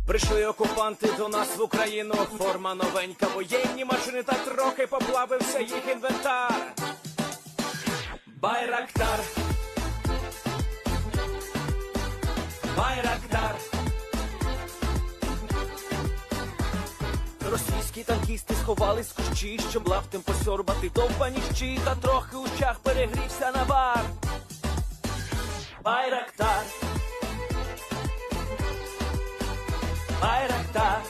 Прийшли окупанти до нас в Україну, форма новенька, воєнні машини та трохи поплавився їх інвентар. Байрактар, Байрактар. Російські танкісти сховались в кущі, щоб лаптем посьорбати довбані щі, та трохи у чах перегрівся навар. Байрактар, Байрактар.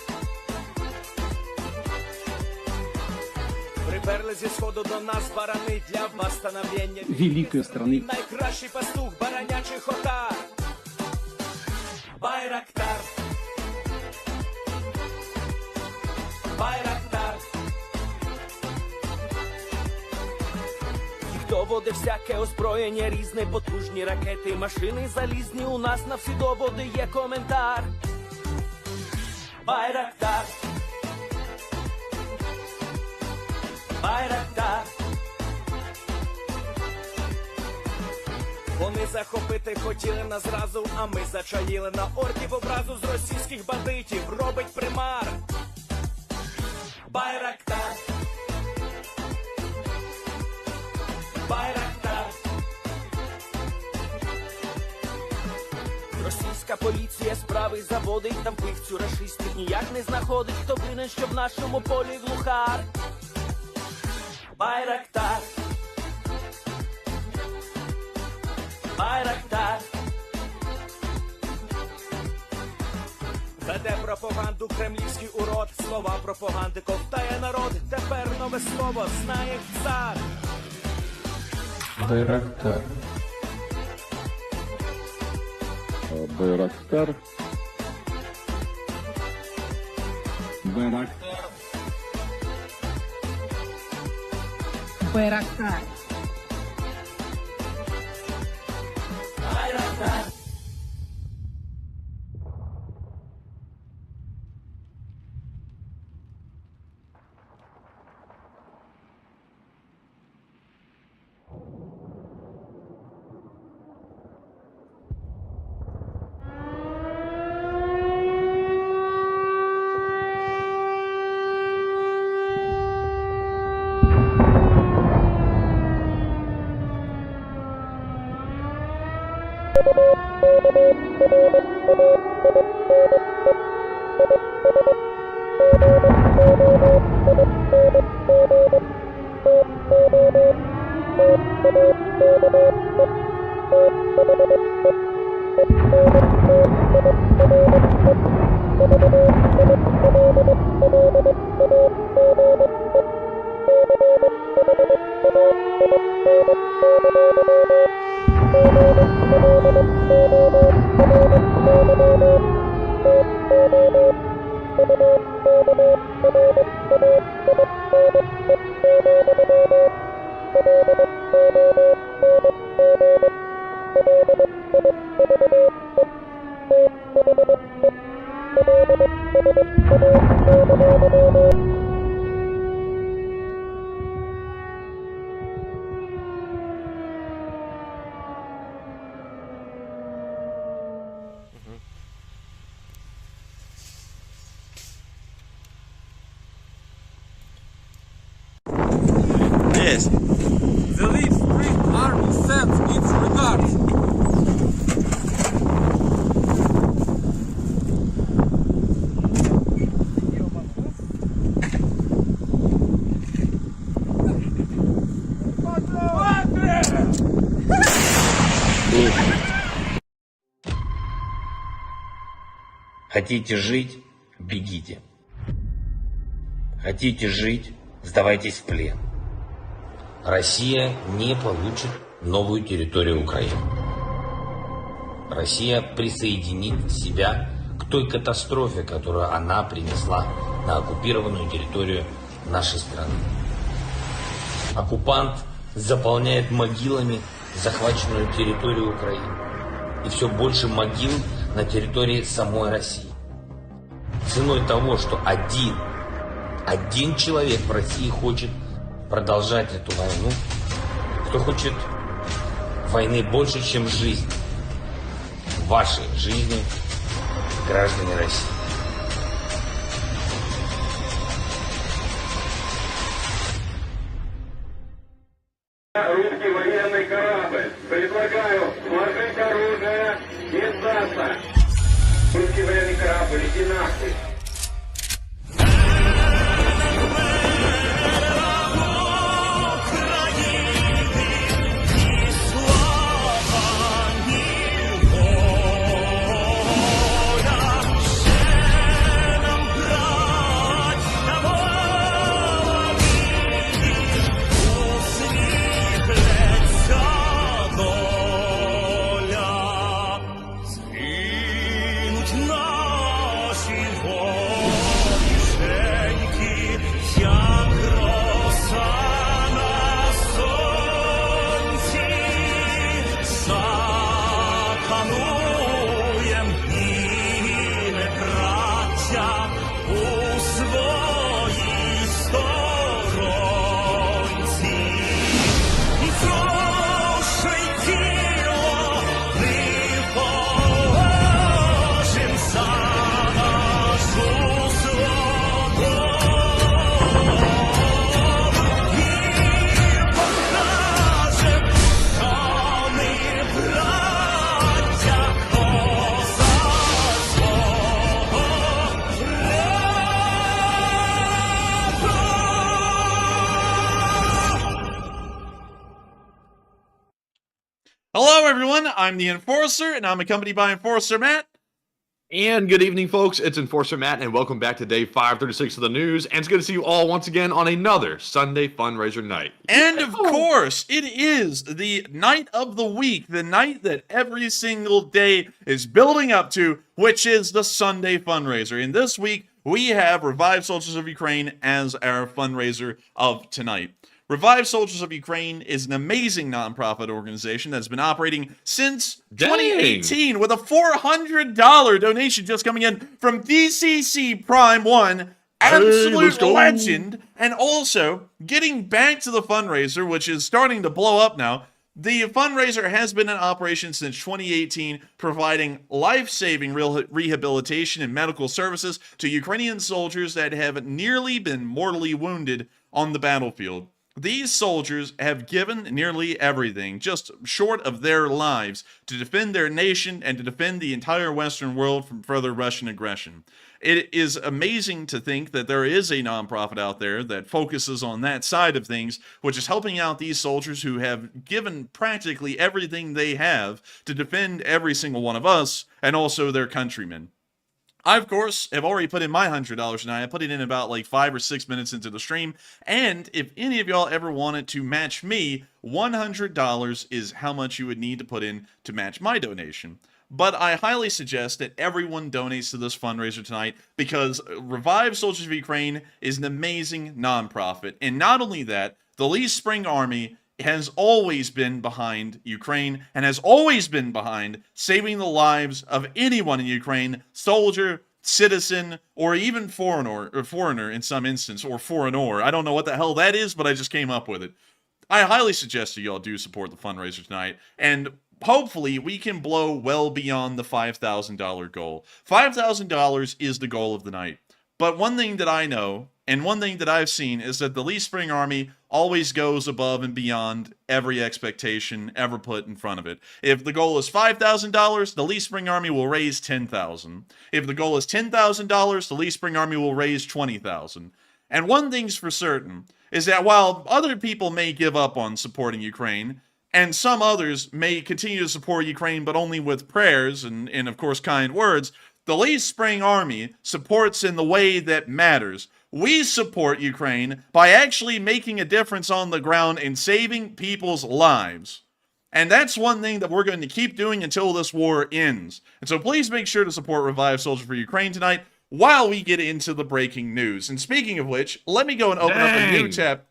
Приперли зі сходу до нас барани для восстановлення великої страни. Найкращий пастух баранячих отар. Байрактар, Байрактар. Їх доводи всяке озброєння різне, потужні ракети, машини залізні, у нас на всі доводи є коментар. Байрактар, Байрактар. Вони захопити хотіли нас зразу, а ми зачаїли на орків образу з російських бандитів, робить примар. Байрактар, Байрактар. Російська поліція справи заводить, там вбивцю рашистів ніяк не знаходить, хто винен, що в нашому полі глухар. Байрактар, Байрактар. Веде пропаганду кремлівський урод, слова пропаганди ковтає народ, тепер нове слово знає цар. Байрактар. Байрактар. Байрактар. Байрактар. Байрактар. Yes. The Leaf Spring Army sends its regards. Хотите жить – бегите. Хотите жить – сдавайтесь в плен. Россия не получит новую территорию Украины. Россия присоединит себя к той катастрофе, которую она принесла на оккупированную территорию нашей страны. Оккупант заполняет могилами захваченную территорию Украины. И все больше могил на территории самой России. Ценой того, что один человек в России хочет продолжать эту войну, кто хочет войны больше, чем жизнь. Ваши жизни, граждане России. Русский военный корабль. Предлагаю сложить оружие и сдаться. Русский военный корабль, иди нахуй. Hello, everyone. I'm the Enforcer, and I'm accompanied by Enforcer Matt. And good evening, folks. It's Enforcer Matt, and welcome back to day 536 of the news. And it's good to see you all once again on another Sunday fundraiser night. And of course, it is the night of the week, the night that every single day is building up to, which is the Sunday fundraiser. And this week, we have Revive Soldiers of Ukraine as our fundraiser of tonight. Revive Soldiers of Ukraine is an amazing nonprofit organization that's been operating since 2018 with a $400 donation just coming in from DCC Prime 1, absolute legend, and also getting back to the fundraiser, which is starting to blow up now. The fundraiser has been in operation since 2018, providing life-saving rehabilitation and medical services to Ukrainian soldiers that have nearly been mortally wounded on the battlefield. These soldiers have given nearly everything, just short of their lives, to defend their nation and to defend the entire Western world from further Russian aggression. It is amazing to think that there is a nonprofit out there that focuses on that side of things, which is helping out these soldiers who have given practically everything they have to defend every single one of us and also their countrymen. I, of course, have already put in my $100 tonight. I put it in about like 5 or 6 minutes into the stream. And if any of y'all ever wanted to match me, $100 is how much you would need to put in to match my donation. But I highly suggest that everyone donates to this fundraiser tonight because Revive Soldiers of Ukraine is an amazing nonprofit. And not only that, the Lee Spring Army has always been behind Ukraine and has always been behind saving the lives of anyone in Ukraine, soldier, citizen, or even foreigner in some instance, or foreigner. I don't know what the hell that is, but I just came up with it. I highly suggest that y'all do support the fundraiser tonight, and hopefully we can blow well beyond the $5,000 goal. $5,000 is the goal of the night. But one thing that I know, and one thing that I've seen, is that the Lee Spring Army always goes above and beyond every expectation ever put in front of it. If the goal is $5,000, the Lee Spring Army will raise $10,000. If the goal is $10,000, the Lee Spring Army will raise $20,000. And one thing's for certain, is that while other people may give up on supporting Ukraine, and some others may continue to support Ukraine, but only with prayers and of course, kind words, the Lee Spring Army supports in the way that matters. We support Ukraine by actually making a difference on the ground and saving people's lives. And that's one thing that we're going to keep doing until this war ends. And so please make sure to support Revive Soldier for Ukraine tonight while we get into the breaking news. And speaking of which, let me go and open up a new tab.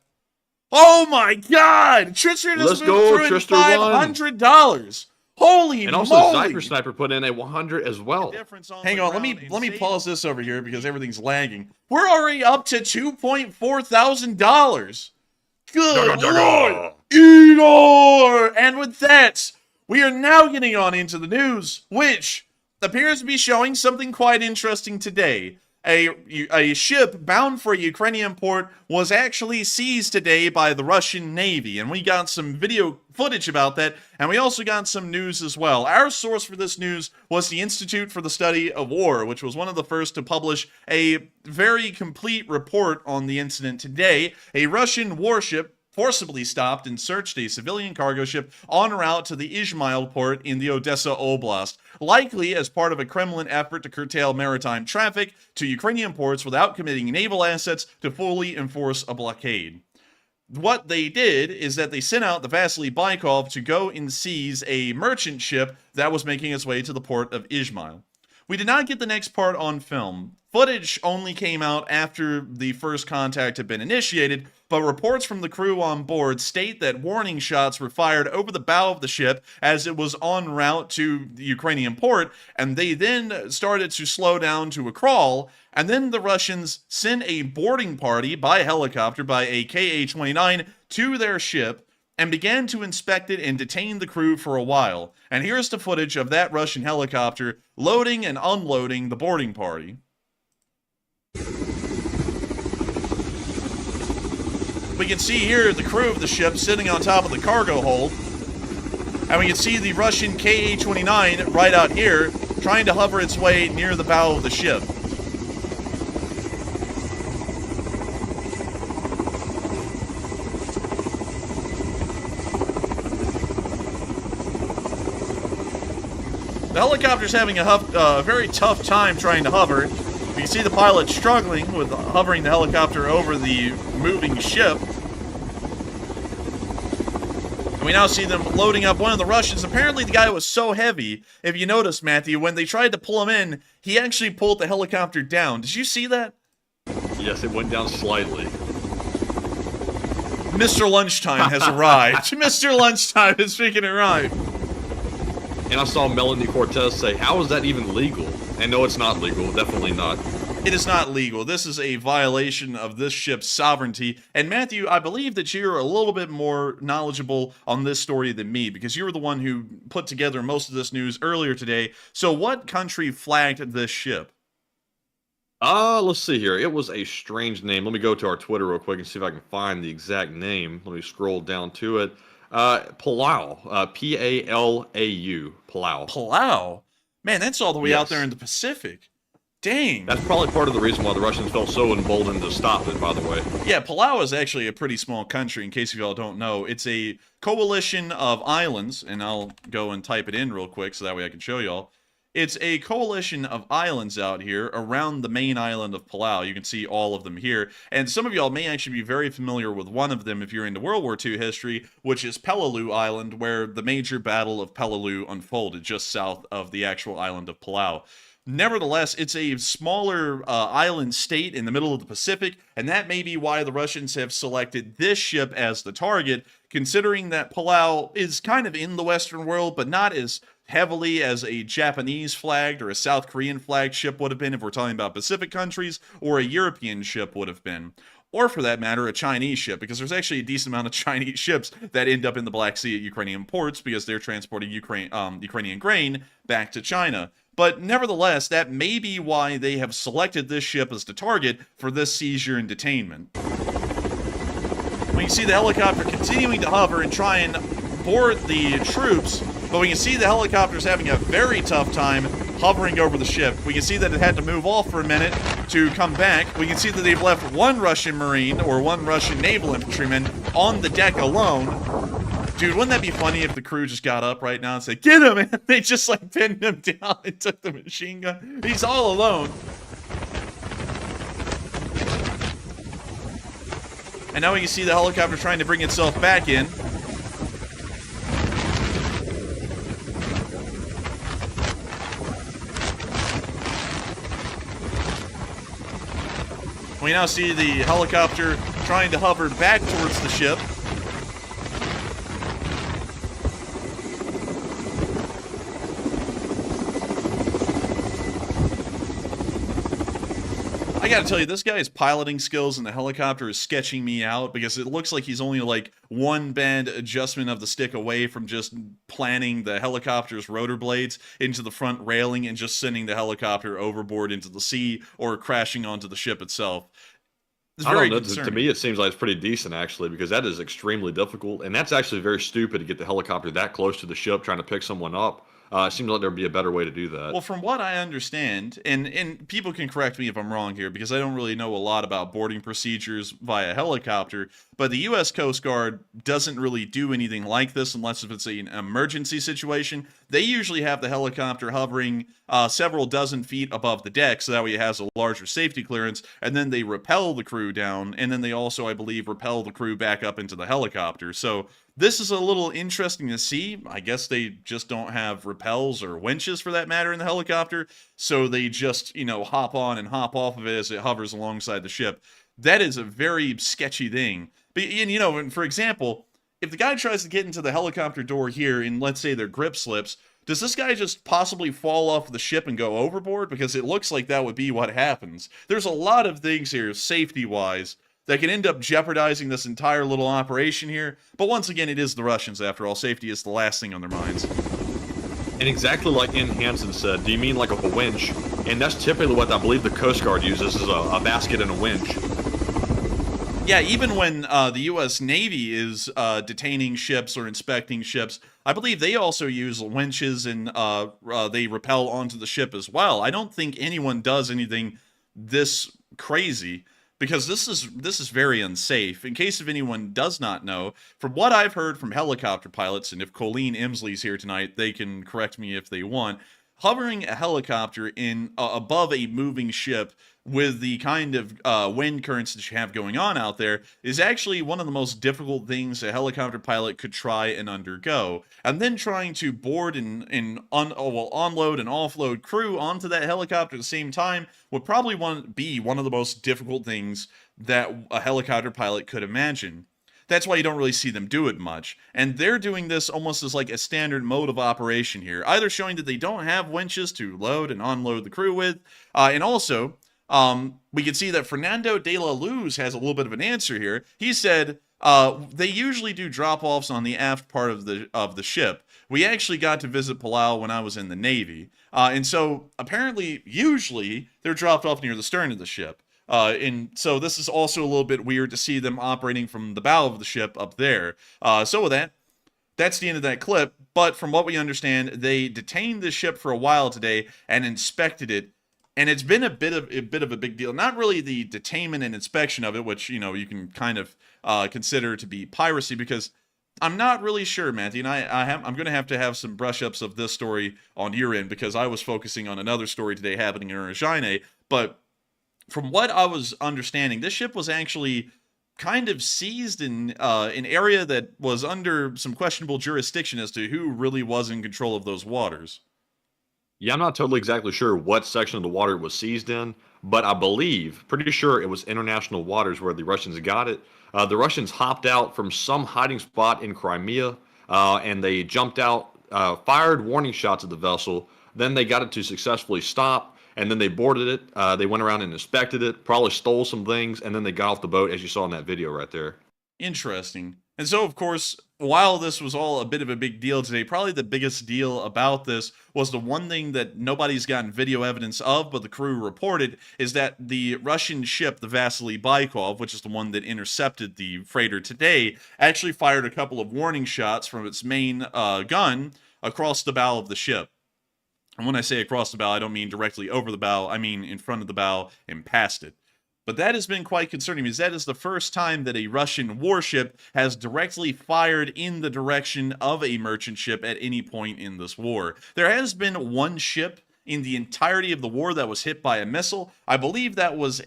Oh my god! Trister just moved through $500. Holy and moly! Also, Zyper Sniper put in a 100 as well. Hang on, let me pause this over here because everything's lagging. We're already up to $2.4 thousand. Good lord! Eeyore! And with that, We are now getting on into the news, which appears to be showing something quite interesting today. A ship bound for a Ukrainian port was actually seized today by the Russian Navy, and we got some video footage about that, and we also got some news as well. Our source for this news was the Institute for the Study of War, which was one of the first to publish a very complete report on the incident today. A Russian warship forcibly stopped and searched a civilian cargo ship en route to the Izmail port in the Odessa Oblast, likely as part of a Kremlin effort to curtail maritime traffic to Ukrainian ports without committing naval assets to fully enforce a blockade. What they did is that they sent out the Vasily Baikov to go and seize a merchant ship that was making its way to the port of Izmail. We did not get the next part on film. Footage only came out after the first contact had been initiated, but reports from the crew on board state that warning shots were fired over the bow of the ship as it was en route to the Ukrainian port, and they then started to slow down to a crawl, and then the Russians sent a boarding party by helicopter by a Ka-29 to their ship, and began to inspect it and detain the crew for a while. And here's the footage of that Russian helicopter loading and unloading the boarding party. We can see here the crew of the ship sitting on top of the cargo hold. And we can see the Russian Ka-29 right out here trying to hover its way near the bow of the ship. The helicopter's having a very tough time trying to hover. You can see the pilot struggling with hovering the helicopter over the moving ship. And we now see them loading up one of the Russians. Apparently the guy was so heavy, if you notice, Matthew, when they tried to pull him in, he actually pulled the helicopter down. Did you see that? Yes, it went down slightly. Mr. Lunchtime has arrived. Mr. Lunchtime has freaking arrived. And I saw Melanie Cortez say, how is that even legal? And no, it's not legal. Definitely not. It is not legal. This is a violation of this ship's sovereignty. And Matthew, I believe that you're a little bit more knowledgeable on this story than me, because you were the one who put together most of this news earlier today. So what country flagged this ship? Let's see here. It was a strange name. Let me go to our Twitter real quick and see if I can find the exact name. Let me scroll down to it. Palau. P-A-L-A-U. Palau. Palau? Man, that's all the way out there in the Pacific. Dang. That's probably part of the reason why the Russians felt so emboldened to stop it, by the way. Yeah, Palau is actually a pretty small country, in case y'all don't know. It's a coalition of islands, and I'll go and type it in real quick so that way I can show y'all. It's a coalition of islands out here around the main island of Palau. You can see all of them here. And some of y'all may actually be very familiar with one of them if you're into World War II history, which is Peleliu Island, where the major battle of Peleliu unfolded just south of the actual island of Palau. Nevertheless, it's a smaller island state in the middle of the Pacific, and that may be why the Russians have selected this ship as the target, considering that Palau is kind of in the Western world, but not as heavily as a Japanese flagged or a South Korean flagged ship would have been if we're talking about Pacific countries, or a European ship would have been. Or for that matter, a Chinese ship, because there's actually a decent amount of Chinese ships that end up in the Black Sea at Ukrainian ports because they're transporting Ukrainian grain back to China. But nevertheless, that may be why they have selected this ship as the target for this seizure and detainment. We can see the helicopter continuing to hover and try and board the troops, but we can see the helicopter's having a very tough time hovering over the ship. We can see that it had to move off for a minute to come back. We can see that they've left one Russian Marine or one Russian naval infantryman on the deck alone. Dude, wouldn't that be funny if the crew just got up right now and said, "Get him!" and they just like pinned him down and took the machine gun? He's all alone. And now we can see the helicopter trying to bring itself back in. We now see the helicopter trying to hover back towards the ship. I gotta tell you, this guy's piloting skills in the helicopter is sketching me out because it looks like he's only like one band adjustment of the stick away from just planting the helicopter's rotor blades into the front railing and just sending the helicopter overboard into the sea or crashing onto the ship itself. It's I very don't know. To concerning. me, it seems like it's pretty decent actually, because that is extremely difficult, and that's actually very stupid to get the helicopter that close to the ship trying to pick someone up. It seems like there'd be a better way to do that. Well, from what I understand, and people can correct me if I'm wrong here because I don't really know a lot about boarding procedures via helicopter, but the U.S. Coast Guard doesn't really do anything like this unless if it's an emergency situation. They usually have the helicopter hovering several dozen feet above the deck, so that way it has a larger safety clearance, and then they rappel the crew down, and then they also, I believe, rappel the crew back up into the helicopter. So this is a little interesting to see. I guess they just don't have rappels or winches for that matter in the helicopter, so they just, hop on and hop off of it as it hovers alongside the ship. That is a very sketchy thing. But, and for example, if the guy tries to get into the helicopter door here and let's say their grip slips, does this guy just possibly fall off the ship and go overboard? Because it looks like that would be what happens. There's a lot of things here, safety-wise, that can end up jeopardizing this entire little operation here. But once again, it is the Russians, after all. Safety is the last thing on their minds. And exactly like N. Hansen said, do you mean like a winch? And that's typically what I believe the Coast Guard uses, is a basket and a winch. Yeah, even when the U.S. Navy is detaining ships or inspecting ships, I believe they also use winches and they rappel onto the ship as well. I don't think anyone does anything this crazy, because this is very unsafe. In case if anyone does not know, from what I've heard from helicopter pilots, and if Colleen Emsley's here tonight, they can correct me if they want, hovering a helicopter in above a moving ship with the kind of wind currents that you have going on out there is actually one of the most difficult things a helicopter pilot could try and undergo. And then trying to board and onload and offload crew onto that helicopter at the same time would probably be one of the most difficult things that a helicopter pilot could imagine. That's why you don't really see them do it much. And they're doing this almost as like a standard mode of operation here, either showing that they don't have winches to load and unload the crew with, and also, we can see that Fernando de la Luz has a little bit of an answer here. He said, they usually do drop-offs on the aft part of the ship. We actually got to visit Palau when I was in the Navy. And so, apparently, usually, they're dropped off near the stern of the ship. And so this is also a little bit weird to see them operating from the bow of the ship up there. So with that, that's the end of that clip. But from what we understand, they detained the ship for a while today and inspected it. And it's been a bit of a big deal. Not really the detainment and inspection of it, which, you can kind of consider to be piracy, because I'm not really sure, Matthew, and I'm going to have some brush-ups of this story on your end, because I was focusing on another story today happening in Urajane. But from what I was understanding, this ship was actually kind of seized in an area that was under some questionable jurisdiction as to who really was in control of those waters. Yeah, I'm not totally exactly sure what section of the water it was seized in, but I believe, pretty sure it was international waters where the Russians got it. The Russians hopped out from some hiding spot in Crimea, and they jumped out, fired warning shots at the vessel. Then they got it to successfully stop, and then they boarded it. They went around and inspected it, probably stole some things, and then they got off the boat, as you saw in that video right there. Interesting. And so, of course, while this was all a bit of a big deal today, probably the biggest deal about this was the one thing that nobody's gotten video evidence of, but the crew reported, is that the Russian ship, the Vasily Baikov, which is the one that intercepted the freighter today, actually fired a couple of warning shots from its main gun across the bow of the ship. And when I say across the bow, I don't mean directly over the bow, I mean in front of the bow and past it. But that has been quite concerning, because that is the first time that a Russian warship has directly fired in the direction of a merchant ship at any point in this war. There has been one ship in the entirety of the war that was hit by a missile. I believe that was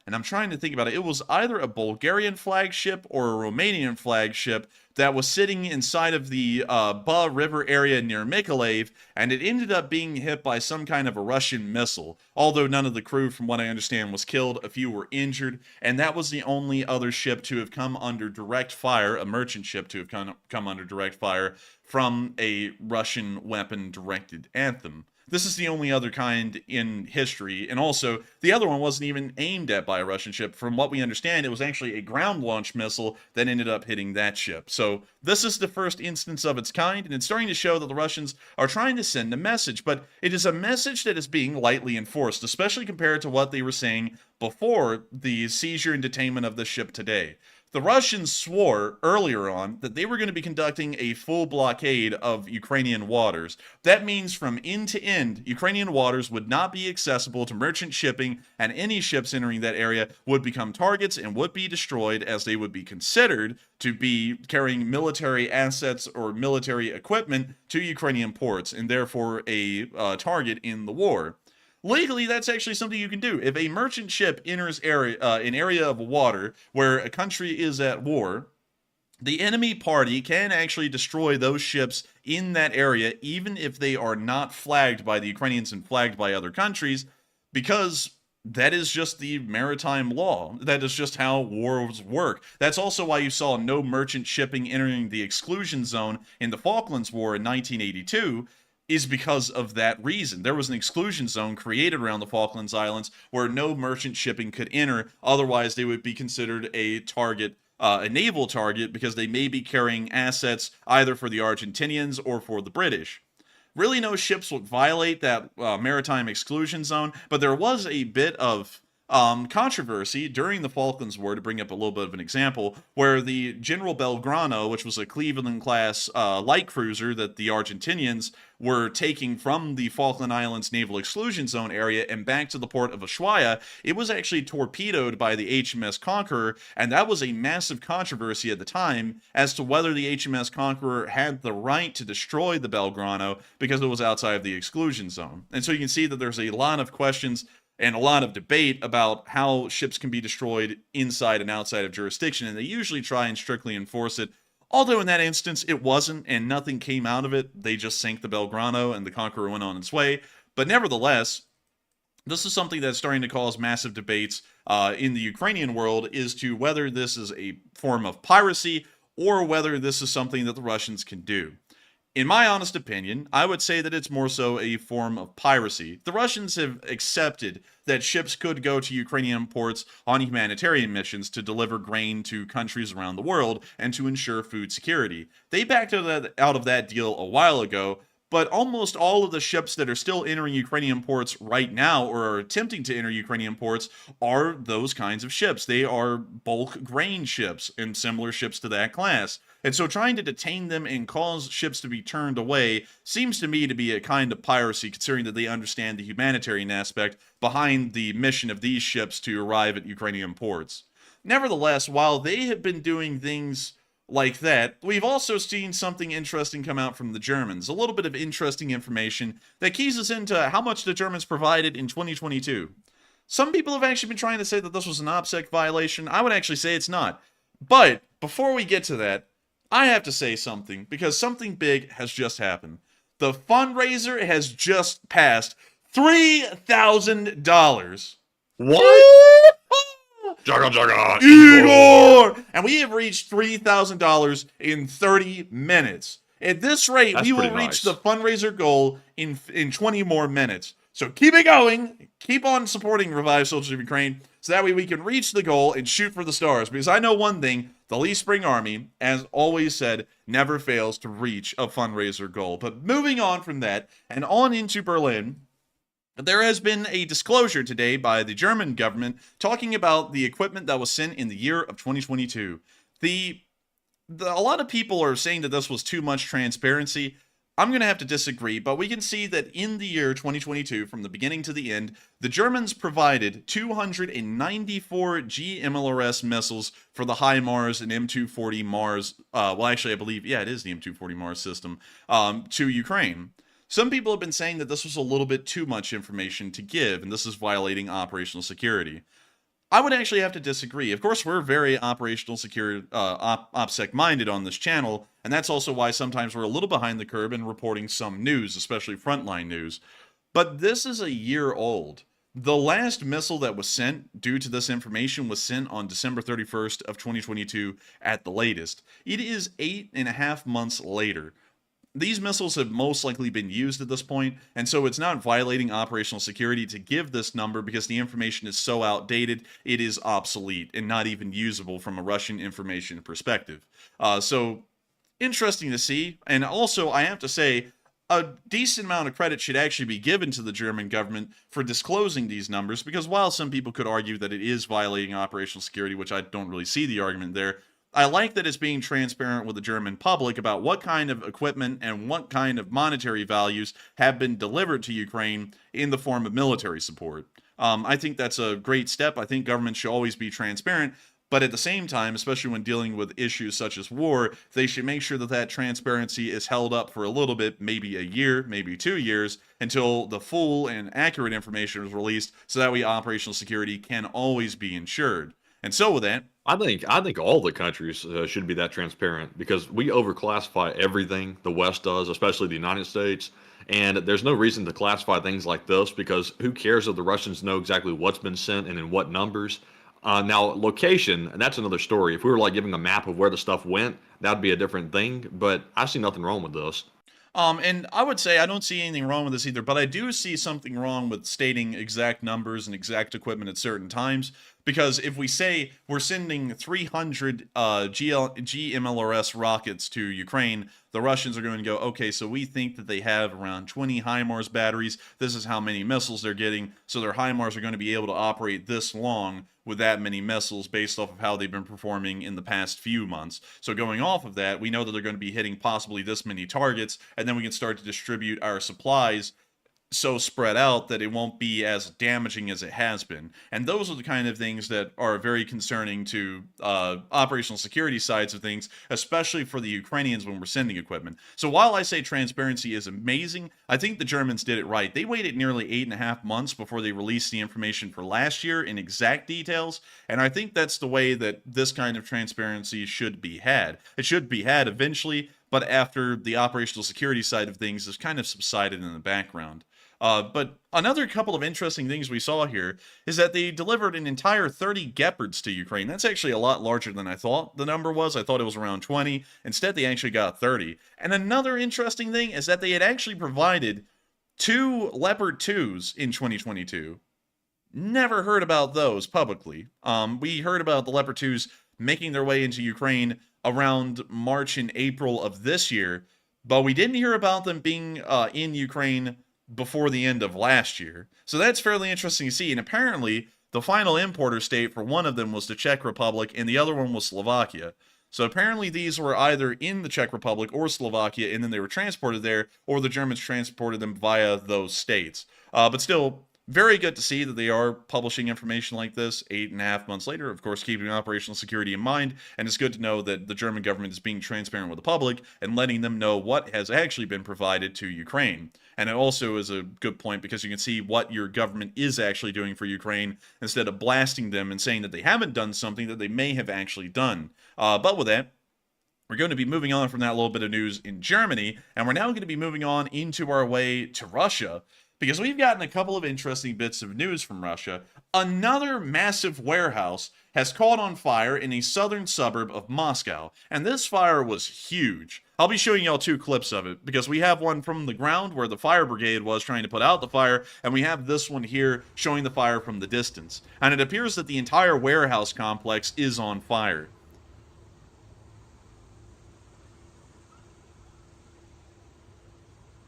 and I'm trying to think about it, it was either a Bulgarian flagship or a Romanian flagship that was sitting inside of the Ba River area near Mykolaiv, and it ended up being hit by some kind of a Russian missile. Although none of the crew, from what I understand, was killed, a few were injured, and that was the only other ship to have come under direct fire, a merchant ship to have come under direct fire from a Russian weapon-directed anthem. This is the only other kind in history, and also, the other one wasn't even aimed at by a Russian ship. From what we understand, it was actually a ground-launched missile that ended up hitting that ship. So, this is the first instance of its kind, and it's starting to show that the Russians are trying to send a message, but it is a message that is being lightly enforced, especially compared to what they were saying before the seizure and detainment of the ship today. The Russians swore earlier on that they were going to be conducting a full blockade of Ukrainian waters. That means from end to end, Ukrainian waters would not be accessible to merchant shipping, and any ships entering that area would become targets and would be destroyed, as they would be considered to be carrying military assets or military equipment to Ukrainian ports, and therefore a target in the war. Legally, that's actually something you can do. If a merchant ship enters an area of water where a country is at war, the enemy party can actually destroy those ships in that area, even if they are not flagged by the Ukrainians and flagged by other countries, because that is just the maritime law. That is just how wars work. That's also why you saw no merchant shipping entering the exclusion zone in the Falklands War in 1982, is because of that reason. There was an exclusion zone created around the Falklands Islands where no merchant shipping could enter, otherwise they would be considered a target, a naval target, because they may be carrying assets either for the Argentinians or for the British. Really, no ships would violate that maritime exclusion zone, but there was a bit of controversy during the Falklands War, to bring up a little bit of an example, where the General Belgrano, which was a Cleveland-class light cruiser that the Argentinians were taking from the Falkland Islands Naval Exclusion Zone area and back to the port of Ushuaia, it was actually torpedoed by the HMS Conqueror, and that was a massive controversy at the time as to whether the HMS Conqueror had the right to destroy the Belgrano because it was outside of the exclusion zone. And so you can see that there's a lot of questions and a lot of debate about how ships can be destroyed inside and outside of jurisdiction, and they usually try and strictly enforce it. Although in that instance, it wasn't, and nothing came out of it. They just sank the Belgrano, and the Conqueror went on its way. But nevertheless, this is something that's starting to cause massive debates in the Ukrainian world, as to whether this is a form of piracy or whether this is something that the Russians can do. In my honest opinion, I would say that it's more so a form of piracy. The Russians have accepted that ships could go to Ukrainian ports on humanitarian missions to deliver grain to countries around the world and to ensure food security. They backed out of that deal a while ago, but almost all of the ships that are still entering Ukrainian ports right now, or are attempting to enter Ukrainian ports, are those kinds of ships. They are bulk grain ships and similar ships to that class. And so trying to detain them and cause ships to be turned away seems to me to be a kind of piracy, considering that they understand the humanitarian aspect behind the mission of these ships to arrive at Ukrainian ports. Nevertheless, while they have been doing things like that, we've also seen something interesting come out from the Germans. A little bit of interesting information that keys us into how much the Germans provided in 2022. Some people have actually been trying to say that this was an OPSEC violation. I would actually say it's not. But before we get to that, I have to say something, because something big has just happened. The fundraiser has just passed $3,000. What? Jugga, Igor! And we have reached $3,000 in 30 minutes. At this rate, That's we will pretty reach nice. the fundraiser goal in 20 more minutes. So keep it going. Keep on supporting Revive Soldiers of Ukraine, so that way we can reach the goal and shoot for the stars. Because I know one thing, the Lee Spring Army, as always said, never fails to reach a fundraiser goal. But moving on from that, and on into Berlin, there has been a disclosure today by the German government talking about the equipment that was sent in the year of 2022. A lot of people are saying that this was too much transparency. I'm going to have to disagree, but we can see that in the year 2022, from the beginning to the end, the Germans provided 294 GMLRS missiles for the HIMARS and M240 Mars, well, actually, I believe, yeah, it is the M240 Mars system, to Ukraine. Some people have been saying that this was a little bit too much information to give, and this is violating operational security. I would actually have to disagree. Of course, we're very operational security, OPSEC-minded on this channel, and that's also why sometimes we're a little behind the curve in reporting some news, especially Frontline news. But this is a year old. The last missile that was sent due to this information was sent on December 31st of 2022 at the latest. It is 8.5 months later. these missiles have most likely been used at this point, and so it's not violating operational security to give this number because the information is so outdated, it is obsolete and not even usable from a Russian information perspective. So interesting to see, and also I have to say, a decent amount of credit should actually be given to the German government for disclosing these numbers, because while some people could argue that it is violating operational security, which I don't really see the argument there, I like that it's being transparent with the German public about what kind of equipment and what kind of monetary values have been delivered to Ukraine in the form of military support. I think that's a great step. I think governments should always be transparent, but at the same time, especially when dealing with issues such as war, they should make sure that that transparency is held up for a little bit, maybe a year, maybe 2 years, until the full and accurate information is released, so that way operational security can always be ensured. And so with that, I think all the countries should be that transparent, because we overclassify everything the West does, especially the United States. And there's no reason to classify things like this, because who cares if the Russians know exactly what's been sent and in what numbers? Now, location, and that's another story. If we were like giving a map of where the stuff went, that'd be a different thing. But I see nothing wrong with this. And I would say I don't see anything wrong with this either, but I do see something wrong with stating exact numbers and exact equipment at certain times. Because if we say we're sending 300 GMLRS rockets to Ukraine, the Russians are going to go, okay, so we think that they have around 20 HIMARS batteries. This is how many missiles they're getting. So their HIMARS are going to be able to operate this long with that many missiles based off of how they've been performing in the past few months. So going off of that, we know that they're going to be hitting possibly this many targets, and then we can start to distribute our supplies so spread out that it won't be as damaging as it has been. And those are the kind of things that are very concerning to operational security sides of things, especially for the Ukrainians when we're sending equipment. So while I say transparency is amazing, I think the Germans did it right. They waited nearly 8.5 months before they released the information for last year in exact details, and I think that's the way that this kind of transparency should be had. It should be had eventually, but after the operational security side of things has kind of subsided in the background. But another couple of interesting things we saw here is that they delivered an entire 30 Gepards to Ukraine. That's actually a lot larger than I thought the number was. I thought it was around 20. Instead, they actually got 30. And another interesting thing is that they had actually provided 2 Leopard 2s in 2022. Never heard about those publicly. We heard about the Leopard 2s making their way into Ukraine around March and April of this year, but we didn't hear about them being in Ukraine before the end of last year. So that's fairly interesting to see. And apparently, the final importer state for one of them was the Czech Republic, and the other one was Slovakia. So apparently these were either in the Czech Republic or Slovakia, and then they were transported there, or the Germans transported them via those states. But still, very good to see that they are publishing information like this 8.5 months later, of course, keeping operational security in mind. And it's good to know that the German government is being transparent with the public and letting them know what has actually been provided to Ukraine. And it also is a good point because you can see what your government is actually doing for Ukraine instead of blasting them and saying that they haven't done something that they may have actually done. But with that, we're going to be moving on from that little bit of news in Germany, and we're now going to be moving on into our way to Russia, because we've gotten a couple of interesting bits of news from Russia. Another massive warehouse has caught on fire in a southern suburb of Moscow, and this fire was huge. I'll be showing y'all 2 clips of it, because we have one from the ground where the fire brigade was trying to put out the fire, and we have this one here showing the fire from the distance. And it appears that the entire warehouse complex is on fire.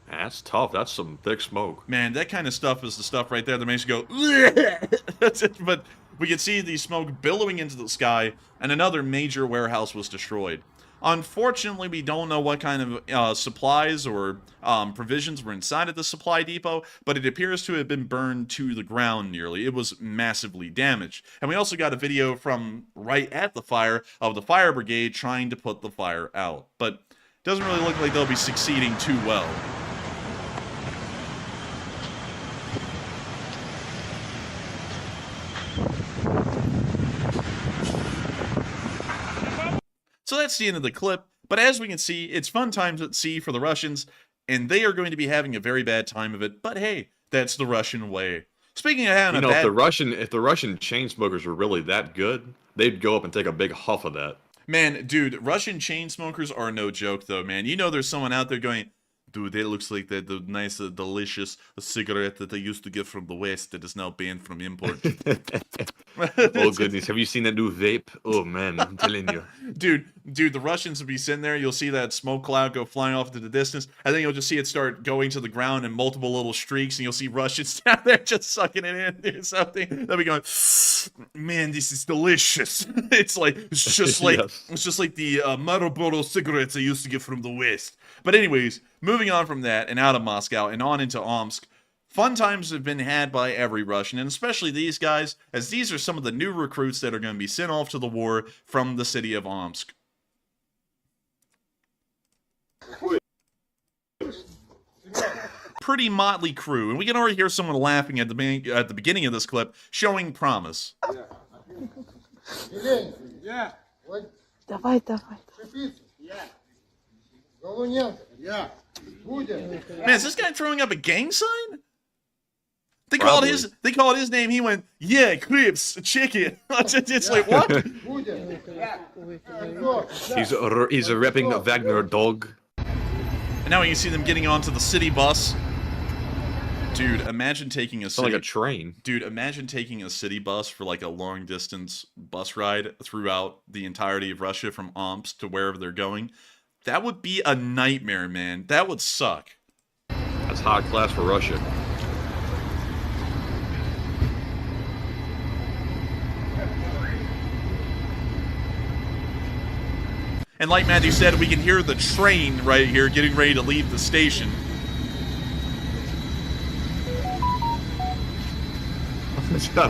That's tough. That's some thick smoke. Man, that kind of stuff is the stuff right there that makes you go, that's it. But we can see the smoke billowing into the sky, and another major warehouse was destroyed. Unfortunately, we don't know what kind of supplies or provisions were inside of the supply depot, but it appears to have been burned to the ground nearly. It was massively damaged. And we also got a video from right at the fire of the fire brigade trying to put the fire out. But it doesn't really look like they'll be succeeding too well. So that's the end of the clip, but as we can see, it's fun times at sea for the Russians, and they are going to be having a very bad time of it, but hey, that's the Russian way. Speaking of having if the Russian chain smokers were really that good, they'd go up and take a big huff of that. Man, dude, Russian chain smokers are no joke though, man. You know there's someone out there going, Dude, that looks like the nice, delicious cigarette that they used to get from the West that is now banned from import. Oh goodness, have you seen that new vape? Oh man, I'm telling you. Dude, the Russians will be sitting there, you'll see that smoke cloud go flying off into the distance, and then you'll just see it start going to the ground in multiple little streaks, and you'll see Russians down there just sucking it in or something. They'll be going, man, this is delicious. It's just like, Yes. it's just like the Marlboro cigarettes I used to get from the West. But anyways, moving on from that and out of Moscow and on into Omsk, fun times have been had by every Russian, and especially these guys, as these are some of the new recruits that are going to be sent off to the war from the city of Omsk. Pretty motley crew, and we can already hear someone laughing at the beginning of this clip, showing promise. Давай, давай. Man, is this guy throwing up a gang sign? They called his name. He went, yeah, Crips, chicken. It's like, what? He's rapping Wagner dog. And now you see them getting onto the city bus. Dude, imagine taking a It's like city a train. Dude, imagine taking a city bus for like a long distance bus ride throughout the entirety of Russia from Omsk to wherever they're going. That would be a nightmare, man. That would suck. That's high class for Russia. And like Matthew said, we can hear the train right here getting ready to leave the station.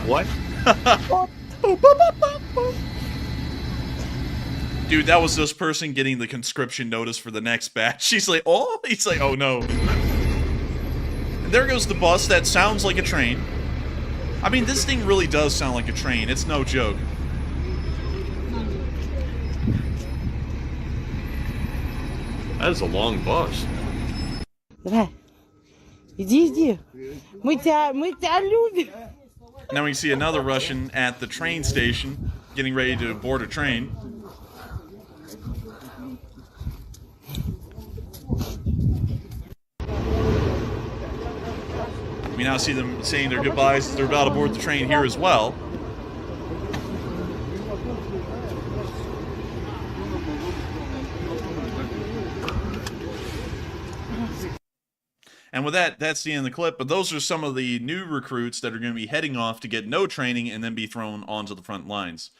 What? Dude, that was this person getting the conscription notice for the next batch. She's like, oh? He's like, oh no. And there goes the bus that sounds like a train. I mean, this thing really does sound like a train. It's no joke. That is a long bus. Давай. Иди. Мы тебя любим. Now we see another Russian at the train station getting ready to board a train. We now see them saying their goodbyes as they're about to board the train here as well. And with that, that's the end of the clip. But those are some of the new recruits that are going to be heading off to get no training and then be thrown onto the front lines.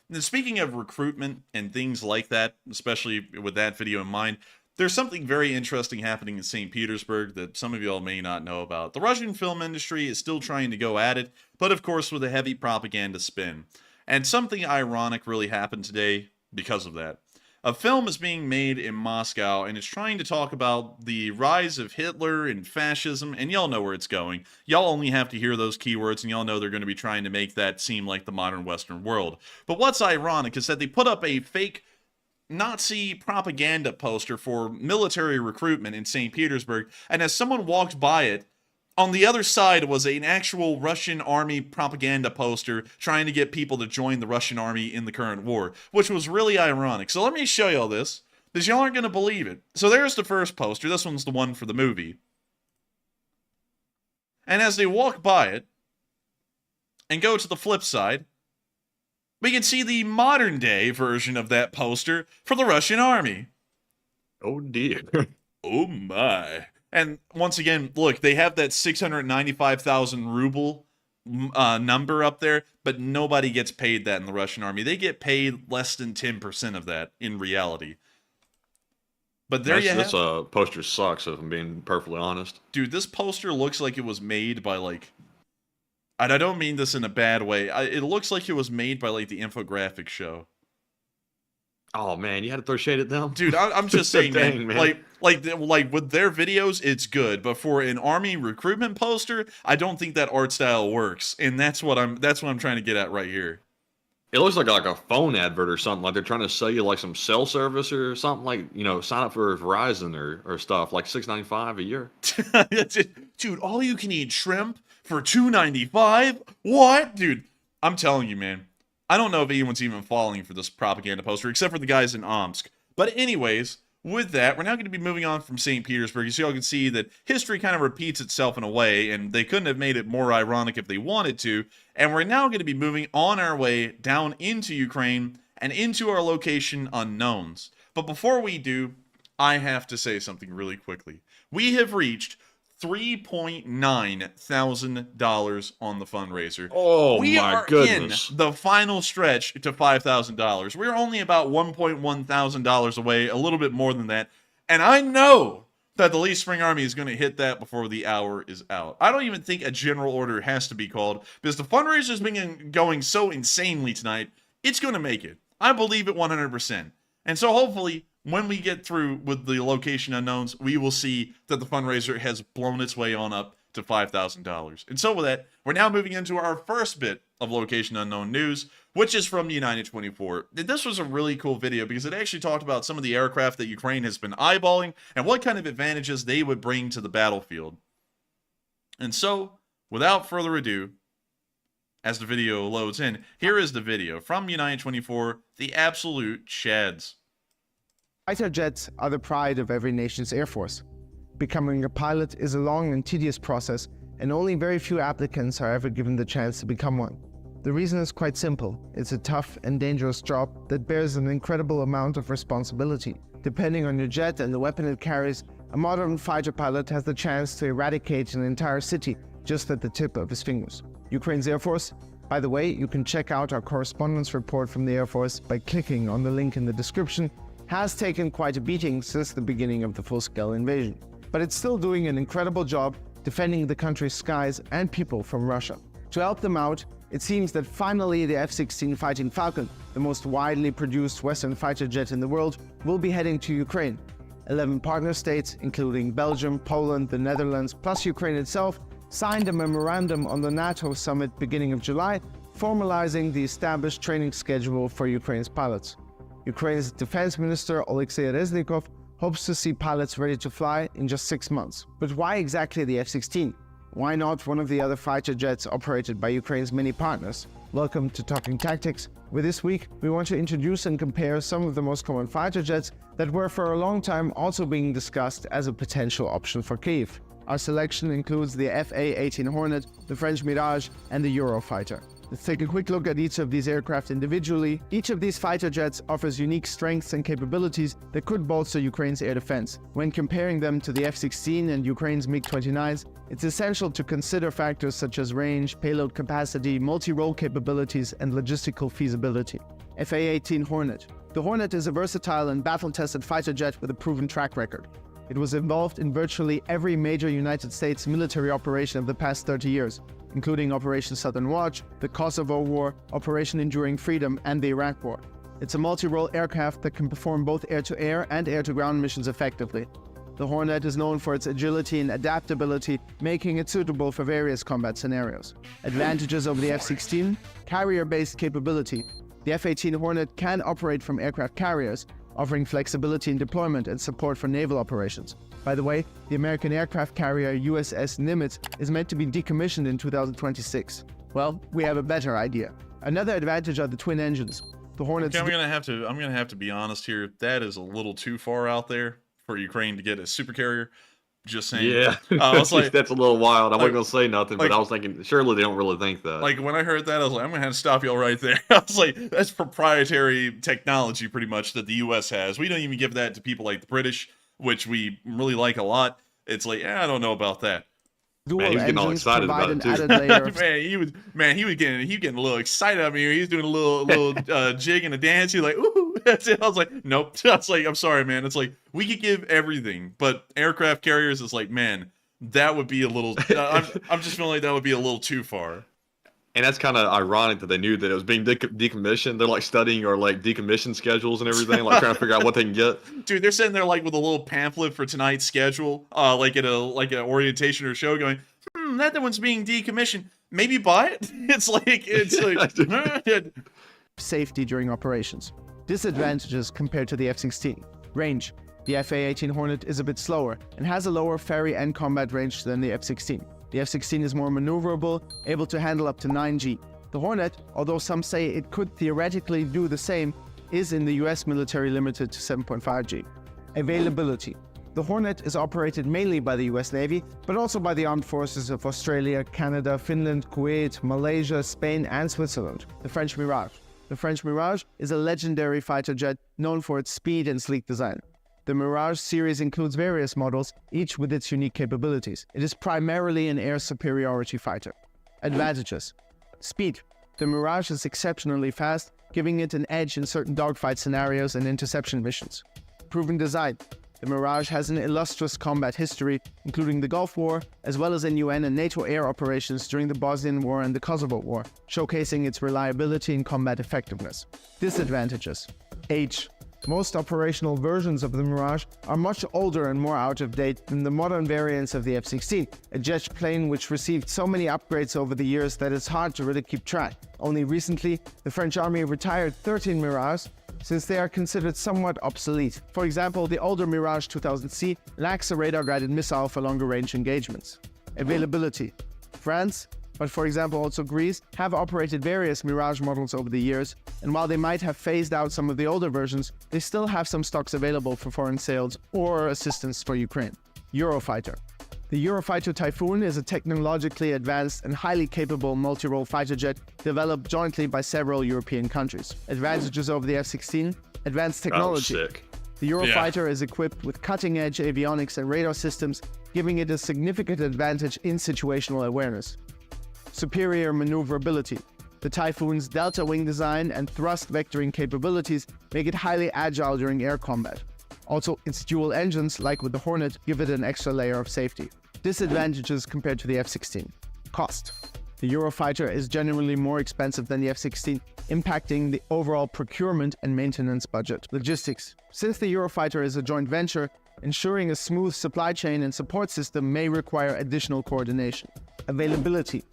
And speaking of recruitment and things like that, especially with that video in mind, there's something very interesting happening in St. Petersburg that some of y'all may not know about. The Russian film industry is still trying to go at it, but of course with a heavy propaganda spin. And something ironic really happened today because of that. A film is being made in Moscow, and it's trying to talk about the rise of Hitler and fascism, and y'all know where it's going. Y'all only have to hear those keywords, and y'all know they're going to be trying to make that seem like the modern Western world. But what's ironic is that they put up a fake Nazi propaganda poster for military recruitment in St. Petersburg, and as someone walked by it, on the other side was an actual Russian army propaganda poster trying to get people to join the Russian army in the current war, which was really ironic. So let me show y'all this, because y'all aren't going to believe it. So there's the first poster. This one's the one for the movie. And as they walk by it and go to the flip side, we can see the modern day version of that poster for the Russian army. Oh dear. Oh my. And once again, look, they have that 695,000 ruble number up there, but nobody gets paid that in the Russian army. They get paid less than 10% of that in reality. But there you have it. This poster sucks, if I'm being perfectly honest. Dude, this poster looks like it was made by, like... And I don't mean this in a bad way. It looks like it was made by, like, the infographic show. Oh man, you had to throw shade at them? Dude, I'm just saying, Dang, man. Like with their videos, it's good, but for an army recruitment poster, I don't think that art style works, and that's what I'm trying to get at right here. It looks like a phone advert or something. Like they're trying to sell you like some cell service or something. Like, you know, sign up for Verizon or stuff. Like $6.95 a year. Dude, all you can eat shrimp for $2.95? What, dude? I'm telling you, man. I don't know if anyone's even falling for this propaganda poster, except for the guys in Omsk. But anyways, with that, we're now going to be moving on from St. Petersburg. So y'all can see that history kind of repeats itself in a way, and they couldn't have made it more ironic if they wanted to. And we're now going to be moving on our way down into Ukraine and into our location unknowns. But before we do, I have to say something really quickly. We have reached $3.9 thousand on the fundraiser. Oh, we my are goodness. in the final stretch to $5,000. We're only about $1.1 thousand away, a little bit more than that. And I know that the Lee Spring Army is going to hit that before the hour is out. I don't even think a general order has to be called, because the fundraiser has been going so insanely tonight, it's going to make it. I believe it 100%. And so hopefully, when we get through with the location unknowns, we will see that the fundraiser has blown its way on up to $5,000. And so with that, we're now moving into our first bit of location unknown news, which is from United 24. This was a really cool video because it actually talked about some of the aircraft that Ukraine has been eyeballing and what kind of advantages they would bring to the battlefield. And so, without further ado, as the video loads in, here is the video from United 24, the absolute Chads. Fighter jets are the pride of every nation's air force. Becoming a pilot is a long and tedious process, and only very few applicants are ever given the chance to become one. The reason is quite simple. It's a tough and dangerous job that bears an incredible amount of responsibility. Depending on your jet and the weapon it carries, a modern fighter pilot has the chance to eradicate an entire city just at the tip of his fingers. Ukraine's Air Force. By the way, you can check out our correspondence report from the Air Force by clicking on the link in the description, has taken quite a beating since the beginning of the full-scale invasion. But it's still doing an incredible job defending the country's skies and people from Russia. To help them out, it seems that finally the F-16 Fighting Falcon, the most widely produced Western fighter jet in the world, will be heading to Ukraine. 11 partner states, including Belgium, Poland, the Netherlands, plus Ukraine itself, signed a memorandum on the NATO summit beginning of July, formalizing the established training schedule for Ukraine's pilots. Ukraine's Defense Minister Alexei Reznikov hopes to see pilots ready to fly in just 6 months. But why exactly the F-16? Why not one of the other fighter jets operated by Ukraine's many partners? Welcome to Talking Tactics, where this week we want to introduce and compare some of the most common fighter jets that were for a long time also being discussed as a potential option for Kyiv. Our selection includes the FA-18 Hornet, the French Mirage, and the Eurofighter. Let's take a quick look at each of these aircraft individually. Each of these fighter jets offers unique strengths and capabilities that could bolster Ukraine's air defense. When comparing them to the F-16 and Ukraine's MiG-29s, it's essential to consider factors such as range, payload capacity, multi-role capabilities, and logistical feasibility. FA-18 Hornet. The Hornet is a versatile and battle-tested fighter jet with a proven track record. It was involved in virtually every major United States military operation of the past 30 years, including Operation Southern Watch, the Kosovo War, Operation Enduring Freedom, and the Iraq War. It's a multi-role aircraft that can perform both air-to-air and air-to-ground missions effectively. The Hornet is known for its agility and adaptability, making it suitable for various combat scenarios. Advantages over the F-16: carrier-based capability. The F-18 Hornet can operate from aircraft carriers, offering flexibility in deployment and support for naval operations. By the way, the American aircraft carrier USS Nimitz is meant to be decommissioned in 2026. Well, we have a better idea. Another advantage are the twin engines. The Hornets... Okay, I'm gonna have to be honest here. That is a little too far out there for Ukraine to get a supercarrier. Just saying. Yeah, I was like, that's a little wild. I wasn't gonna say nothing, like- but I was thinking, surely they don't really think that. like when I heard that, I was like, I'm gonna have to stop y'all right there. I was like, that's proprietary technology, pretty much, that the U.S. has. We don't even give that to people like the British, which we really like a lot. It's like, I don't know about that. dual Man, he was getting all engines excited provide about an it, too. added layer of he was getting a little excited up here. He was doing a little jig and a dance. He was like, ooh, that's it. I was like, nope. I was like, I'm sorry, man. It's like, we could give everything, but aircraft carriers is like, man, that would be a little. I'm just feeling like that would be a little too far. And that's kind of ironic that they knew that it was being decommissioned. They're like studying our like decommission schedules and everything, like trying to figure out what they can get. Dude, they're sitting there like with a little pamphlet for tonight's schedule, like at an orientation or show, going, that one's being decommissioned. Maybe buy it. It's like safety during operations. Disadvantages compared to the F-16. Range. The FA-18 Hornet is a bit slower and has a lower ferry and combat range than the F-16. The F-16 is more maneuverable, able to handle up to 9G. The Hornet, although some say it could theoretically do the same, is in the US military limited to 7.5G. Availability. The Hornet is operated mainly by the US Navy, but also by the armed forces of Australia, Canada, Finland, Kuwait, Malaysia, Spain, and Switzerland. The French Mirage. The French Mirage is a legendary fighter jet known for its speed and sleek design. The Mirage series includes various models, each with its unique capabilities. It is primarily an air superiority fighter. Advantages. Speed. The Mirage is exceptionally fast, giving it an edge in certain dogfight scenarios and interception missions. Proven design. The Mirage has an illustrious combat history, including the Gulf War, as well as in UN and NATO air operations during the Bosnian War and the Kosovo War, showcasing its reliability and combat effectiveness. Disadvantages. Age. Most operational versions of the Mirage are much older and more out of date than the modern variants of the F-16, a jet plane which received so many upgrades over the years that it's hard to really keep track. Only recently, the French Army retired 13 Mirage, since they are considered somewhat obsolete. For example, the older Mirage 2000C lacks a radar-guided missile for longer-range engagements. Availability. France, but for example also Greece, have operated various Mirage models over the years, and while they might have phased out some of the older versions, they still have some stocks available for foreign sales or assistance for Ukraine. Eurofighter. The Eurofighter Typhoon is a technologically advanced and highly capable multi-role fighter jet developed jointly by several European countries. Advantages over the F-16, advanced technology. Oh, sick. The Eurofighter is equipped with cutting-edge avionics and radar systems, giving it a significant advantage in situational awareness. Superior maneuverability. The Typhoon's delta wing design and thrust vectoring capabilities make it highly agile during air combat. Also, its dual engines, like with the Hornet, give it an extra layer of safety. Disadvantages compared to the F-16. Cost. The Eurofighter is generally more expensive than the F-16, impacting the overall procurement and maintenance budget. Logistics. Since the Eurofighter is a joint venture, ensuring a smooth supply chain and support system may require additional coordination. Availability.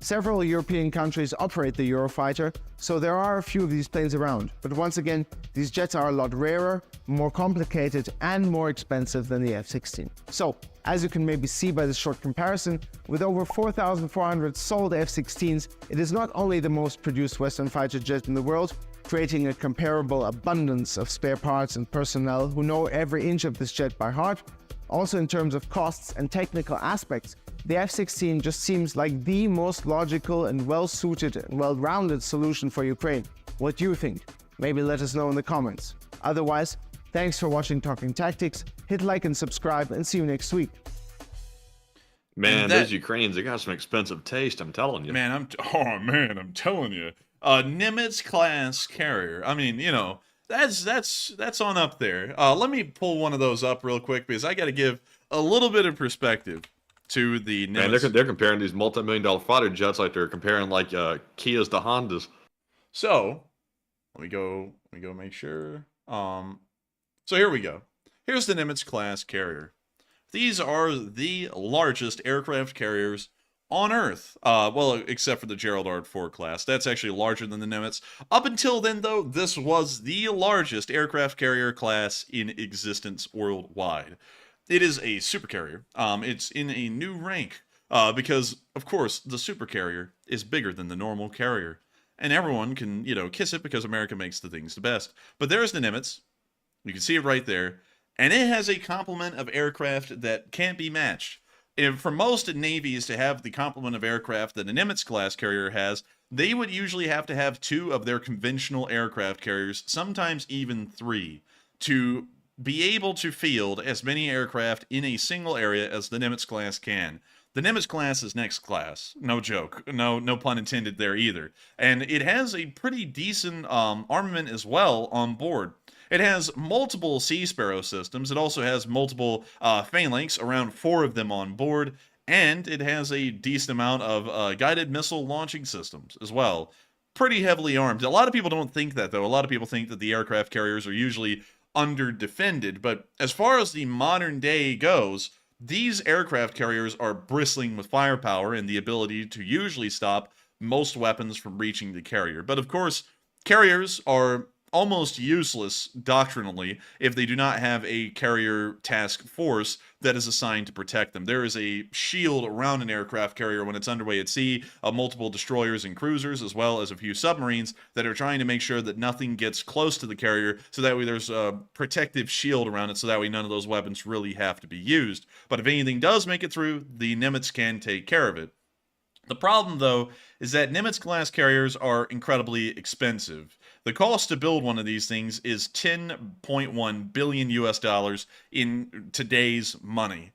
Several European countries operate the Eurofighter, so there are a few of these planes around. But once again, these jets are a lot rarer, more complicated, and more expensive than the F-16. So, as you can maybe see by this short comparison, with over 4,400 sold F-16s, it is not only the most produced Western fighter jet in the world, creating a comparable abundance of spare parts and personnel who know every inch of this jet by heart. Also, in terms of costs and technical aspects, the F-16 just seems like the most logical and well-suited and well-rounded solution for Ukraine. What do you think? Maybe let us know in the comments. Otherwise, thanks for watching Talking Tactics, hit like and subscribe, and see you next week. Man, those Ukrainians, they got some expensive taste, I'm telling you. Man, I'm telling you. Nimitz class carrier. I mean, you know, that's on up there. Let me pull one of those up real quick because I got to give a little bit of perspective to the Nimitz. Man, they're comparing these multi-million-dollar fighter jets like they're comparing like Kias to Hondas. So, let me go make sure. So here we go. Here's the Nimitz class carrier. These are the largest aircraft carriers on Earth. Well, except for the Gerald R. Ford class. That's actually larger than the Nimitz. Up until then, though, this was the largest aircraft carrier class in existence worldwide. It is a supercarrier. It's in a new rank because, of course, the supercarrier is bigger than the normal carrier. And everyone can, you know, kiss it because America makes the things the best. But there's the Nimitz. You can see it right there. And it has a complement of aircraft that can't be matched. And for most navies to have the complement of aircraft that a Nimitz class carrier has, they would usually have to have 2 of their conventional aircraft carriers, sometimes even 3, to be able to field as many aircraft in a single area as the Nimitz class can. The Nimitz class is next class. No joke. No pun intended there either. And it has a pretty decent armament as well on board. It has multiple Sea Sparrow systems. It also has multiple phalanx, around 4 of them on board. And it has a decent amount of guided missile launching systems as well. Pretty heavily armed. A lot of people don't think that, though. A lot of people think that the aircraft carriers are usually under-defended, but as far as the modern day goes, these aircraft carriers are bristling with firepower and the ability to usually stop most weapons from reaching the carrier. But of course, carriers are almost useless doctrinally if they do not have a carrier task force that is assigned to protect them. There is a shield around an aircraft carrier when it's underway at sea of multiple destroyers and cruisers, as well as a few submarines that are trying to make sure that nothing gets close to the carrier, so that way there's a protective shield around it, so that way none of those weapons really have to be used. But if anything does make it through, the Nimitz can take care of it. The problem, though, is that Nimitz-class carriers are incredibly expensive. The cost to build one of these things is $10.1 billion US in today's money.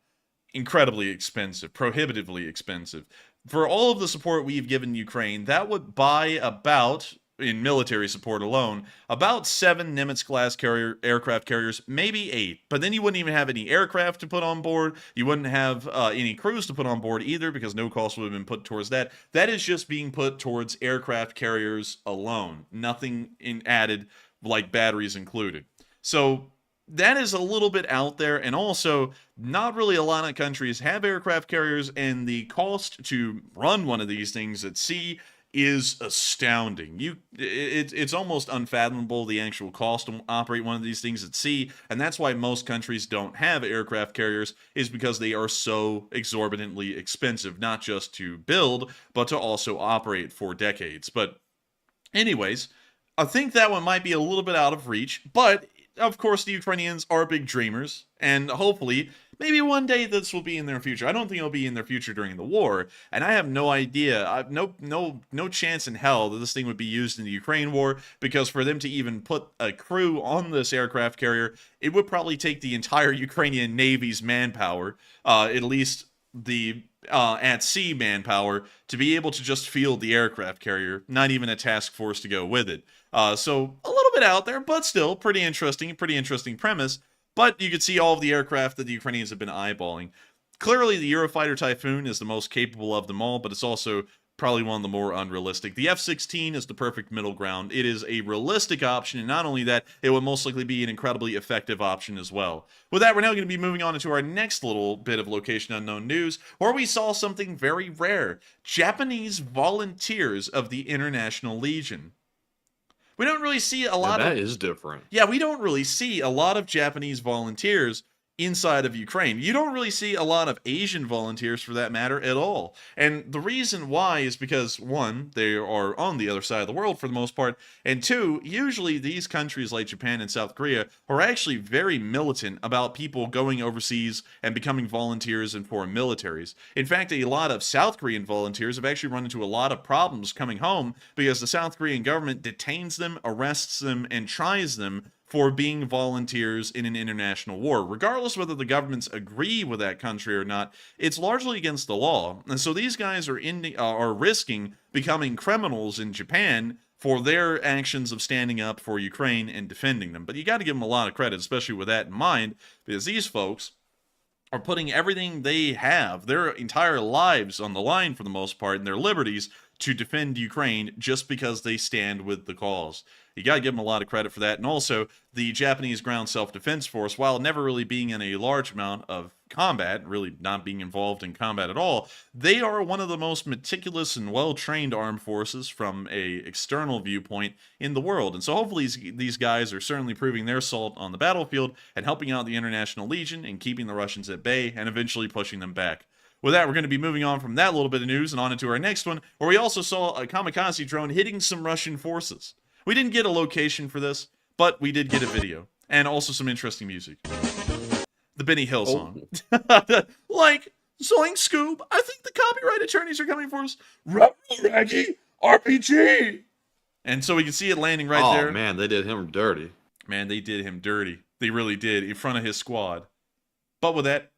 Incredibly expensive, prohibitively expensive. For all of the support we've given Ukraine, that would buy about, in military support alone, about 7 Nimitz-class aircraft carriers, maybe 8. But then you wouldn't even have any aircraft to put on board. You wouldn't have any crews to put on board either, because no cost would have been put towards that. That is just being put towards aircraft carriers alone. Nothing added, like batteries included. So that is a little bit out there, and also not really a lot of countries have aircraft carriers, and the cost to run one of these things at sea is astounding. It's almost unfathomable, the actual cost to operate one of these things at sea, and that's why most countries don't have aircraft carriers, is because they are so exorbitantly expensive, not just to build, but to also operate for decades. But anyways, I think that one might be a little bit out of reach, but of course the Ukrainians are big dreamers, and hopefully maybe one day this will be in their future. I don't think it'll be in their future during the war, and I have no idea, no chance in hell that this thing would be used in the Ukraine war, because for them to even put a crew on this aircraft carrier, it would probably take the entire Ukrainian Navy's manpower, at least the at-sea manpower, to be able to just field the aircraft carrier, not even a task force to go with it. So a little bit out there, but still pretty interesting premise. But you can see all of the aircraft that the Ukrainians have been eyeballing. Clearly, the Eurofighter Typhoon is the most capable of them all, but it's also probably one of the more unrealistic. The F-16 is the perfect middle ground. It is a realistic option, and not only that, it would most likely be an incredibly effective option as well. With that, we're now going to be moving on into our next little bit of Location Unknown news, where we saw something very rare. Japanese volunteers of the International Legion. We don't really see a lot of... That is different. Yeah, we don't really see a lot of Japanese volunteers inside of Ukraine. You don't really see a lot of Asian volunteers, for that matter, at all. And the reason why is because, one, they are on the other side of the world for the most part, and two, usually these countries like Japan and South Korea are actually very militant about people going overseas and becoming volunteers in foreign militaries. In fact, a lot of South Korean volunteers have actually run into a lot of problems coming home because the South Korean government detains them, arrests them, and tries them for being volunteers in an international war. Regardless whether the governments agree with that country or not, it's largely against the law. And so these guys are risking becoming criminals in Japan for their actions of standing up for Ukraine and defending them. But you got to give them a lot of credit, especially with that in mind, because these folks are putting everything they have, their entire lives on the line for the most part, and their liberties, to defend Ukraine just because they stand with the cause. You gotta give them a lot of credit for that. And also, the Japanese Ground Self-Defense Force, while never really being in a large amount of combat, really not being involved in combat at all, they are one of the most meticulous and well-trained armed forces from a external viewpoint in the world. And so hopefully these guys are certainly proving their salt on the battlefield and helping out the International Legion and keeping the Russians at bay and eventually pushing them back. With that, we're going to be moving on from that little bit of news and on into our next one, where we also saw a kamikaze drone hitting some Russian forces. We didn't get a location for this, but we did get a video, and also some interesting music. The Benny Hill song. Like, Zoink Scoob, I think the copyright attorneys are coming for us. Raggy RPG! And so we can see it landing right there. Oh, man, they did him dirty. Man, they did him dirty. They really did, in front of his squad. But with that,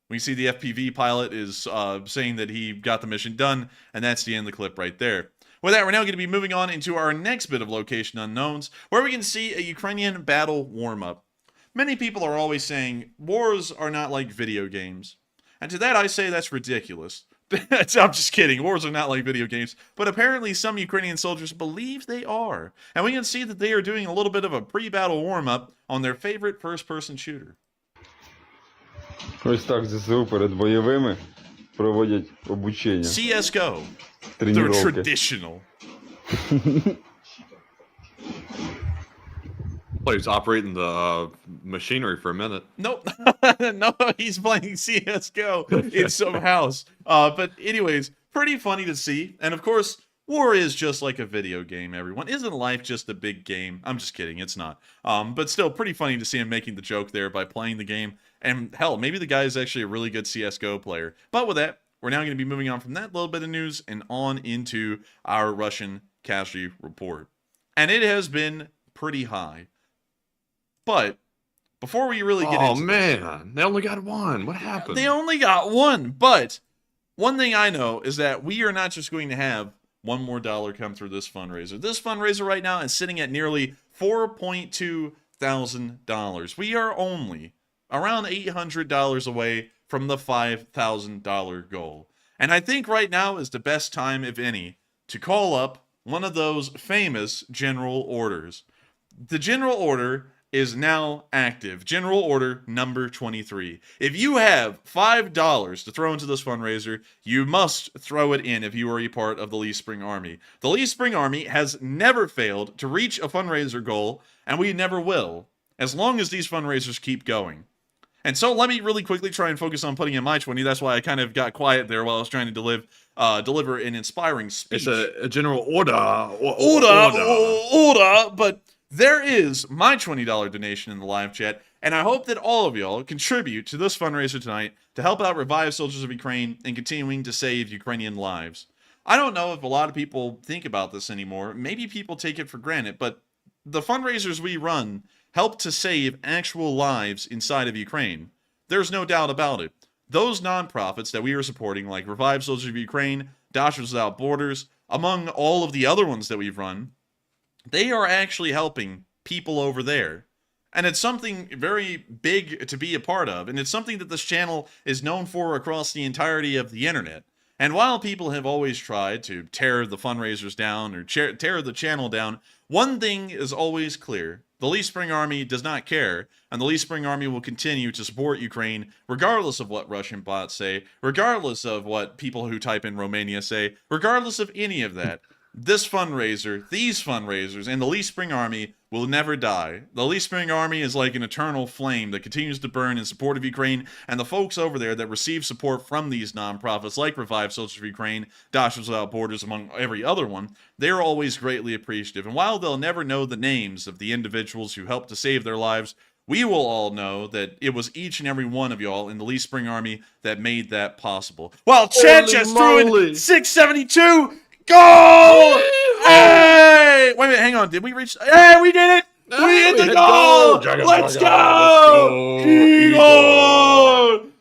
we see the FPV pilot is saying that he got the mission done, and that's the end of the clip right there. With that, we're now going to be moving on into our next bit of Location Unknowns, where we can see a Ukrainian battle warm-up. Many people are always saying, wars are not like video games. And to that I say that's ridiculous. I'm just kidding, wars are not like video games. But apparently some Ukrainian soldiers believe they are. And we can see that they are doing a little bit of a pre-battle warm-up on their favorite first-person shooter. Ось так ЗСУ перед бойовими проводять обучення. CSGO. They're traditional. Well, he's operating the machinery for a minute. Nope. No, he's playing CSGO in some house. But anyways, pretty funny to see. And of course, war is just like a video game, everyone. Isn't life just a big game? I'm just kidding, it's not. But still, pretty funny to see him making the joke there by playing the game. And hell, maybe the guy is actually a really good CSGO player. But with that, we're now going to be moving on from that little bit of news and on into our Russian casualty report. And it has been pretty high. But before we really get into Oh man, they only got one. What happened? They only got one, but one thing I know is that we are not just going to have one more dollar come through this fundraiser. This fundraiser right now is sitting at nearly $4.2 thousand. We are only around $800 away from the $5,000 goal. And I think right now is the best time, if any, to call up one of those famous general orders. The general order is now active. General order number 23. If you have $5 to throw into this fundraiser, you must throw it in if you are a part of the Lee Spring Army. The Lee Spring Army has never failed to reach a fundraiser goal, and we never will, as long as these fundraisers keep going. And so let me really quickly try and focus on putting in my 20. That's why I kind of got quiet there while I was trying to deliver an inspiring speech. It's a general order. Order, but there is my $20 donation in the live chat, and I hope that all of y'all contribute to this fundraiser tonight to help out revive soldiers of Ukraine and continuing to save Ukrainian lives. I don't know if a lot of people think about this anymore. Maybe people take it for granted, but the fundraisers we run help to save actual lives inside of Ukraine. There's no doubt about it. Those nonprofits that we are supporting, like Revive Soldiers of Ukraine, Doctors Without Borders, among all of the other ones that we've run, they are actually helping people over there. And it's something very big to be a part of. And it's something that this channel is known for across the entirety of the internet. And while people have always tried to tear the fundraisers down or tear the channel down, one thing is always clear. The Lee Spring Army does not care, and the Lee Spring Army will continue to support Ukraine regardless of what Russian bots say, regardless of what people who type in Romania say, regardless of any of that. This fundraiser, these fundraisers, and the Lee Spring Army will never die. The Lee Spring Army is like an eternal flame that continues to burn in support of Ukraine, and the folks over there that receive support from these nonprofits like Revive Soldiers of Ukraine, Doctors Without Borders, among every other one, they're always greatly appreciative. And while they'll never know the names of the individuals who helped to save their lives, we will all know that it was each and every one of y'all in the Lee Spring Army that made that possible. Well, Chad just threw in 672! Goal! Hey! Wait a minute, hang on. Did we reach? Hey, we did it! We hit the goal! Let's go! Eagle!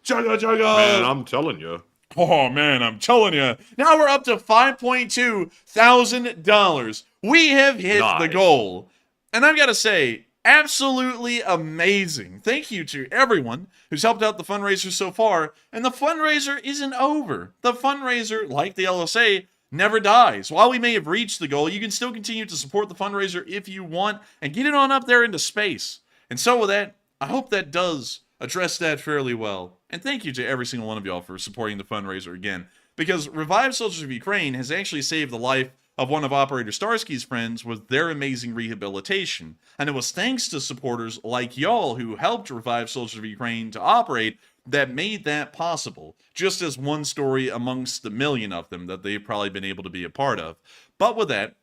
Chugga chugga! Man, I'm telling you. Oh man, I'm telling you. Now we're up to $5.2 thousand. We have hit the goal. And I've got to say, absolutely amazing. Thank you to everyone who's helped out the fundraiser so far. And the fundraiser isn't over. The fundraiser, like the LSA, never dies. While we may have reached the goal, you can still continue to support the fundraiser if you want and get it on up there into space. And so with that, I hope that does address that fairly well. And thank you to every single one of y'all for supporting the fundraiser again. Because Revive Soldiers of Ukraine has actually saved the life of one of Operator Starsky's friends with their amazing rehabilitation. And it was thanks to supporters like y'all who helped Revive Soldiers of Ukraine to operate that made that possible, just as one story amongst the million of them that they've probably been able to be a part of. But with that,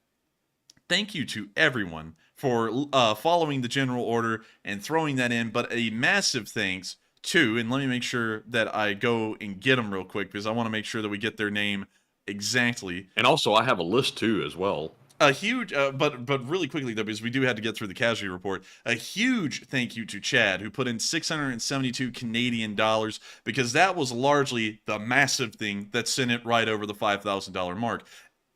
thank you to everyone for following the general order and throwing that in, but a massive thanks to, and let me make sure that I go and get them real quick, because I want to make sure that we get their name exactly. And also, I have a list too as well. A huge, but really quickly though, because we do have to get through the casualty report, a huge thank you to Chad, who put in 672 Canadian dollars, because that was largely the massive thing that sent it right over the $5,000 mark.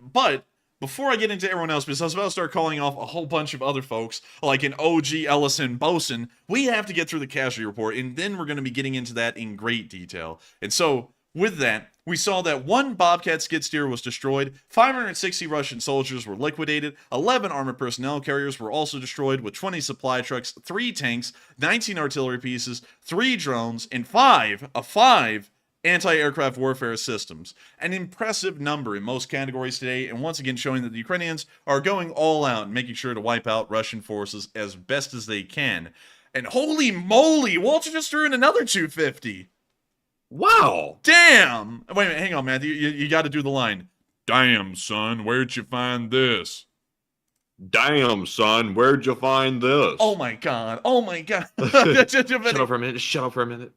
But before I get into everyone else, because I was about to start calling off a whole bunch of other folks, like an OG Ellison Bosun, we have to get through the casualty report, and then we're going to be getting into that in great detail. And so, with that, we saw that one Bobcat skid steer was destroyed, 560 Russian soldiers were liquidated, 11 armored personnel carriers were also destroyed with 20 supply trucks, 3 tanks, 19 artillery pieces, 3 drones, and 5 anti-aircraft warfare systems. An impressive number in most categories today, and once again showing that the Ukrainians are going all out and making sure to wipe out Russian forces as best as they can. And holy moly, Walter just threw in another 250. Wow. Damn! Wait a minute, hang on, Matthew. You got to do the line. Damn, son, where'd you find this? Damn, son, where'd you find this? Oh my god. Oh my god. Shut up for a minute. Shut up for a minute.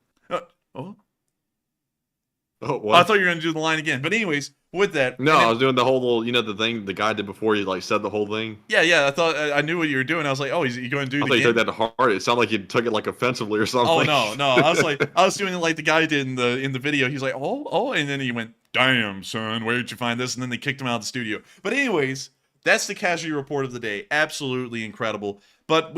Oh, what? I thought you were going to do the line again. But anyways, with that. No, I was doing the whole little, the thing the guy did before he like said the whole thing. Yeah, I thought I knew what you were doing. I was like, oh, he's going to do it I thought again. you took that to heart. It sounded like you took it like offensively or something. Oh no. I was like, I was doing it like the guy did in the video. He's like, oh, and then he went, damn, son, where'd you find this? And then they kicked him out of the studio. But anyways, that's the casualty report of the day. Absolutely incredible. But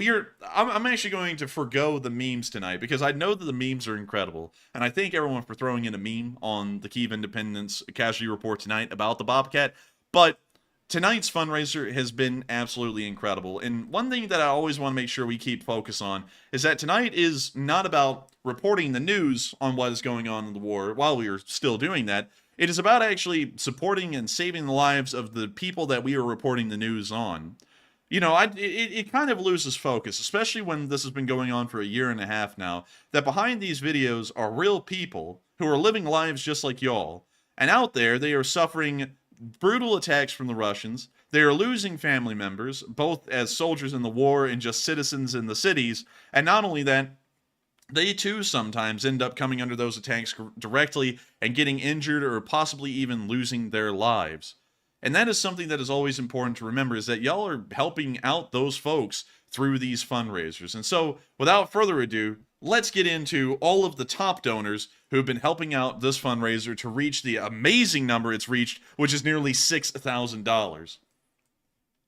I'm actually going to forgo the memes tonight because I know that the memes are incredible. And I thank everyone for throwing in a meme on the Kyiv Independence casualty report tonight about the Bobcat. But tonight's fundraiser has been absolutely incredible. And one thing that I always want to make sure we keep focus on is that tonight is not about reporting the news on what is going on in the war while we are still doing that. It is about actually supporting and saving the lives of the people that we are reporting the news on. It kind of loses focus, especially when this has been going on for a year and a half now, that behind these videos are real people who are living lives just like y'all. And out there, they are suffering brutal attacks from the Russians. They are losing family members, both as soldiers in the war and just citizens in the cities. And not only that, they too sometimes end up coming under those attacks directly and getting injured or possibly even losing their lives. And that is something that is always important to remember, is that y'all are helping out those folks through these fundraisers. And so, without further ado, let's get into all of the top donors who've been helping out this fundraiser to reach the amazing number it's reached, which is nearly $6,000.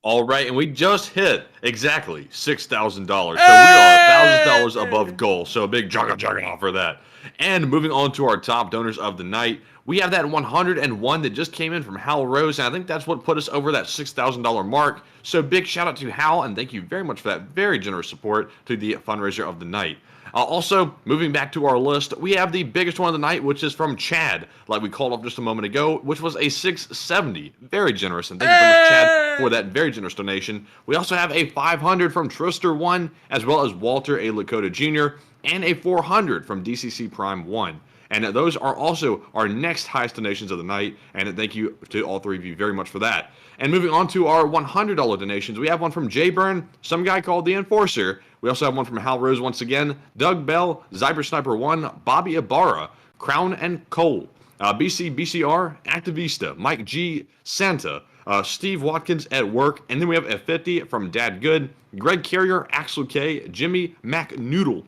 All right, and we just hit exactly $6,000. So we are $1,000 above goal. So a big juggernaut for that. And moving on to our top donors of the night, we have that 101 that just came in from Hal Rose, and I think that's what put us over that $6,000 mark. So big shout out to Hal, and thank you very much for that very generous support to the fundraiser of the night. Also, moving back to our list, we have the biggest one of the night, which is from Chad, like we called up just a moment ago, which was a $670. Very generous, and thank you so much, Chad, for that very generous donation. We also have a $500 from Trister1, as well as Walter A. Lakota Jr., and a $400 from DCC Prime 1. And those are also our next highest donations of the night, and thank you to all three of you very much for that. And moving on to our $100 donations, we have one from Jay Byrne, some guy called The Enforcer. We also have one from Hal Rose once again, Doug Bell, Zyber Sniper 1, Bobby Ibarra, Crown and Cole, BCR, Activista, Mike G, Santa, Steve Watkins at work, and then we have a 50 from Dad Good, Greg Carrier, Axel K, Jimmy McNoodle,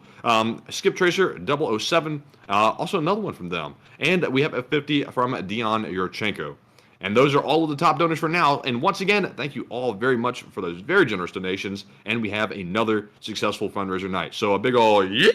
Skip Tracer 007, also another one from them, and we have a 50 from Dion Yurchenko. And those are all of the top donors for now. And once again, thank you all very much for those very generous donations. And we have another successful fundraiser night. So a big ol' yeah!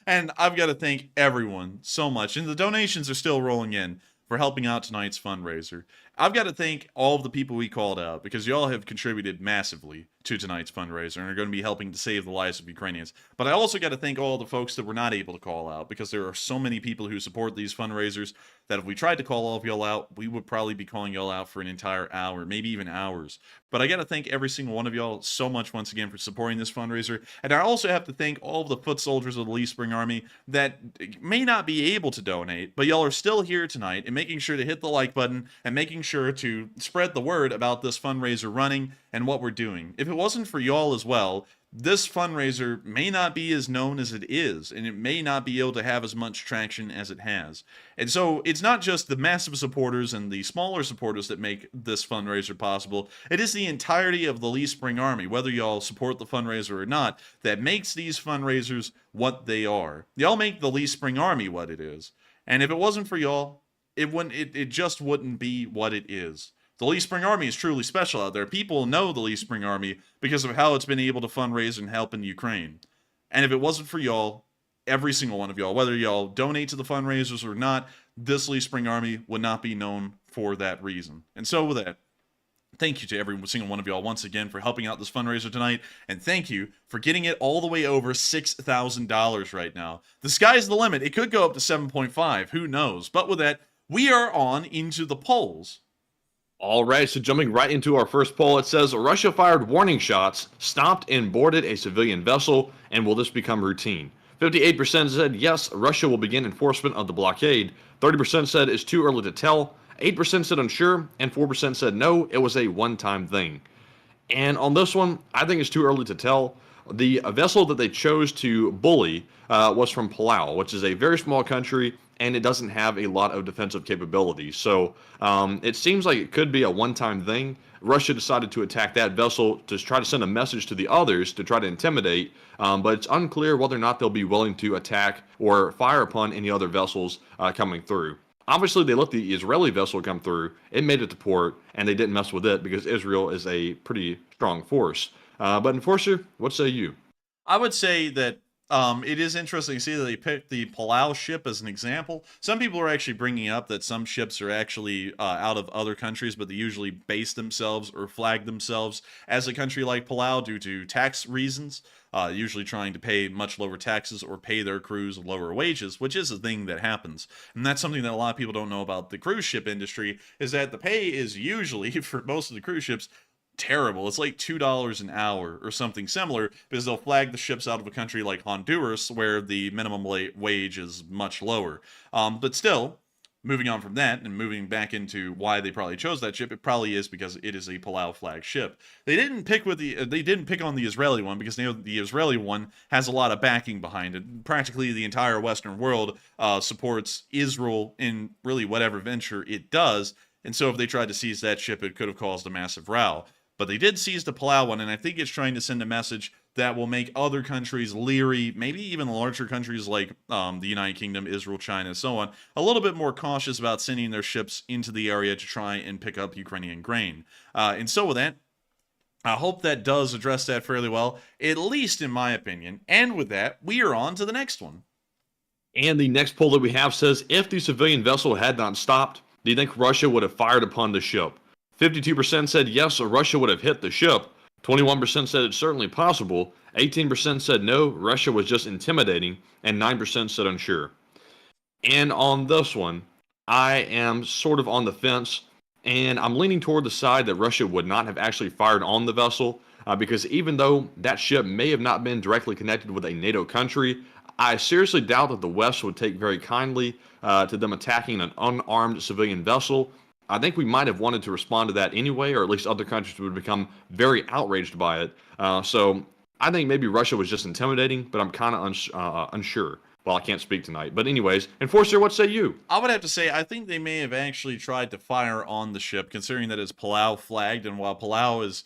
And I've got to thank everyone so much. And the donations are still rolling in for helping out tonight's fundraiser. I've got to thank all of the people we called out because y'all have contributed massively to tonight's fundraiser and are going to be helping to save the lives of Ukrainians. But I also got to thank all the folks that were not able to call out because there are so many people who support these fundraisers that if we tried to call all of y'all out, we would probably be calling y'all out for an entire hour, maybe even hours. But I got to thank every single one of y'all so much once again for supporting this fundraiser. And I also have to thank all of the foot soldiers of the Lee Spring Army that may not be able to donate, but y'all are still here tonight and making sure to hit the like button and making sure to spread the word about this fundraiser running and what we're doing. If it wasn't for y'all as well, this fundraiser may not be as known as it is, and it may not be able to have as much traction as it has. And so it's not just the massive supporters and the smaller supporters that make this fundraiser possible. It is the entirety of the Lee Spring Army, whether y'all support the fundraiser or not, that makes these fundraisers what they are. Y'all make the Lee Spring Army what it is. And if it wasn't for y'all, it just wouldn't be what it is. The Lee Spring Army is truly special out there. People know the Lee Spring Army because of how it's been able to fundraise and help in Ukraine. And if it wasn't for y'all, every single one of y'all, whether y'all donate to the fundraisers or not, this Lee Spring Army would not be known for that reason. And so with that, Thank you to every single one of y'all once again for helping out this fundraiser tonight, and thank you for getting it all the way over $6,000 right now. The sky's the limit. It could go up to 7.5, who knows? But with that, we are on into the polls. All right, so jumping right into our first poll, it says Russia fired warning shots, stopped and boarded a civilian vessel, and will this become routine? 58% said yes, Russia will begin enforcement of the blockade. 30% said it's too early to tell. 8% said unsure, and 4% said no, it was a one-time thing. And on this one, I think it's too early to tell. The vessel that they chose to bully was from Palau, which is a very small country, and it doesn't have a lot of defensive capabilities. So it seems like it could be a one-time thing. Russia decided to attack that vessel to try to send a message to the others to try to intimidate, but it's unclear whether or not they'll be willing to attack or fire upon any other vessels coming through. Obviously, they let the Israeli vessel come through. It made it to port, and they didn't mess with it because Israel is a pretty strong force. But Enforcer, what say you? I would say that it is interesting to see that they picked the Palau ship as an example. Some people are actually bringing up that some ships are actually out of other countries, but they usually base themselves or flag themselves as a country like Palau due to tax reasons, usually trying to pay much lower taxes or pay their crews lower wages, which is a thing that happens. And that's something that a lot of people don't know about the cruise ship industry, is that the pay is usually, for most of the cruise ships, terrible. It's like $2 an hour or something similar, because they'll flag the ships out of a country like Honduras where the minimum wage is much lower. But still, moving on from that and moving back into why they probably chose that ship, it probably is because it is a Palau flag ship. They didn't pick on the Israeli one because they know the Israeli one has a lot of backing behind it. Practically the entire Western world supports Israel in really whatever venture it does. And so if they tried to seize that ship, it could have caused a massive row. But they did seize the Palau one, and I think it's trying to send a message that will make other countries leery, maybe even larger countries like the United Kingdom, Israel, China, and so on, a little bit more cautious about sending their ships into the area to try and pick up Ukrainian grain. And so with that, I hope that does address that fairly well, at least in my opinion. And with that, we are on to the next one. And the next poll that we have says, if the civilian vessel had not stopped, do you think Russia would have fired upon the ship? 52% said yes, Russia would have hit the ship. 21% said it's certainly possible. 18% said no, Russia was just intimidating. And 9% said unsure. And on this one, I am sort of on the fence. And I'm leaning toward the side that Russia would not have actually fired on the vessel. Because even though that ship may have not been directly connected with a NATO country, I seriously doubt that the West would take very kindly to them attacking an unarmed civilian vessel. I think we might have wanted to respond to that anyway, or at least other countries would become very outraged by it. So I think maybe Russia was just intimidating, but I'm kind of unsure. Well, I can't speak tonight. But anyways, Enforcer, what say you? I would have to say, I think they may have actually tried to fire on the ship, considering that it's Palau flagged, and while Palau is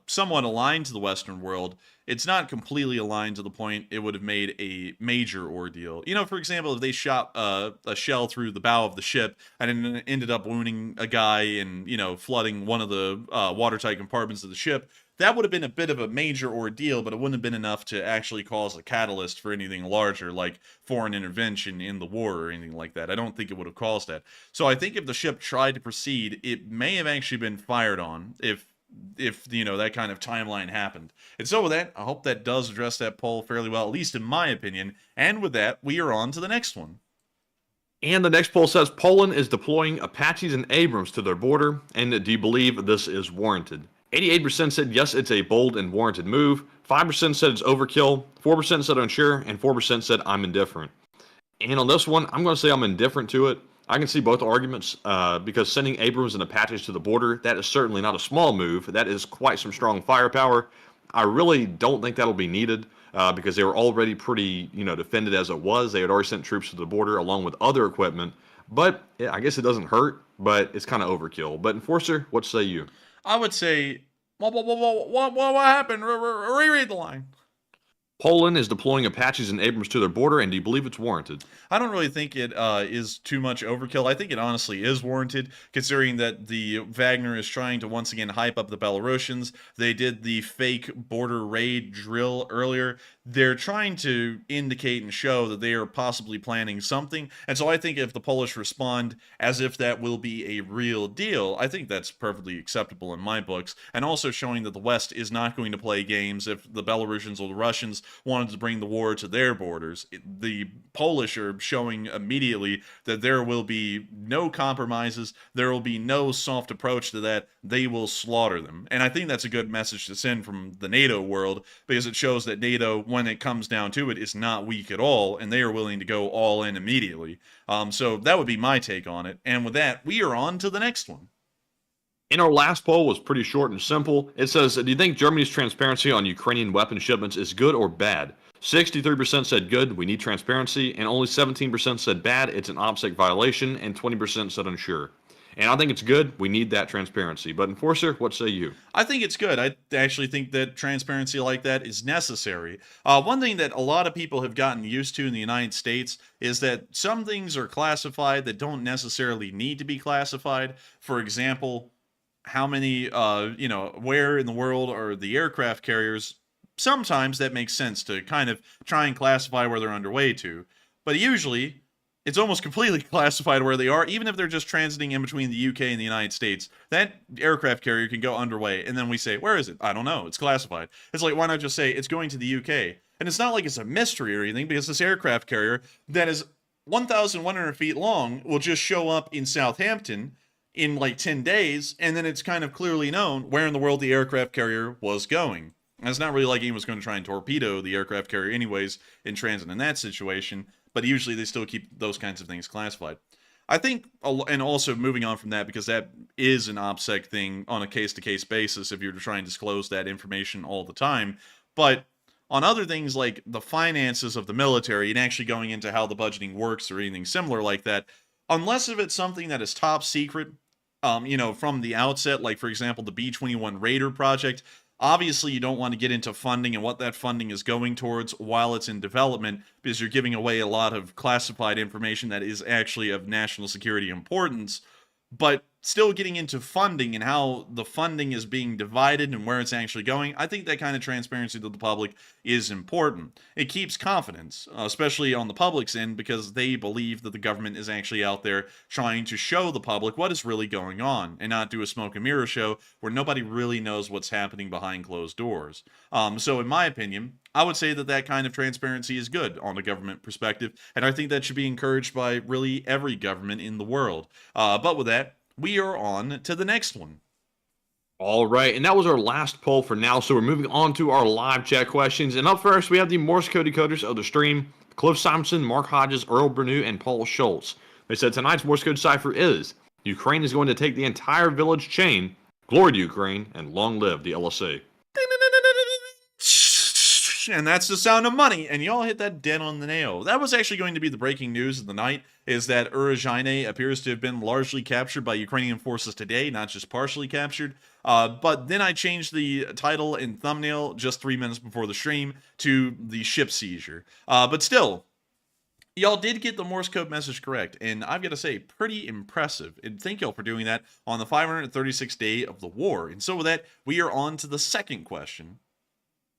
somewhat aligned to the Western world, it's not completely aligned to the point it would have made a major ordeal. You know, for example, if they shot a shell through the bow of the ship and it ended up wounding a guy and, you know, flooding one of the watertight compartments of the ship, that would have been a bit of a major ordeal, but it wouldn't have been enough to actually cause a catalyst for anything larger, like foreign intervention in the war or anything like that. I don't think it would have caused that. So I think if the ship tried to proceed, it may have actually been fired on if you know, that kind of timeline happened. And so with that, I hope that does address that poll fairly well, at least in my opinion. And with that, we are on to the next one. And the next poll says Poland is deploying Apaches and Abrams to their border, and do you believe this is warranted? 88% said yes, it's a bold and warranted move. 5% said it's overkill. 4% said unsure, and 4% said I'm indifferent. And on this one, I'm going to say I'm indifferent to it. I can see both arguments because sending Abrams and Apaches to the border, that is certainly not a small move. That is quite some strong firepower. I really don't think that'll be needed because they were already pretty, defended as it was. They had already sent troops to the border along with other equipment. But I guess it doesn't hurt, but it's kind of overkill. But Enforcer, what say you? I would say, what happened? Reread the line. Poland is deploying Apaches and Abrams to their border, and do you believe it's warranted? I don't really think it is too much overkill. I think it honestly is warranted, considering that the Wagner is trying to once again hype up the Belarusians. They did the fake border raid drill earlier. they're trying to indicate and show that they are possibly planning something. And so I think if the Polish respond as if that will be a real deal, I think that's perfectly acceptable in my books. And also showing that the West is not going to play games if the Belarusians or the Russians wanted to bring the war to their borders. The Polish are showing immediately that there will be no compromises, there will be no soft approach to that. They will slaughter them. And I think that's a good message to send from the NATO world, because it shows that NATO, when it comes down to it, is not weak at all, and they are willing to go all in immediately. So that would be my take on it. And with that, we are on to the next one. And our last poll was pretty short and simple. It says, do you think Germany's transparency on Ukrainian weapon shipments is good or bad? 63% said good, we need transparency, and only 17% said bad, it's an OPSEC violation, and 20% said unsure. And I think it's good, we need that transparency. But Enforcer, what say you? I think it's good. I actually think that transparency like that is necessary. One thing that a lot of people have gotten used to in the United States is that some things are classified that don't necessarily need to be classified. For example, how many, where in the world are the aircraft carriers? Sometimes that makes sense to kind of try and classify where they're underway to. But usually, it's almost completely classified where they are, even if they're just transiting in between the UK and the United States. That aircraft carrier can go underway, and then we say, where is it? I don't know. It's classified. It's like, why not just say it's going to the UK? And it's not like it's a mystery or anything, because this aircraft carrier that is 1,100 feet long will just show up in Southampton in like 10 days, and then it's kind of clearly known where in the world the aircraft carrier was going. And it's not really like anyone was going to try and torpedo the aircraft carrier anyways in transit in that situation, but usually they still keep those kinds of things classified. I think, and also moving on from that, because that is an OPSEC thing on a case-to-case basis if you're trying to disclose that information all the time, but on other things like the finances of the military and actually going into how the budgeting works or anything similar like that, unless if it's something that is top secret, from the outset, like for example, the B-21 Raider project, obviously you don't want to get into funding and what that funding is going towards while it's in development, because you're giving away a lot of classified information that is actually of national security importance. But still getting into funding and how the funding is being divided and where it's actually going, I think that kind of transparency to the public is important. It keeps confidence, especially on the public's end, because they believe that the government is actually out there trying to show the public what is really going on and not do a smoke and mirror show where nobody really knows what's happening behind closed doors. So in my opinion, I would say that that kind of transparency is good on a government perspective, and I think that should be encouraged by really every government in the world. But with that, we are on to the next one. All right, and that was our last poll for now, so we're moving on to our live chat questions. And up first, we have the Morse code decoders of the stream, Cliff Simpson, Mark Hodges, Earl Bernew, and Paul Schultz. They said tonight's Morse code cipher is, Ukraine is going to take the entire village chain, glory to Ukraine, and long live the LSA. And that's the sound of money, and y'all hit that dead on the nail. That was actually going to be the breaking news of the night, is that Uruzhaine appears to have been largely captured by Ukrainian forces today, not just partially captured. But then I changed the title and thumbnail just 3 minutes before the stream to the ship seizure. But still, y'all did get the Morse code message correct, and I've got to say, pretty impressive. And thank y'all for doing that on the 536th day of the war. And so with that, we are on to the second question.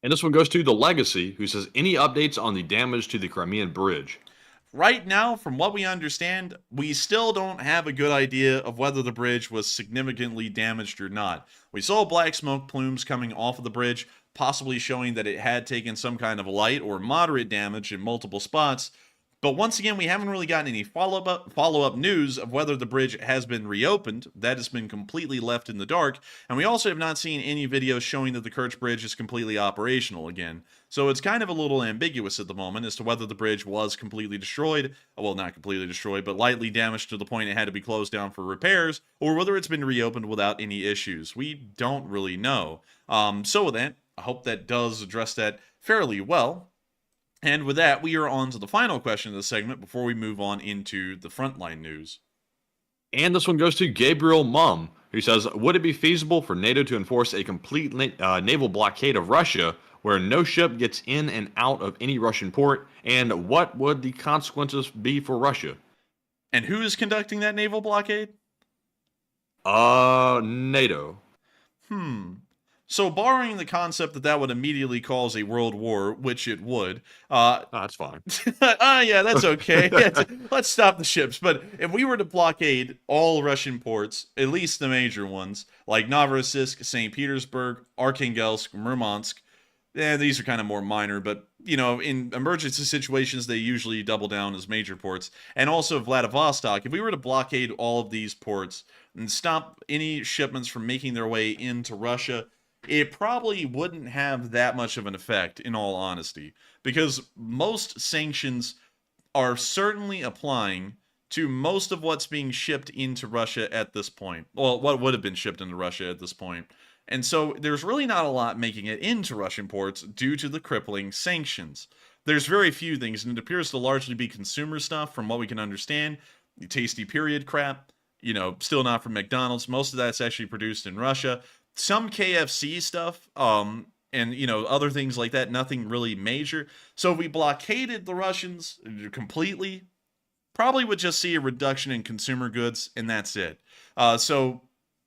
And this one goes to The Legacy, who says, any updates on the damage to the Crimean Bridge? Right now, from what we understand, we still don't have a good idea of whether the bridge was significantly damaged or not. We saw black smoke plumes coming off of the bridge, possibly showing that it had taken some kind of light or moderate damage in multiple spots. But once again, we haven't really gotten any follow-up news of whether the bridge has been reopened. That has been completely left in the dark. And we also have not seen any videos showing that the Kerch Bridge is completely operational again. So it's kind of a little ambiguous at the moment as to whether the bridge was completely destroyed. Well, not completely destroyed, but lightly damaged to the point it had to be closed down for repairs, or whether it's been reopened without any issues. We don't really know. So with that, I hope that does address that fairly well. And with that, we are on to the final question of the segment before we move on into the Frontline news. And this one goes to Gabriel Mum, who says, would it be feasible for NATO to enforce a complete naval blockade of Russia where no ship gets in and out of any Russian port? And what would the consequences be for Russia? And who is conducting that naval blockade? NATO. So, barring the concept that would immediately cause a world war, which it would, That's fine. yeah, that's okay. Let's stop the ships. But if we were to blockade all Russian ports, at least the major ones, like Novorossiysk, St. Petersburg, Arkhangelsk, Murmansk, these are kind of more minor, but, you know, in emergency situations, they usually double down as major ports. And also Vladivostok, if we were to blockade all of these ports and stop any shipments from making their way into Russia, it probably wouldn't have that much of an effect, in all honesty, because most sanctions are certainly applying to most of what's being shipped into Russia at this point. Well, what would have been shipped into Russia at this point. And so there's really not a lot making it into Russian ports due to the crippling sanctions. There's very few things, and it appears to largely be consumer stuff from what we can understand. The tasty period crap, you know, still not from McDonald's. Most of that's actually produced in Russia. Some KFC stuff, and, you know, other things like that, nothing really major. So if we blockaded the Russians completely, probably would just see a reduction in consumer goods, and that's it. So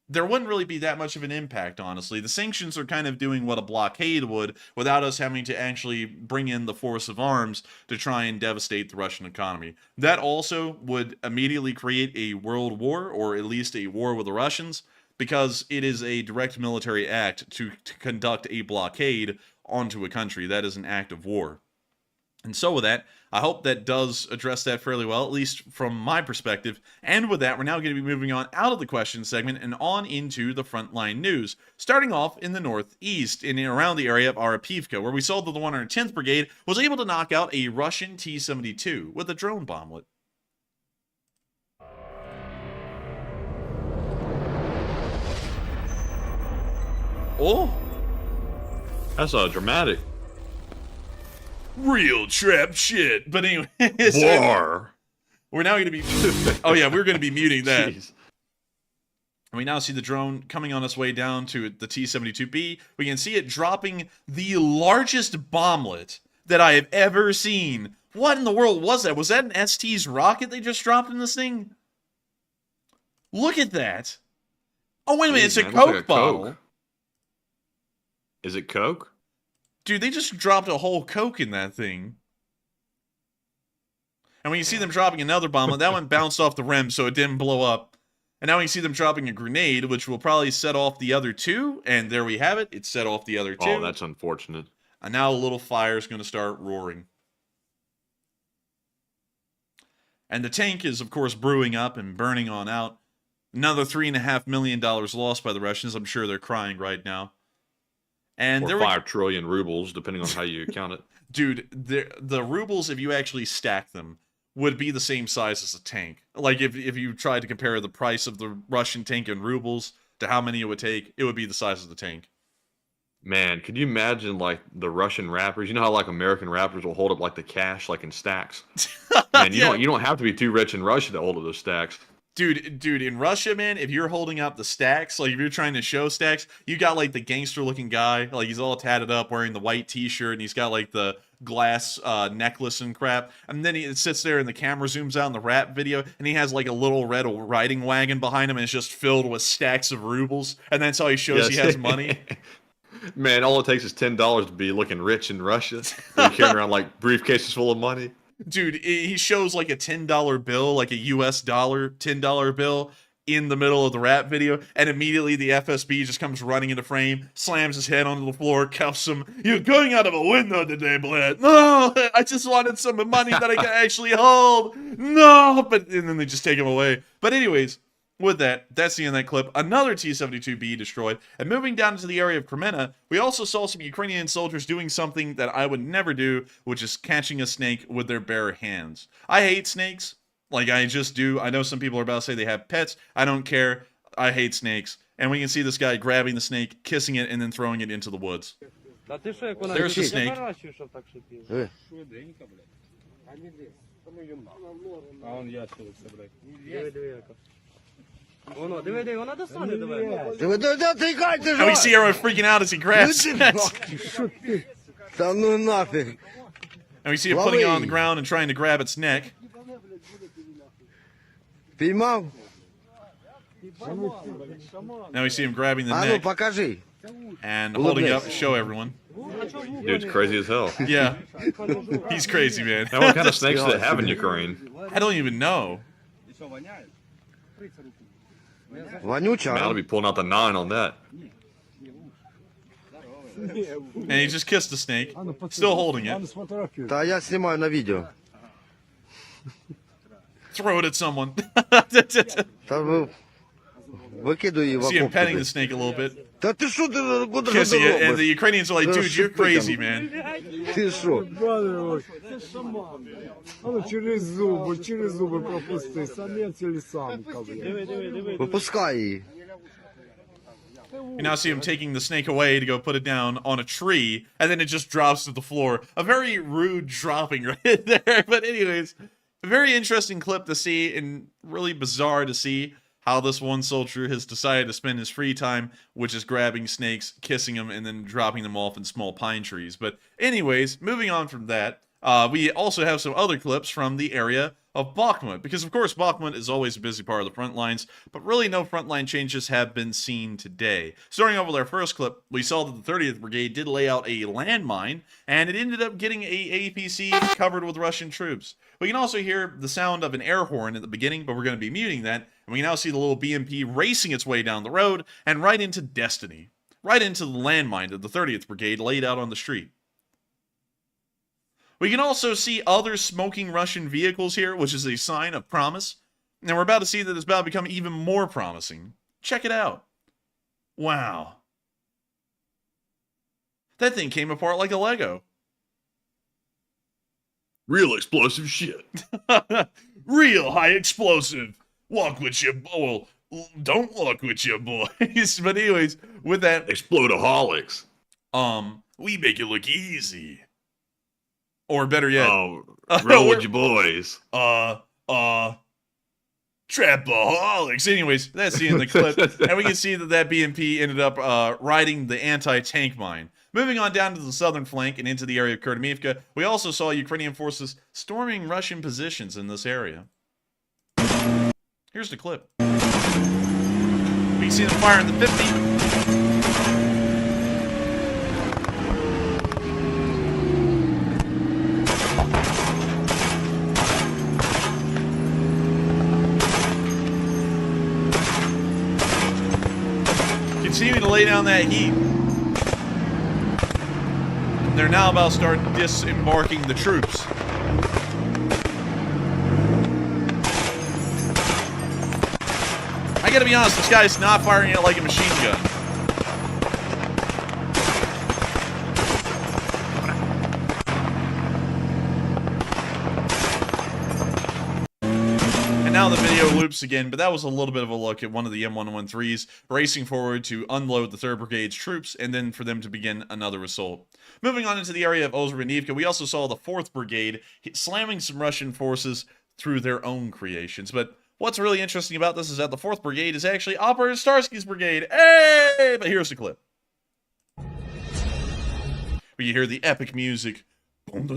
there wouldn't really be that much of an impact, honestly. The sanctions are kind of doing what a blockade would without us having to actually bring in the force of arms to try and devastate the Russian economy. That also would immediately create a world war, or at least a war with the Russians, because it is a direct military act to conduct a blockade onto a country. That is an act of war. And so with that, I hope that does address that fairly well, at least from my perspective. And with that, we're now going to be moving on out of the question segment and on into the frontline news. Starting off in the northeast, in and around the area of Arapivka, where we saw that the 110th Brigade was able to knock out a Russian T-72 with a drone bomblet. Oh, That's dramatic. real trap shit. But anyway, War. we're now going to be... Oh yeah, we're going to be muting that. Jeez. And we now see the drone coming on its way down to the T-72B. We can see it dropping the largest bomblet that I have ever seen. What in the world was that? Was that an ST's rocket they just dropped in this thing? Look at that. Oh, wait a minute. It's a Jeez, man, looks Coke like a bottle. Coke. Is it Coke? Dude, they just dropped a whole Coke in that thing. And when you see them dropping another bomb, that one bounced off the rim, so it didn't blow up. And now we see them dropping a grenade, which will probably set off the other two. And there we have it. It set off the other two. Oh, that's unfortunate. And now a little fire is going to start roaring. And the tank is, of course, brewing up and burning on out. Another $3.5 million lost by the Russians. I'm sure they're crying right now. And Or 5 trillion rubles, depending on how you count it. Dude, the rubles, if you actually stack them, would be the same size as a tank. Like, if you tried to compare the price of the Russian tank in rubles to how many it would take, it would be the size of the tank. Man, could you imagine, like, the Russian rappers? You know how, like, American rappers will hold up, like, the cash, like, in stacks? Man, you don't have to be too rich in Russia to hold up those stacks. Dude, in Russia, man, if you're holding up the stacks, like if you're trying to show stacks, you got like the gangster-looking guy, like he's all tatted up, wearing the white T-shirt, and he's got like the glass necklace and crap. And then he sits there, and the camera zooms out in the rap video, and he has like a little red riding wagon behind him, and it's just filled with stacks of rubles, and that's how he shows he has money. Man, all it takes is $10 to be looking rich in Russia. You're carrying around like briefcases full of money. Dude, he shows like a $10 bill, like a US dollar $10 bill in the middle of the rap video, and immediately the FSB just comes running into frame, slams his head onto the floor, cuffs him. You're going out of a window today, Bled. No, I just wanted some money that I can actually hold. No, and then they just take him away. But anyways, with that, that's the end of that clip. Another T-72B destroyed. And moving down into the area of Kremenna, we also saw some Ukrainian soldiers doing something that I would never do, which is catching a snake with their bare hands. I hate snakes. Like, I just do. I know some people are about to say they have pets. I don't care. I hate snakes. And we can see this guy grabbing the snake, kissing it, and then throwing it into the woods. There's the snake. And we see everyone freaking out as he grabs it. And we see it putting it on the ground and trying to grab its neck. Now we see him grabbing the neck. and holding it up to show everyone. Dude's crazy as hell. Yeah, he's crazy, man. Now, what kind of snakes do they have in Ukraine? I don't even know. Вонюча. Man, I'll be pulling out the 9 on that. And he just kissed the snake, still holding it. Да, я снимаю на видео. Throw it at someone. Выкидывай его. See him petting the snake a little bit, Да ты что ты куда kissing it, and the Ukrainians are like, dude, you're crazy, man. Ты что? Через зубы пропусти, самец или самка, блядь. Выпускай її. You now see him taking the snake away to go put it down on a tree, and then it just drops to the floor. A very rude dropping right there. But anyways, a very interesting clip to see, and really bizarre to see how this one soldier has decided to spend his free time, which is grabbing snakes, kissing them, and then dropping them off in small pine trees. But anyways, moving on from that, we also have some other clips from the area of Bakhmut, because of course Bakhmut is always a busy part of the front lines, but really no frontline changes have been seen today. Starting off with our first clip, we saw that the 30th Brigade did lay out a landmine, and it ended up getting a APC covered with Russian troops. We can also hear the sound of an air horn at the beginning, but we're going to be muting that, and we can now see the little BMP racing its way down the road and right into destiny, right into the landmine that the 30th Brigade laid out on the street. We can also see other smoking Russian vehicles here, which is a sign of promise. And we're about to see that it's about to become even more promising. Check it out. Wow. That thing came apart like a Lego. Real explosive shit. Real high explosive. Walk with your well, don't walk with your boys. But anyways, with that, Explodaholics. we make it look easy. Or better yet, Roll with your boys. Trapaholics. Anyways, that's the end of the clip. And we can see that BMP ended up riding the anti-tank mine. Moving on down to the southern flank and into the area of Kurtimivka, we also saw Ukrainian forces storming Russian positions in this area. Here's the clip. We can see them firing the 50. Continuing to lay down that heat. And they're now about to start disembarking the troops. I gotta be honest, this guy's not firing it like a machine gun. Now the video loops again, but that was a little bit of a look at one of the M113s racing forward to unload the 3rd Brigade's troops and then for them to begin another assault. Moving on into the area of Ozrenivka, we also saw the 4th Brigade slamming some Russian forces through their own creations. But what's really interesting about this is that the 4th Brigade is actually Operator Starsky's brigade. Hey! But here's the clip. We hear the epic music. And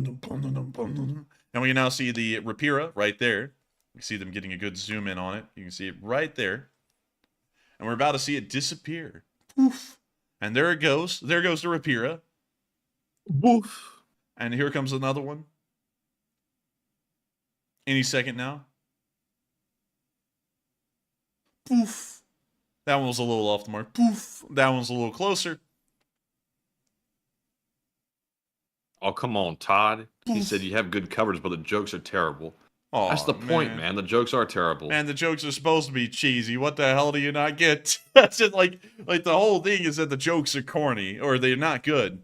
we can now see the Rapira right there. You see them getting a good zoom in on it. You can see it right there. And we're about to see it disappear. Poof. And there it goes. There goes the Rapira. Poof. And here comes another one. Any second now. Poof. That one was a little off the mark. Poof. That one's a little closer. Oh, come on, Todd. He Poof. said you have good coverage, but the jokes are terrible. Aw, That's the point, man. The jokes are terrible. And the jokes are supposed to be cheesy. What the hell do you not get? That's just like the whole thing is that the jokes are corny or they're not good.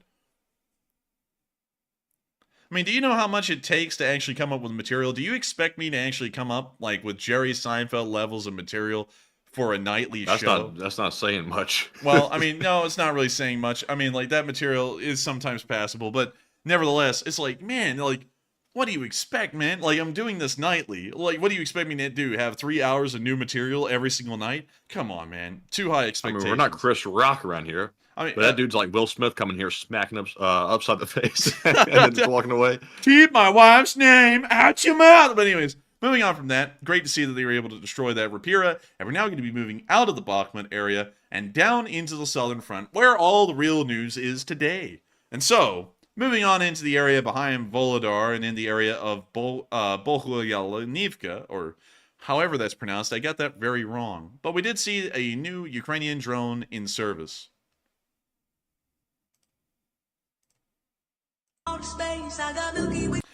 I mean, do you know how much it takes to actually come up with material? Do you expect me to actually come up like with Jerry Seinfeld levels of material for a nightly show? That's not saying much. Well, I mean, no, it's not really saying much. I mean, like that material is sometimes passable, but nevertheless, it's like, man, like, what do you expect, man? Like, I'm doing this nightly. Like, what do you expect me to do? Have 3 hours of new material every single night? Come on, man. Too high expectations. I mean, we're not Chris Rock around here. I mean, but that dude's like Will Smith coming here smacking up upside the face and then just walking away. Keep my wife's name out your mouth. But anyways, moving on from that, great to see that they were able to destroy that Rapira. And we're now going to be moving out of the Bakhmut area and down into the southern front, where all the real news is today. And so, moving on into the area behind Volodar and in the area of Bohulyalnivka, or however that's pronounced, I got that very wrong. But we did see a new Ukrainian drone in service.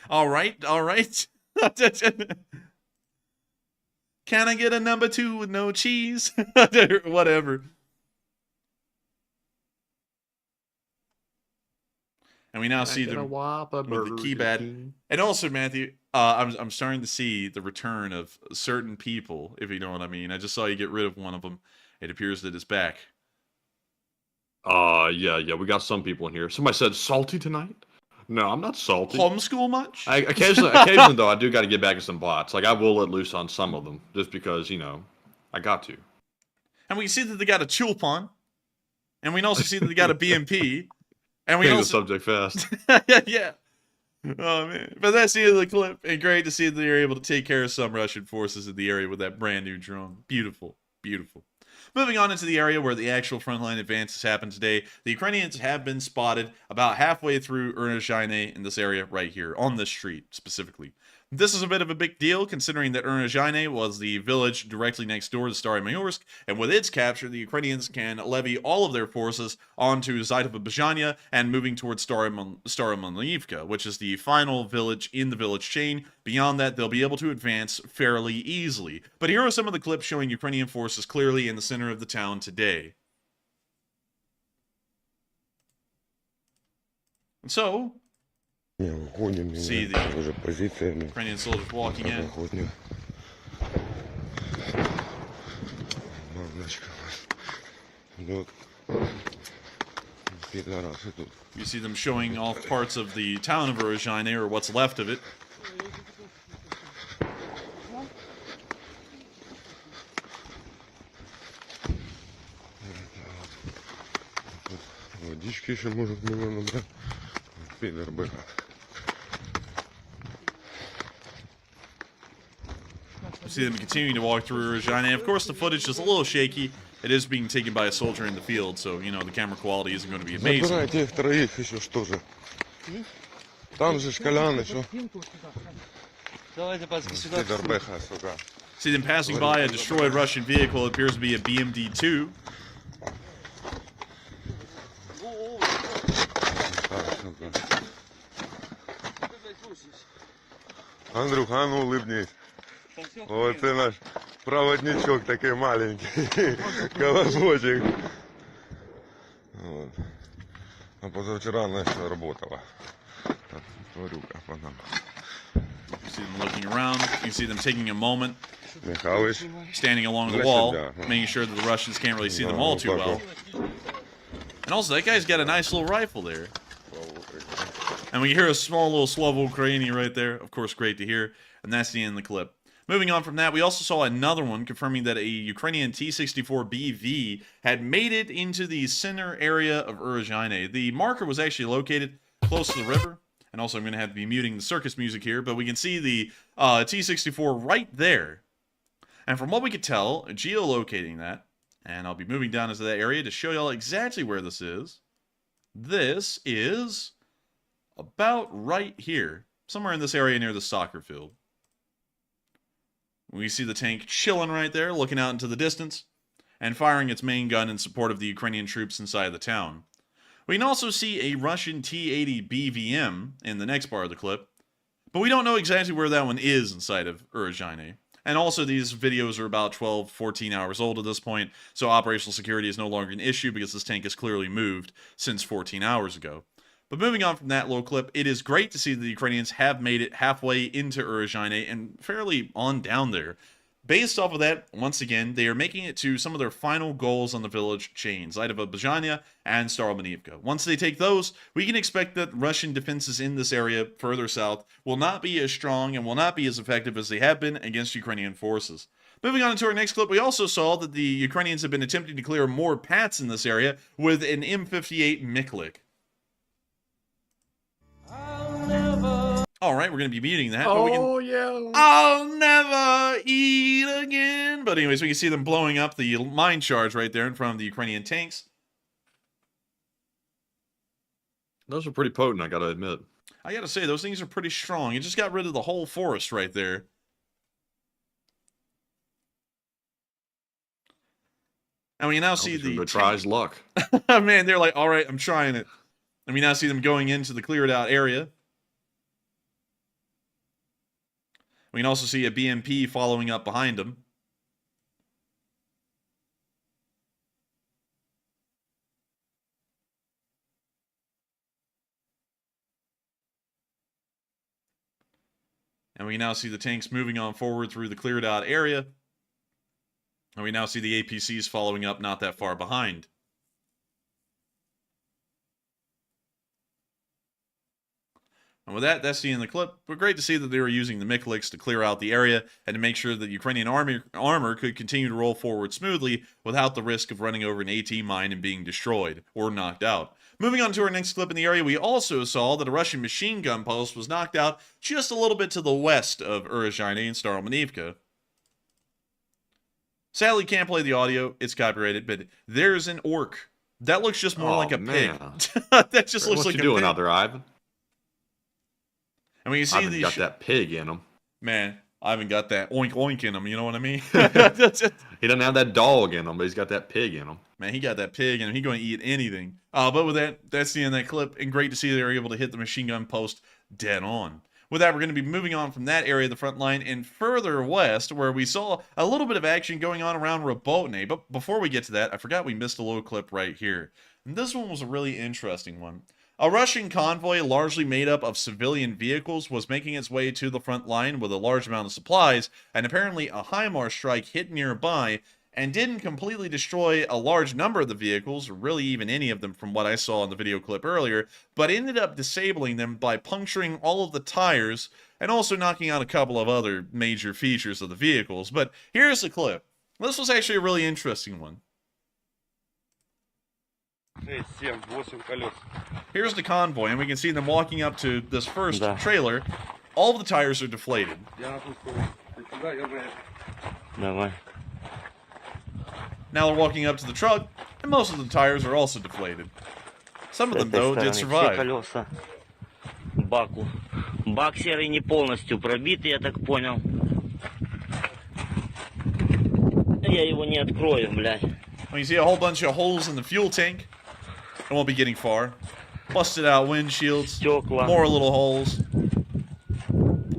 All right. Can I get a number 2 with no cheese? Whatever. And we now see them with the keypad. And also, Matthew, I'm starting to see the return of certain people, if you know what I mean. I just saw you get rid of one of them. It appears that it's back. Yeah, we got some people in here. Somebody said salty tonight. No, I'm not salty. Homeschool much? Occasionally though, I do got to get back to some bots. Like, I will let loose on some of them, just because, you know, I got to. And we see that they got a Chulpan. And we can also see that they got a BMP. And we also... the subject fast. Yeah. Oh, man. But that's the end of the clip. And great to see that they're able to take care of some Russian forces in the area with that brand new drone. Beautiful. Beautiful. Moving on into the area where the actual frontline advances happened today, the Ukrainians have been spotted about halfway through Urnazhine in this area right here, on this street specifically. This is a bit of a big deal, considering that Urnazhine was the village directly next door to Stary-Mayorsk, and with its capture, the Ukrainians can levy all of their forces onto Zaytova-Bazhanya and moving towards Staromonivka, which is the final village in the village chain. Beyond that, they'll be able to advance fairly easily. But here are some of the clips showing Ukrainian forces clearly in the center of the town today. And so, see the Ukrainian soldiers walking in. You see them showing off parts of the town of Urnazhine, or what's left of it. See them continuing to walk through Urnazhine. Of course, the footage is a little shaky. It is being taken by a soldier in the field, so, you know, the camera quality isn't going to be amazing. See them passing by a destroyed Russian vehicle. It appears to be a BMD-2. Андрюха, а ну улыбнись. Вот ты наш проводничок такой маленький. Колобочек. Вот. А позавчера наша работала. Тварюка, потом. You see them looking around. You can see them taking a moment, standing along the wall, making sure that the Russians can't really see them all too well. And also, that guy's got a nice little rifle there. And we hear a small little Slavo Ukraini right there. Of course, great to hear. And that's the end of the clip. Moving on from that, we also saw another one confirming that a Ukrainian T-64BV had made it into the center area of Urnazhine. The marker was actually located close to the river. And also, I'm going to have to be muting the circus music here, but we can see the T-64 right there. And from what we could tell, geolocating that, and I'll be moving down into that area to show y'all exactly where this is. This is about right here, somewhere in this area near the soccer field. We see the tank chilling right there, looking out into the distance, and firing its main gun in support of the Ukrainian troops inside the town. We can also see a Russian T-80 BVM in the next bar of the clip, but we don't know exactly where that one is inside of Urnazhine. And also, these videos are about 12, 14 hours old at this point, so operational security is no longer an issue because this tank has clearly moved since 14 hours ago. But moving on from that little clip, it is great to see the Ukrainians have made it halfway into Urnazhine and fairly on down there. Based off of that, once again, they are making it to some of their final goals on the village chain, Zaytova-Bazhanya and Staromonivka. Once they take those, we can expect that Russian defenses in this area further south will not be as strong and will not be as effective as they have been against Ukrainian forces. Moving on to our next clip, we also saw that the Ukrainians have been attempting to clear more Pats in this area with an M58 Miklik. All right, we're going to be muting that. But we can, yeah. I'll never eat again. But anyways, we can see them blowing up the mine charge right there in front of the Ukrainian tanks. Those are pretty potent, I gotta admit. I gotta say, those things are pretty strong. It just got rid of the whole forest right there. And we now see the... tries luck. Man, they're like, all right, I'm trying it. And we now see them going into the cleared out area. We can also see a BMP following up behind them. And we now see the tanks moving on forward through the cleared out area. And we now see the APCs following up not that far behind. And with that, that's the end of the clip. But great to see that they were using the Mikliks to clear out the area and to make sure that Ukrainian armor could continue to roll forward smoothly without the risk of running over an AT mine and being destroyed or knocked out. Moving on to our next clip in the area, we also saw that a Russian machine gun post was knocked out just a little bit to the west of Uruzhayne and Staromanivka. Sadly, can't play the audio. It's copyrighted, but there's an orc. That looks just more like a pig. That just looks like a pig. What you doing out there, Ivan? And we can see Ivan got that pig in him. Man, Ivan got that oink oink in him, you know what I mean? He doesn't have that dog in him, but he's got that pig in him. Man, he got that pig in him. He's going to eat anything. But with that, that's the end of that clip. And great to see they were able to hit the machine gun post dead on. With that, we're going to be moving on from that area of the front line and further west, where we saw a little bit of action going on around Robotny. But before we get to that, I forgot we missed a little clip right here. And this one was a really interesting one. A Russian convoy largely made up of civilian vehicles was making its way to the front line with a large amount of supplies, and apparently a HIMARS strike hit nearby and didn't completely destroy a large number of the vehicles, or really even any of them from what I saw in the video clip earlier, but ended up disabling them by puncturing all of the tires and also knocking out a couple of other major features of the vehicles. But here's the clip. This was actually a really interesting one. Here's the convoy, and we can see them walking up to this first trailer. All of the tires are deflated. Now they're walking up to the truck, and most of the tires are also deflated. Some of them, though, did survive. Бак серый не полностью пробитый, я так понял. Я его не открою, блядь. Well, you see a whole bunch of holes in the fuel tank. I won't be getting far. Busted out windshields. More little holes.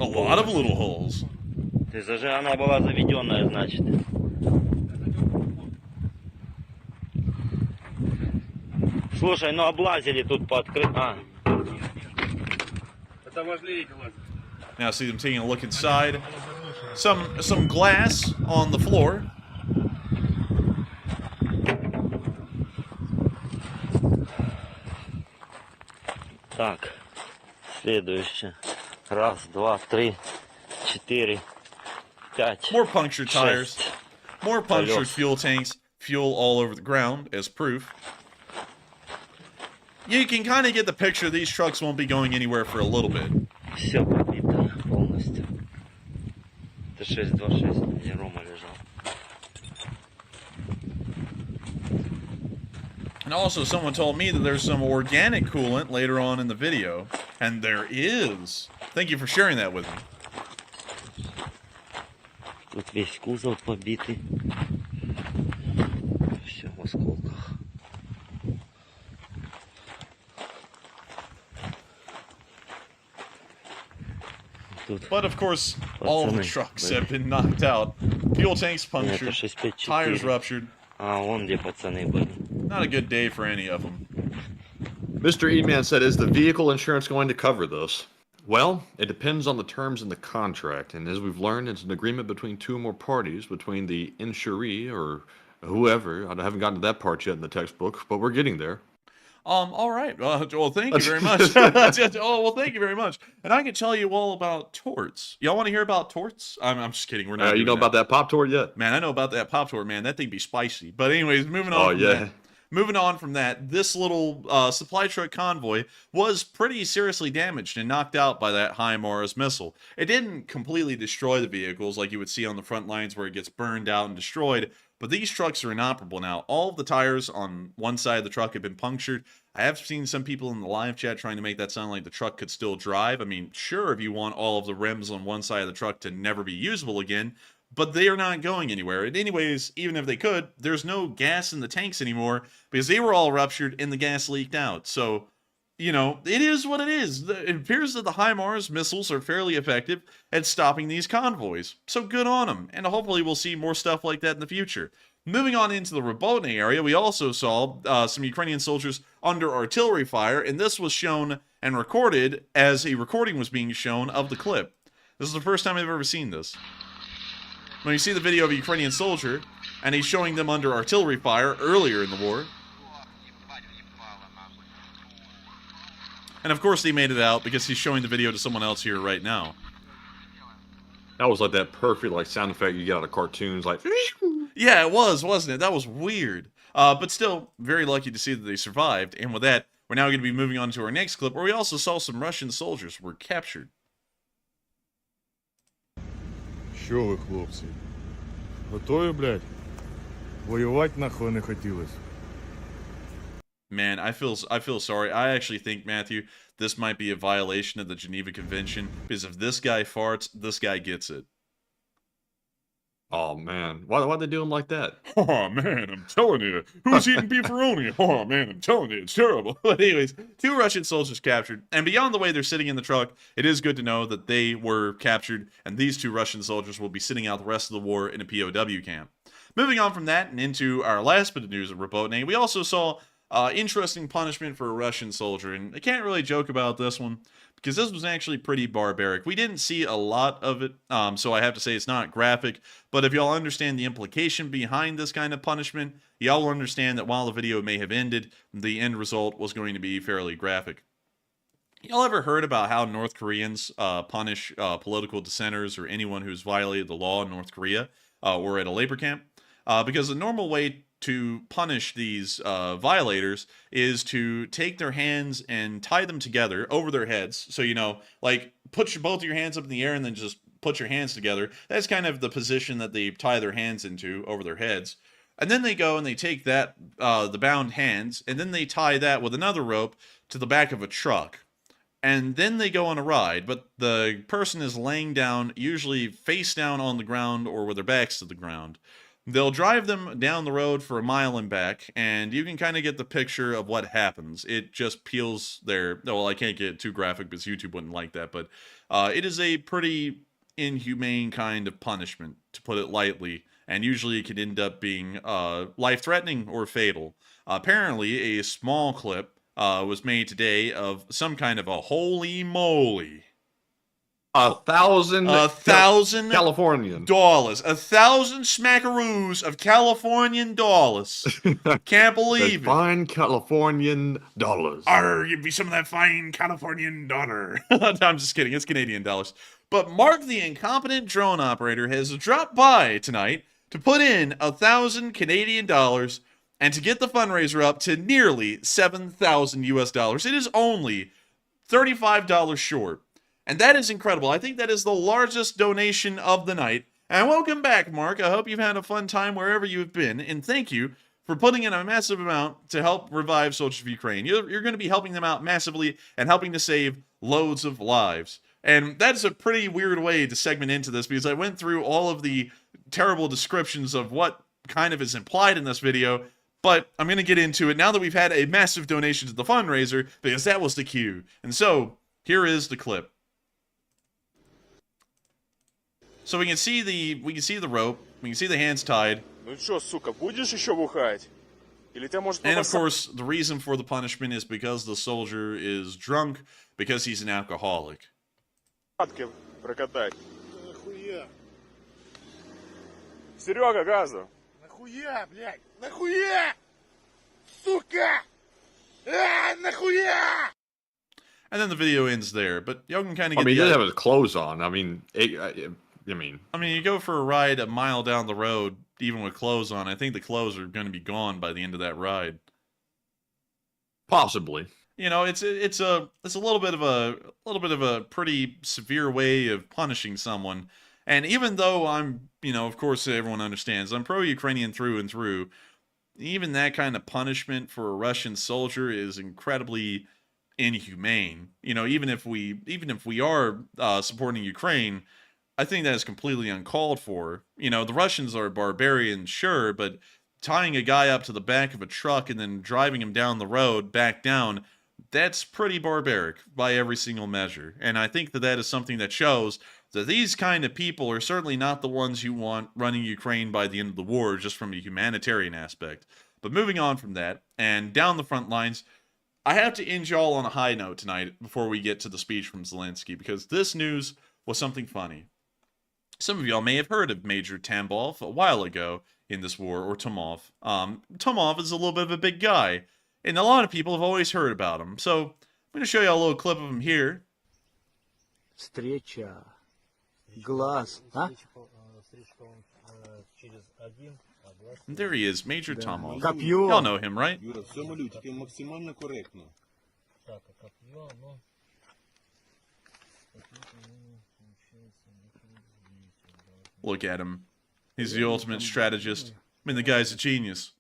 A lot of little holes. Это же она была заведенная, значит. Слушай, ну облазили тут по открытию. Now see them taking a look inside. Some glass on the floor. Так, следующее. Раз, два, три, четыре, пять. More punctured tires. More punctured fuel tanks. Fuel all over the ground as proof. You can kind of get the picture. These trucks won't be going anywhere for a little bit. Все пробито полностью. Это 626, где Рома лежал. And also, someone told me that there's some organic coolant later on in the video. And there is. Thank you for sharing that with me. Тут весь кузов побитый. Все в осколках. But of course, all of the trucks have been knocked out. Fuel tanks punctured. Tires ruptured. Not a good day for any of them. Mr. E-Man said, is the vehicle insurance going to cover this? Well, it depends on the terms in the contract, and as we've learned, it's an agreement between two or more parties, between the insuree or whoever. I haven't gotten to that part yet in the textbook, but we're getting there. All right. Well, thank you very much. Oh, well, thank you very much. And I can tell you all about torts. Y'all want to hear about torts? I'm just kidding. We're not. You know about that pop tort yet? Man, I know about that pop tort, man. That thing be spicy. But anyways, moving on. Oh, yeah. moving on from that, this little supply truck convoy was pretty seriously damaged and knocked out by that HIMARS missile. It didn't completely destroy the vehicles like you would see on the front lines where it gets burned out and destroyed, but these trucks are inoperable now. All of the tires on one side of the truck have been punctured. I have seen some people in the live chat trying to make that sound like the truck could still drive. I mean, sure, if you want all of the rims on one side of the truck to never be usable again, but they are not going anywhere. And anyways, even if they could, there's no gas in the tanks anymore because they were all ruptured and the gas leaked out. So, you know, it is what it is. It appears that the HIMARS missiles are fairly effective at stopping these convoys. So good on them. And hopefully we'll see more stuff like that in the future. Moving on into the Robotny area, we also saw some Ukrainian soldiers under artillery fire, and this was shown and recorded as a recording was being shown of the clip. This is the first time I've ever seen this. When you see the video of a Ukrainian soldier, and he's showing them under artillery fire earlier in the war. And of course they made it out because he's showing the video to someone else here right now. That was like that perfect like sound effect you get out of cartoons, like. Yeah, it was, wasn't it? That was weird. But still, very lucky to see that they survived. And with that, we're now going to be moving on to our next clip, where we also saw some Russian soldiers were captured. Що ви, хлопці? Готові, блядь? Воювати нахуй не хотілось. Man, I feel sorry. I actually think, Matthew, this might be a violation of the Geneva Convention, because if this guy farts, this guy gets it. Oh man, why'd they do him like that? Oh man, I'm telling you, who's eating beefaroni? Oh man, I'm telling you, it's terrible. But anyways, 2 Russian soldiers captured, and beyond the way they're sitting in the truck, it is good to know that they were captured, and these 2 Russian soldiers will be sitting out the rest of the war in a POW camp. Moving on from that and into our last bit of news of Robotny, we also saw interesting punishment for a Russian soldier, and I can't really joke about this one because this was actually pretty barbaric. We didn't see a lot of it, so I have to say it's not graphic, but if y'all understand the implication behind this kind of punishment, y'all will understand that while the video may have ended, the end result was going to be fairly graphic. Y'all ever heard about how North Koreans punish political dissenters or anyone who's violated the law in North Korea or at a labor camp? Because the normal way to punish these violators is to take their hands and tie them together over their heads. So, you know, like put both of your hands up in the air and then just put your hands together. That's kind of the position that they tie their hands into over their heads. And then they go and they take that, the bound hands, and then they tie that with another rope to the back of a truck. And then they go on a ride, but the person is laying down, usually face down on the ground or with their backs to the ground. They'll drive them down the road for a mile and back, and you can kind of get the picture of what happens. It just peels their... Well, I can't get too graphic because YouTube wouldn't like that, but it is a pretty inhumane kind of punishment, to put it lightly, and usually it can end up being life-threatening or fatal. Apparently, a small clip was made today of some kind of a holy moly. $1,000 Californian dollars. 1,000 smackaroos of Californian dollars. Can't believe it. Fine Californian dollars. Arr, give me some of that fine Californian dollar. I'm just kidding. It's Canadian dollars. But Mark the incompetent drone operator has dropped by tonight to put in 1,000 Canadian dollars and to get the fundraiser up to nearly 7,000 US dollars. It is only $35 short. And that is incredible. I think that is the largest donation of the night. And welcome back, Mark. I hope you've had a fun time wherever you've been. And thank you for putting in a massive amount to help revive soldiers of Ukraine. You're going to be helping them out massively and helping to save loads of lives. And that's a pretty weird way to segment into this because I went through all of the terrible descriptions of what kind of is implied in this video. But I'm going to get into it now that we've had a massive donation to the fundraiser because that was the cue. And so here is the clip. So we can see the rope, we can see the hands tied. Ну что, сука, будешь еще бухать? Или тебя может... And of course, the reason for the punishment is because the soldier is drunk, because he's an alcoholic. Прокатать. Нахуя? Серега, газу. Нахуя, блядь? Нахуя? Сука! Нахуя? And then the video ends there, but y'all can kind of get... I mean, he did have his clothes on. I mean, you go for a ride a mile down the road, even with clothes on. I think the clothes are going to be gone by the end of that ride. Possibly. You know, it's a little bit of a pretty severe way of punishing someone. And even though I'm, you know, of course everyone understands, I'm pro-Ukrainian through and through, even that kind of punishment for a Russian soldier is incredibly inhumane. You know, even if we are supporting Ukraine, I think that is completely uncalled for. You know, the Russians are barbarians, sure, but tying a guy up to the back of a truck and then driving him down the road back down, that's pretty barbaric by every single measure. And I think that that is something that shows that these kind of people are certainly not the ones you want running Ukraine by the end of the war, just from a humanitarian aspect. But moving on from that, and down the front lines, I have to end y'all on a high note tonight before we get to the speech from Zelenskyy, because this news was something funny. Some of y'all may have heard of Major Tambov a while ago in this war, or Tomov. Tomov is a little bit of a big guy, and a lot of people have always heard about him. So I'm going to show y'all a little clip of him here. Встреча. Глаз. А? And there he is, Major Tomov. Копье. Y'all know him, right? Look at him. He's the ultimate strategist. I mean, the guy's a genius.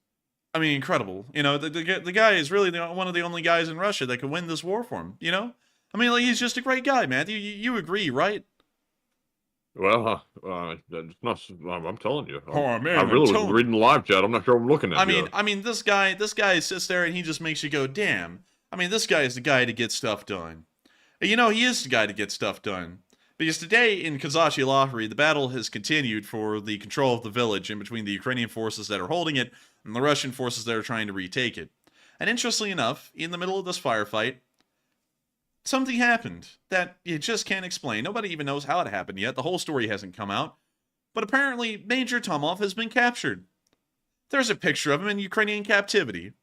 I mean, incredible. You know, the guy is really one of the only guys in Russia that could win this war for him, you know? I mean, like, he's just a great guy, Matthew. You agree, right? Well, I'm telling you. Oh, man, I really was reading the live chat. I'm not sure I'm looking at I mean, this guy sits there and he just makes you go, damn. I mean, this guy is the guy to get stuff done. You know, he is the guy to get stuff done. Because today in Kazachyi the battle has continued for the control of the village in between the Ukrainian forces that are holding it and the Russian forces that are trying to retake it. And interestingly enough, in the middle of this firefight, something happened that you just can't explain. Nobody even knows how it happened yet. The whole story hasn't come out. But apparently, Major Tomov has been captured. There's a picture of him in Ukrainian captivity.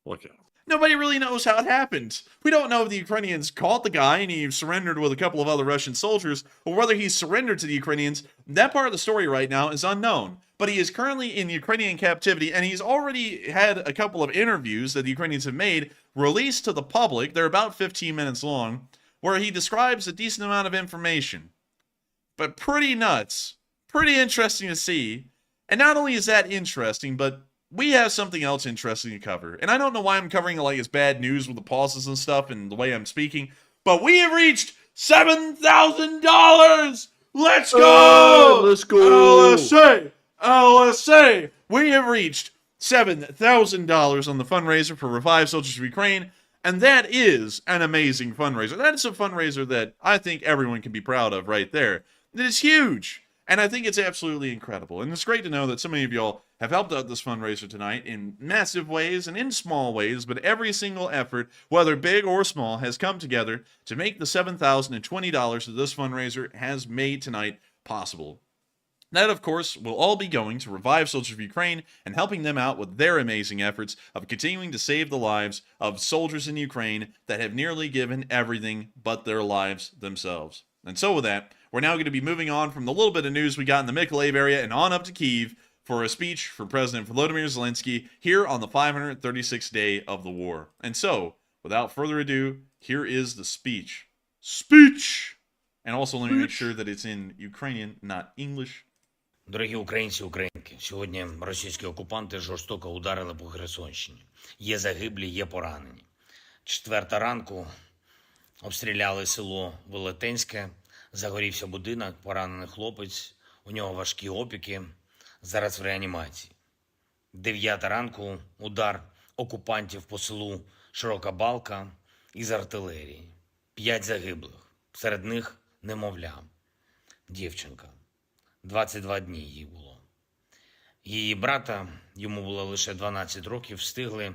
Look at him. Nobody really knows how it happened. We don't know if the Ukrainians caught the guy and he surrendered with a couple of other Russian soldiers, or whether he surrendered to the Ukrainians. That part of the story right now is unknown. But he is currently in Ukrainian captivity, and he's already had a couple of interviews that the Ukrainians have made released to the public. They're about 15 minutes long, where he describes a decent amount of information. But pretty nuts. Pretty interesting to see. And not only is that interesting, but we have something else interesting to cover. And I don't know why I'm covering it like it's bad news with the pauses and stuff and the way I'm speaking, but we have reached $7,000! Let's go! Oh, let's go! LSA! We have reached $7,000 on the fundraiser for Revive Soldiers of Ukraine, and that is an amazing fundraiser. That is a fundraiser that I think everyone can be proud of right there. It is huge! And I think it's absolutely incredible. And it's great to know that so many of y'all have helped out this fundraiser tonight in massive ways and in small ways, but every single effort, whether big or small, has come together to make the $7,020 that this fundraiser has made tonight possible. That, of course, will all be going to Revive Soldiers of Ukraine and helping them out with their amazing efforts of continuing to save the lives of soldiers in Ukraine that have nearly given everything but their lives themselves. And so with that, we're now going to be moving on from the little bit of news we got in the Mykolaiv area and on up to Kyiv for a speech from President Volodymyr Zelenskyy here on the 536th day of the war. And so, without further ado, here is the speech. Speech! And also let me make sure that it's in Ukrainian, not English. Дорогі українці, українки, сьогодні російські окупанти жорстоко ударили по Херсонщині. Є загиблі, є поранені. 4 ранку обстріляли село Велетенське, загорівся будинок, поранений хлопець, у нього важкі опіки, зараз в реанімації. 9 ранку удар окупантів по селу Широка Балка із артилерії. 5 загиблих, серед них немовля, дівчинка. 22 дні їй було. Її брата, йому було лише 12 років, встигли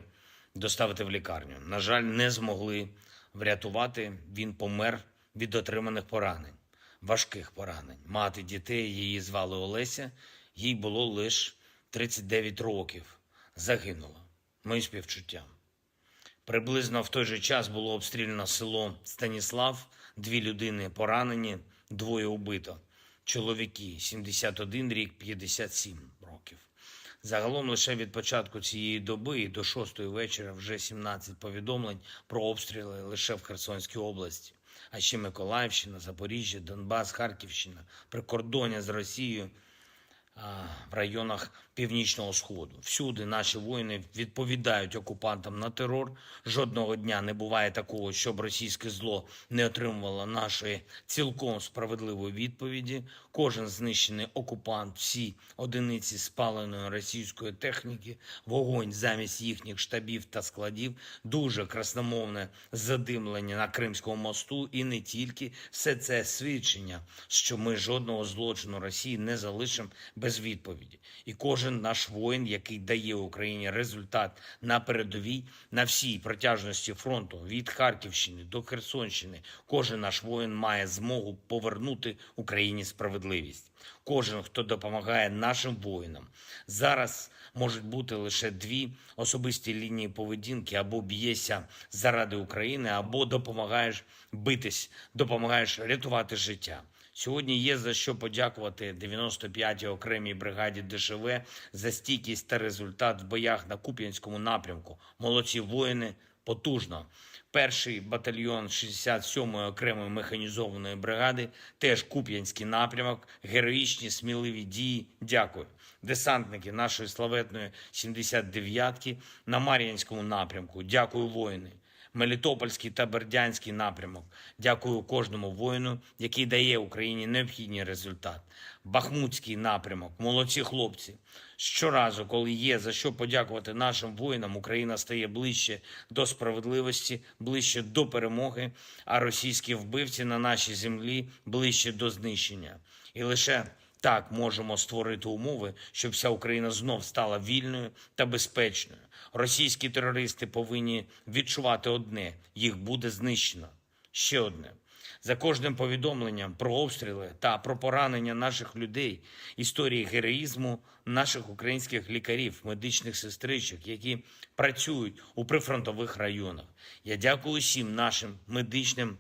доставити в лікарню. На жаль, не змогли врятувати, він помер від отриманих поранень, важких поранень. Мати дітей, її звали Олеся, їй було лише 39 років, загинула. Мої співчуття. Приблизно в той же час було обстріляно село Станіслав, 2 людини поранені, 2 убито. Чоловіки 71 рік, 57 років. Загалом лише від початку цієї доби і до 6-ї вечора вже 17 повідомлень про обстріли лише в Херсонській області. А ще Миколаївщина, Запоріжжя, Донбас, Харківщина, прикордоння з Росією в районах Північного Сходу. Всюди наші воїни відповідають окупантам на терор. Жодного дня не буває такого, щоб російське зло не отримувало нашої цілком справедливої відповіді. Кожен знищений окупант, всі одиниці спаленої російської техніки, вогонь замість їхніх штабів та складів, дуже красномовне задимлення на Кримському мосту і не тільки. Все це свідчення, що ми жодного злочину Росії не залишимо без відповіді. І кожен наш воїн, який дає Україні результат на передовій, на всій протяжності фронту, від Харківщини до Херсонщини, кожен наш воїн має змогу повернути Україні справедливість. Кожен, хто допомагає нашим воїнам. Зараз можуть бути лише дві особисті лінії поведінки: або б'єшся заради України, або допомагаєш битись, допомагаєш рятувати життя. Сьогодні є за що подякувати 95-й окремій бригаді ДШВ за стійкість та результат в боях на Куп'янському напрямку. Молодці воїни, потужно. Перший батальйон 67-ї окремої механізованої бригади, теж Куп'янський напрямок, героїчні, сміливі дії. Дякую. Десантники нашої славетної 79-ки на Мар'їнському напрямку. Дякую, воїни. Мелітопольський та Бердянський напрямок. Дякую кожному воїну, який дає Україні необхідний результат. Бахмутський напрямок. Молодці хлопці. Щоразу, коли є за що подякувати нашим воїнам, Україна стає ближче до справедливості, ближче до перемоги, а російські вбивці на нашій землі ближче до знищення. І лише так можемо створити умови, щоб вся Україна знов стала вільною та безпечною. Російські терористи повинні відчувати одне – їх буде знищено. Ще одне. За кожним повідомленням про обстріли та про поранення наших людей, історії героїзму наших українських лікарів, медичних сестричок, які працюють у прифронтових районах. Я дякую усім нашим медичним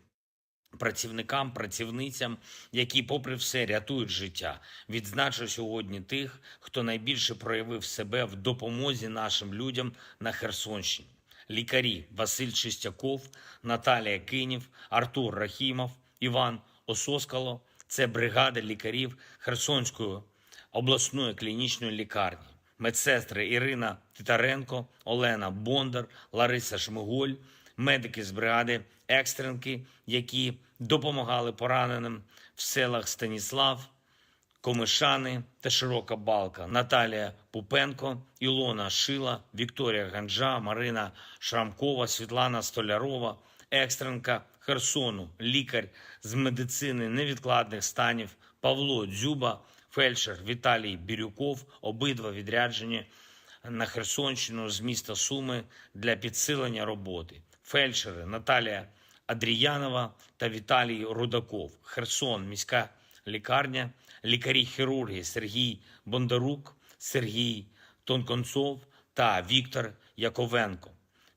працівникам, працівницям, які попри все рятують життя. Відзначу сьогодні тих, хто найбільше проявив себе в допомозі нашим людям на Херсонщині. Лікарі Василь Чистяков, Наталія Кинів, Артур Рахімов, Іван Ососкало – це бригада лікарів Херсонської обласної клінічної лікарні. Медсестри Ірина Титаренко, Олена Бондар, Лариса Шмиголь, медики з бригади екстренки, які допомагали пораненим в селах Станіслав, Комишани та Широка Балка, Наталія Пупенко, Ілона Шила, Вікторія Ганджа, Марина Шрамкова, Світлана Столярова, екстренка Херсону, лікар з медицини невідкладних станів Павло Дзюба, фельдшер Віталій Бірюков, обидва відряджені на Херсонщину з міста Суми для підсилення роботи. Фельдшери Наталія Адріянова та Віталій Рудаков. Херсон, міська лікарня, лікарі-хірурги Сергій Бондарук, Сергій Тонконцов та Віктор Яковенко.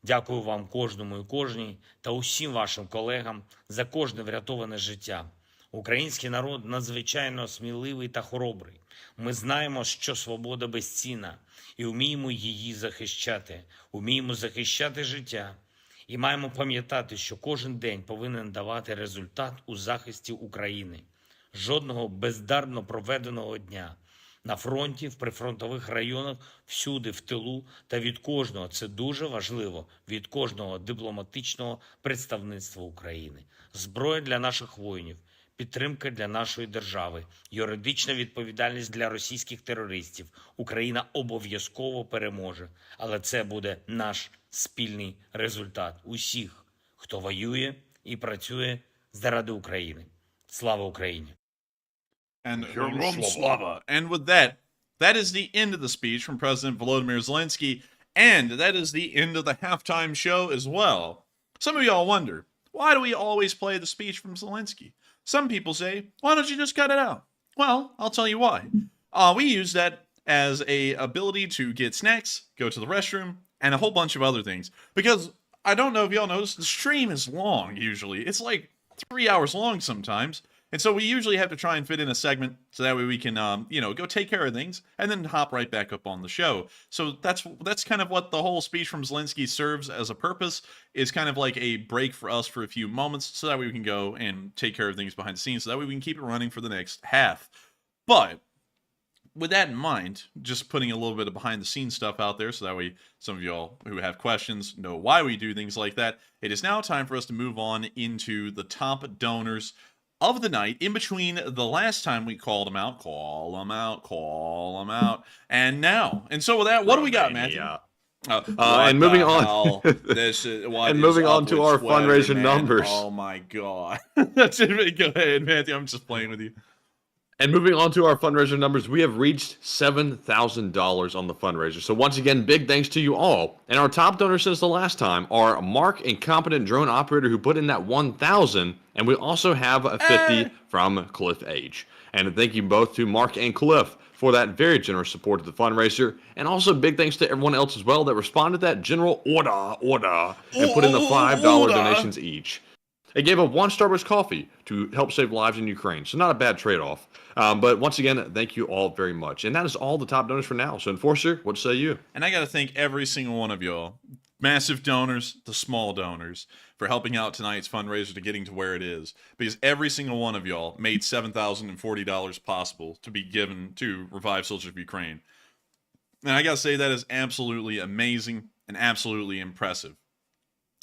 Дякую вам кожному і кожній та усім вашим колегам за кожне врятоване життя. Український народ надзвичайно сміливий та хоробрий. Ми знаємо, що свобода безцінна і вміємо її захищати. Вміємо захищати життя. І маємо пам'ятати, що кожен день повинен давати результат у захисті України. Жодного бездарно проведеного дня. На фронті, в прифронтових районах, всюди, в тилу та від кожного, це дуже важливо, від кожного дипломатичного представництва України. Зброя для наших воїнів, підтримка для нашої держави, юридична відповідальність для російських терористів. Україна обов'язково переможе, але це буде наш спільний результат усіх, хто воює і працює заради України. Слава Україні! And Rom Slava. And with that, that is the end of the speech from President Volodymyr Zelenskyy, and that is the end of the halftime show as well. Some of y'all wonder, why do we always play the speech from Zelenskyy? Some people say, why don't you just cut it out? Well, I'll tell you why. We use that as a ability to get snacks, go to the restroom, and a whole bunch of other things. Because I don't know if y'all noticed, the stream is long usually. It's like 3 hours long sometimes. And so we usually have to try and fit in a segment so that way we can, go take care of things and then hop right back up on the show. So that's kind of what the whole speech from Zelenskyy serves as a purpose, is kind of like a break for us for a few moments so that way we can go and take care of things behind the scenes so that way we can keep it running for the next half. But with that in mind, just putting a little bit of behind the scenes stuff out there so that way some of y'all who have questions know why we do things like that, it is now time for us to move on into the top donors of the night, in between the last time we called them out, and now. And so with that, what do we got, Matthew? And moving on, and moving on to our fundraiser numbers. Oh my god! That's it. Go ahead, Matthew. I'm just playing with you. And moving on to our fundraiser numbers, we have reached $7,000 on the fundraiser. So once again, big thanks to you all. And our top donors since the last time are Mark, Incompetent Drone Operator, who put in that $1,000, and we also have a 50 from Cliff H. And thank you both to Mark and Cliff for that very generous support of the fundraiser. And also big thanks to everyone else as well that responded to that general order and put in the $5 donations each. It gave up one Starbucks coffee to help save lives in Ukraine, so not a bad trade-off. But once again, thank you all very much. And that is all the top donors for now. So Enforcer, what say you? And I got to thank every single one of y'all, massive donors, the small donors, for helping out tonight's fundraiser to getting to where it is. Because every single one of y'all made $7,040 possible to be given to Revive Soldiers of Ukraine. And I got to say that is absolutely amazing and absolutely impressive.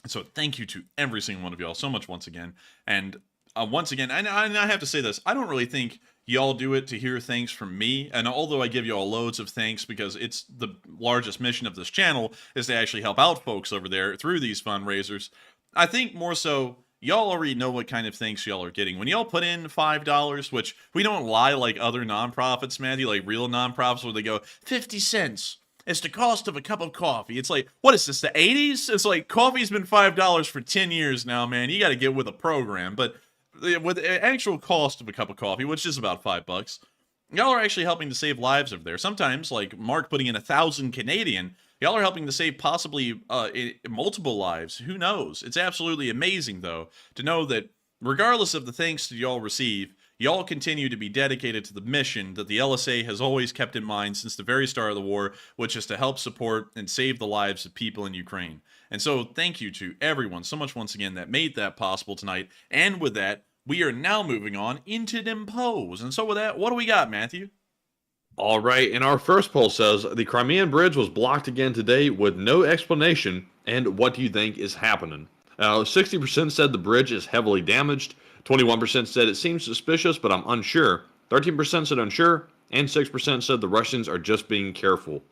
So thank you to every single one of y'all so much once again. And once again, and I have to say this, I don't really think y'all do it to hear thanks from me. And although I give y'all loads of thanks because it's the largest mission of this channel is to actually help out folks over there through these fundraisers, I think more so y'all already know what kind of thanks y'all are getting. When y'all put in $5, which we don't lie like other nonprofits, Matthew, like real nonprofits where they go 50 cents. It's the cost of a cup of coffee. It's like, what is this, the 80s? It's like, coffee's been $5 for 10 years now, man. You got to get with a program. But with the actual cost of a cup of coffee, which is about $5, y'all are actually helping to save lives over there. Sometimes, like Mark putting in 1,000 Canadian, y'all are helping to save possibly multiple lives. Who knows? It's absolutely amazing, though, to know that regardless of the thanks that y'all receive, y'all continue to be dedicated to the mission that the LSA has always kept in mind since the very start of the war, which is to help support and save the lives of people in Ukraine. And so thank you to everyone so much once again that made that possible tonight. And with that, we are now moving on into them polls. And so with that, what do we got, Matthew? All right, and our first poll says, the Crimean Bridge was blocked again today with no explanation, and what do you think is happening? 60% said the bridge is heavily damaged, 21% said it seems suspicious, but I'm unsure, 13% said unsure, and 6% said the Russians are just being careful.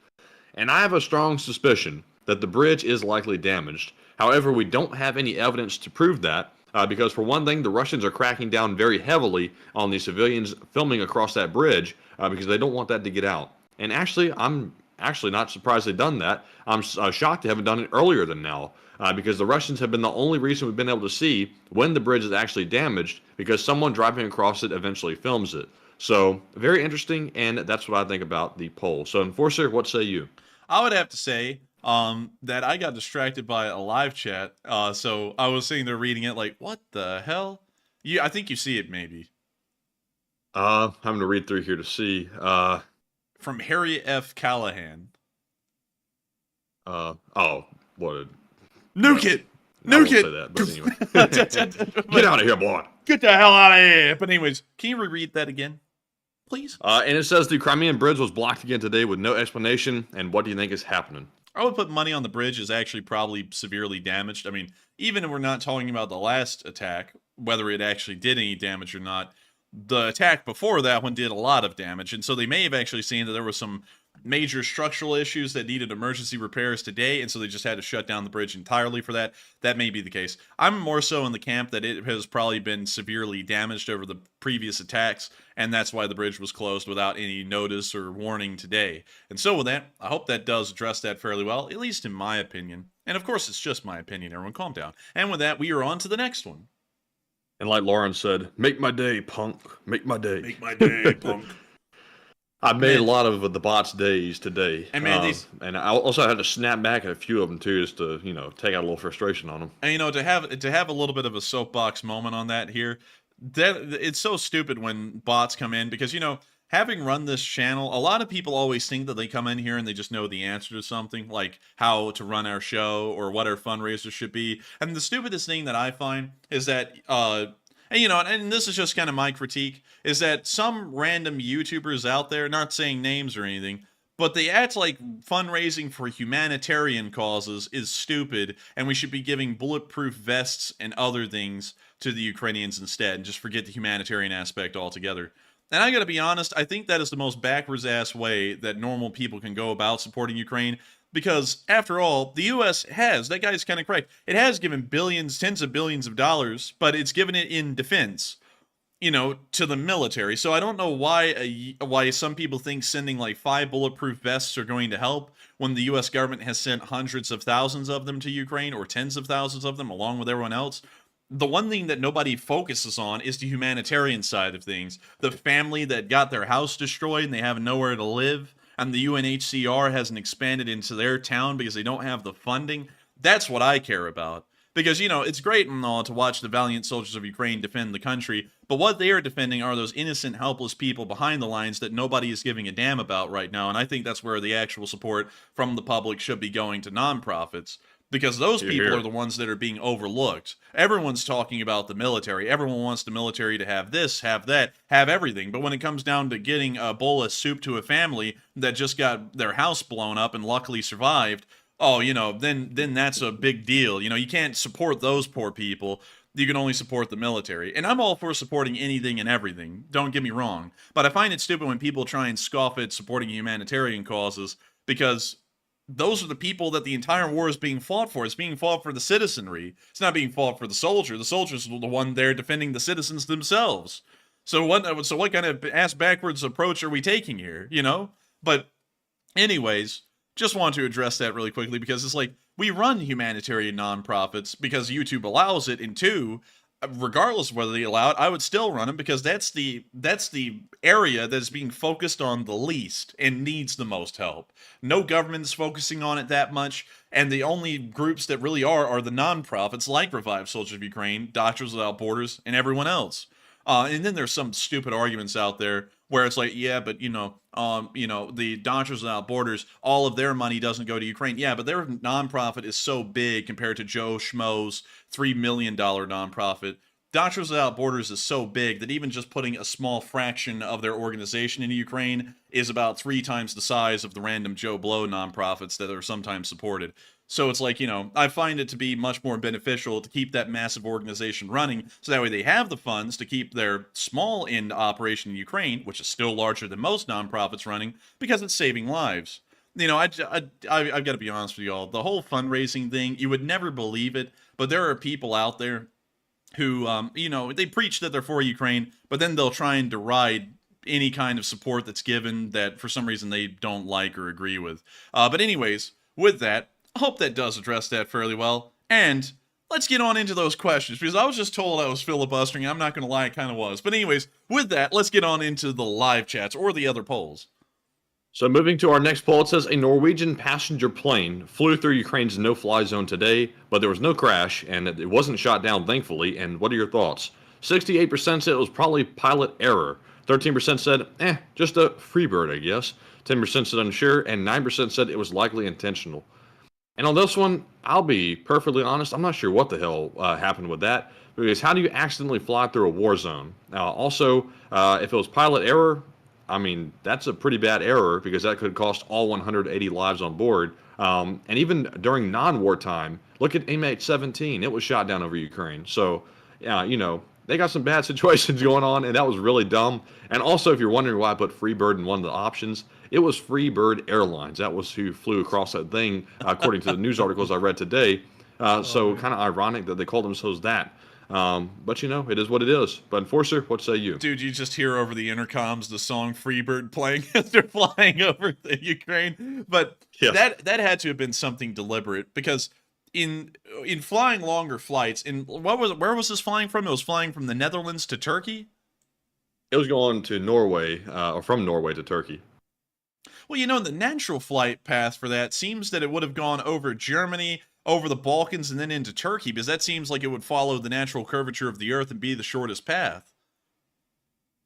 And I have a strong suspicion that the bridge is likely damaged. However, we don't have any evidence to prove that, because for one thing, the Russians are cracking down very heavily on the civilians filming across that bridge because they don't want that to get out. And actually, I'm actually not surprised they've done that. I'm shocked they haven't done it earlier than now because the Russians have been the only reason we've been able to see when the bridge is actually damaged because someone driving across it eventually films it. So very interesting, and that's what I think about the poll. So Enforcer, what say you? I would have to say that I got distracted by a live chat, so I was sitting there reading it like, what the hell? I think you see it maybe. I'm going to read through here to see. From Harry F. Callahan. What a... Nuke it! Nuke it! Say that, but anyway. Get out of here, boy! Get the hell out of here! But anyways, can you reread that again? Please? And it says the Crimean Bridge was blocked again today with no explanation, and what do you think is happening? I would put money on the bridge is actually probably severely damaged. I mean, even if we're not talking about the last attack, whether it actually did any damage or not, the attack before that one did a lot of damage. And so they may have actually seen that there was some major structural issues that needed emergency repairs today, and so they just had to shut down the bridge entirely for that. That may be the case. I'm more so in the camp that it has probably been severely damaged over the previous attacks, and that's why the bridge was closed without any notice or warning today. And so with that, I hope that does address that fairly well, at least in my opinion. And of course, it's just my opinion. Everyone calm down. And with that, we are on to the next one. And like Lauren said, make my day, punk. Make my day. Make my day, punk. I made a lot of the bots' days today. And man, and I also had to snap back at a few of them too, just to, take out a little frustration on them. And to have a little bit of a soapbox moment on that here, It's so stupid when bots come in because, having run this channel, a lot of people always think that they come in here and they just know the answer to something, like how to run our show or what our fundraiser should be. And the stupidest thing that I find is that, and this is just kind of my critique, is that some random YouTubers out there, not saying names or anything, but they act like fundraising for humanitarian causes is stupid, and we should be giving bulletproof vests and other things to the Ukrainians instead, and just forget the humanitarian aspect altogether. And I gotta be honest, I think that is the most backwards-ass way that normal people can go about supporting Ukraine, because, after all, the U.S. has, that guy's kind of correct, it has given billions, tens of billions of dollars, but it's given it in defense, to the military. So I don't know why some people think sending like 5 bulletproof vests are going to help when the U.S. government has sent hundreds of thousands of them to Ukraine, or tens of thousands of them, along with everyone else. The one thing that nobody focuses on is the humanitarian side of things. The family that got their house destroyed and they have nowhere to live, and the UNHCR hasn't expanded into their town because they don't have the funding. That's what I care about. Because, it's great and all to watch the valiant soldiers of Ukraine defend the country, but what they are defending are those innocent, helpless people behind the lines that nobody is giving a damn about right now, and I think that's where the actual support from the public should be going to nonprofits. Because those people are the ones that are being overlooked. Everyone's talking about the military. Everyone wants the military to have this, have that, have everything. But when it comes down to getting a bowl of soup to a family that just got their house blown up and luckily survived, then that's a big deal. You can't support those poor people. You can only support the military. And I'm all for supporting anything and everything. Don't get me wrong. But I find it stupid when people try and scoff at supporting humanitarian causes, because those are the people that the entire war is being fought for. It's being fought for the citizenry. It's not being fought for the soldier. The soldiers are the one there defending the citizens themselves. So what kind of ass backwards approach are we taking here, But anyways, just want to address that really quickly, because it's like, we run humanitarian nonprofits because YouTube allows it, and 2, regardless of whether they allow it, I would still run them, because that's the area that's being focused on the least and needs the most help. No government is focusing on it that much, and the only groups that really are the nonprofits like Revive Soldiers of Ukraine, Doctors Without Borders, and everyone else. And then there's some stupid arguments out there where it's like, yeah, but the Doctors Without Borders, all of their money doesn't go to Ukraine. Yeah, but their nonprofit is so big compared to Joe Schmo's $3 million nonprofit. Doctors Without Borders is so big that even just putting a small fraction of their organization into Ukraine is about 3 times the size of the random Joe Blow nonprofits that are sometimes supported. So it's like, I find it to be much more beneficial to keep that massive organization running, so that way they have the funds to keep their small end operation in Ukraine, which is still larger than most nonprofits, running, because it's saving lives. I've got to be honest with y'all. The whole fundraising thing, you would never believe it, but there are people out there who, they preach that they're for Ukraine, but then they'll try and deride any kind of support that's given that for some reason they don't like or agree with. But anyways, with that, I hope that does address that fairly well. And let's get on into those questions, because I was just told I was filibustering. I'm not going to lie, it kind of was. But anyways, with that, let's get on into the live chats or the other polls. So moving to our next poll, it says a Norwegian passenger plane flew through Ukraine's no-fly zone today, but there was no crash, and it wasn't shot down, thankfully. And what are your thoughts? 68% said it was probably pilot error. 13% said, just a free bird, I guess. 10% said unsure, and 9% said it was likely intentional. And on this one, I'll be perfectly honest, I'm not sure what the hell happened with that, because how do you accidentally fly through a war zone? Also, if it was pilot error, I mean, that's a pretty bad error, because that could cost all 180 lives on board. And even during non-war time, look at MH17, it was shot down over Ukraine. So, they got some bad situations going on, and that was really dumb. And also, if you're wondering why I put Freebird in one of the options, it was Freebird Airlines. That was who flew across that thing, according to the news articles I read today. So kind of ironic that they called themselves that. But it is what it is. But Enforcer, what say you? Dude, you just hear over the intercoms the song Freebird playing as they're flying over the Ukraine. But that had to have been something deliberate, because in flying longer flights, where was this flying from? It was flying from the Netherlands to Turkey? It was going to Norway, or from Norway to Turkey. Well, the natural flight path for that seems that it would have gone over Germany, over the Balkans and then into Turkey, because that seems like it would follow the natural curvature of the Earth and be the shortest path.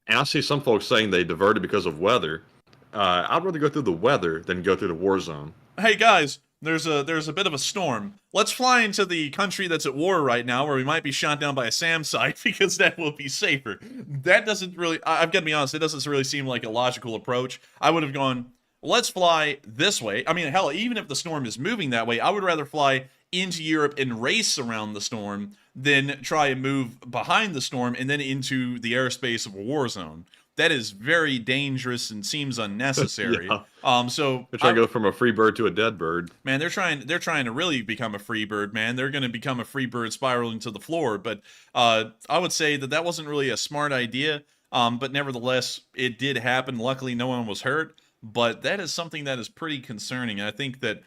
And I see some folks saying they diverted because of weather. I'd rather go through the weather than go through the war zone. Hey guys, there's a bit of a storm. Let's fly into the country that's at war right now, where we might be shot down by a SAM site, because that will be safer. That doesn't really, I've got to be honest, it doesn't really seem like a logical approach. I would have gone, let's fly this way. I mean, hell, even if the storm is moving that way, I would rather fly into Europe and race around the storm than try and move behind the storm and then into the airspace of a war zone. That is very dangerous and seems unnecessary. Yeah. So they're trying to go from a free bird to a dead bird. Man, they're trying to really become a free bird, man. They're going to become a free bird spiraling to the floor. But I would say that wasn't really a smart idea. But nevertheless, it did happen. Luckily, no one was hurt. But that is something that is pretty concerning. And I think that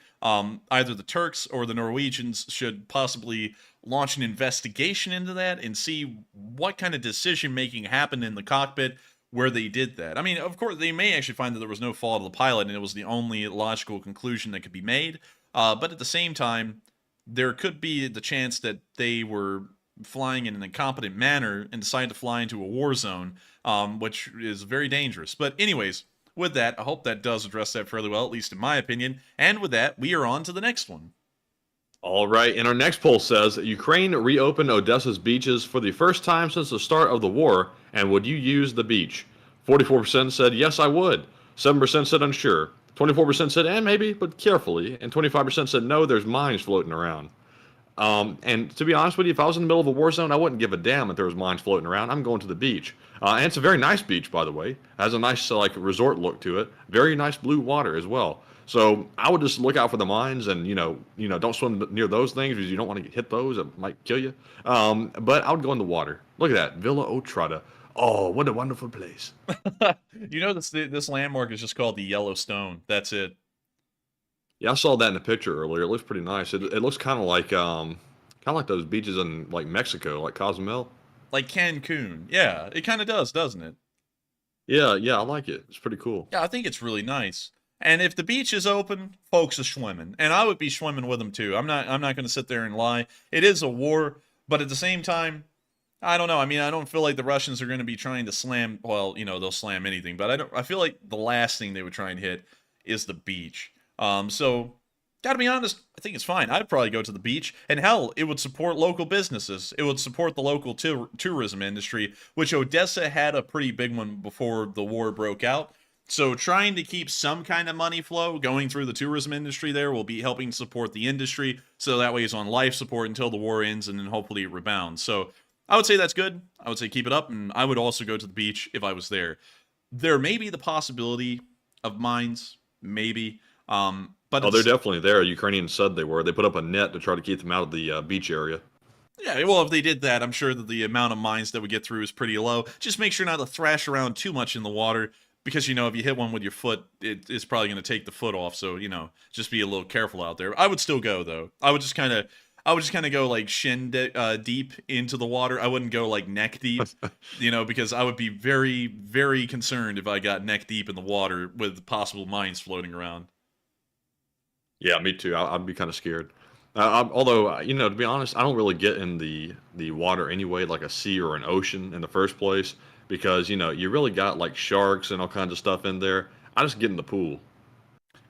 either the Turks or the Norwegians should possibly launch an investigation into that and see what kind of decision-making happened in the cockpit where they did that. I mean, of course, they may actually find that there was no fault of the pilot and it was the only logical conclusion that could be made. But at the same time, there could be the chance that they were flying in an incompetent manner and decided to fly into a war zone, which is very dangerous. But anyways, with that, I hope that does address that fairly well, at least in my opinion. And with that, we are on to the next one. All right, and our next poll says, Ukraine reopened Odessa's beaches for the first time since the start of the war, and would you use the beach? 44% said, yes, I would. 7% said unsure. 24% said, maybe, but carefully. And 25% said, no, there's mines floating around. And to be honest with you, if I was in the middle of a war zone, I wouldn't give a damn if there was mines floating around. I'm going to the beach. And it's a very nice beach, by the way. It has a nice like resort look to it. Very nice blue water as well. So I would just look out for the mines and, don't swim near those things because you don't want to hit those. It might kill you. But I would go in the water. Look at that. Villa Otrada. Oh, what a wonderful place. This landmark is just called the Yellowstone. That's it. Yeah, I saw that in the picture earlier. It looks pretty nice. It looks kind of like those beaches in like Mexico, like Cozumel. Like Cancun. Yeah, it kind of does, doesn't it? Yeah, I like it. It's pretty cool. Yeah, I think it's really nice. And if the beach is open, folks are swimming, and I would be swimming with them too. I'm not going to sit there and lie. It is a war, but at the same time, I don't know. I mean, I don't feel like the Russians are going to be trying to slam. Well, they'll slam anything, but I feel like the last thing they would try and hit is the beach. So gotta be honest, I think it's fine. I'd probably go to the beach, and hell, it would support local businesses. It would support the local tourism industry, which Odessa had a pretty big one before the war broke out. So trying to keep some kind of money flow going through the tourism industry there will be helping support the industry, so that way it's on life support until the war ends, and then hopefully it rebounds. So I would say that's good. I would say keep it up, and I would also go to the beach if I was there. There may be the possibility of mines, maybe. But they're definitely there. Ukrainians said they were. They put up a net to try to keep them out of the beach area. Yeah, well, if they did that, I'm sure that the amount of mines that would get through is pretty low. Just make sure not to thrash around too much in the water, because, if you hit one with your foot, it's probably going to take the foot off. So, just be a little careful out there. I would still go, though. I would just kind of go like shin deep into the water. I wouldn't go like neck deep, because I would be very, very concerned if I got neck deep in the water with possible mines floating around. Yeah, me too. I'd be kind of scared. Although, to be honest, I don't really get in the water anyway, like a sea or an ocean in the first place, because, you really got like sharks and all kinds of stuff in there. I just get in the pool.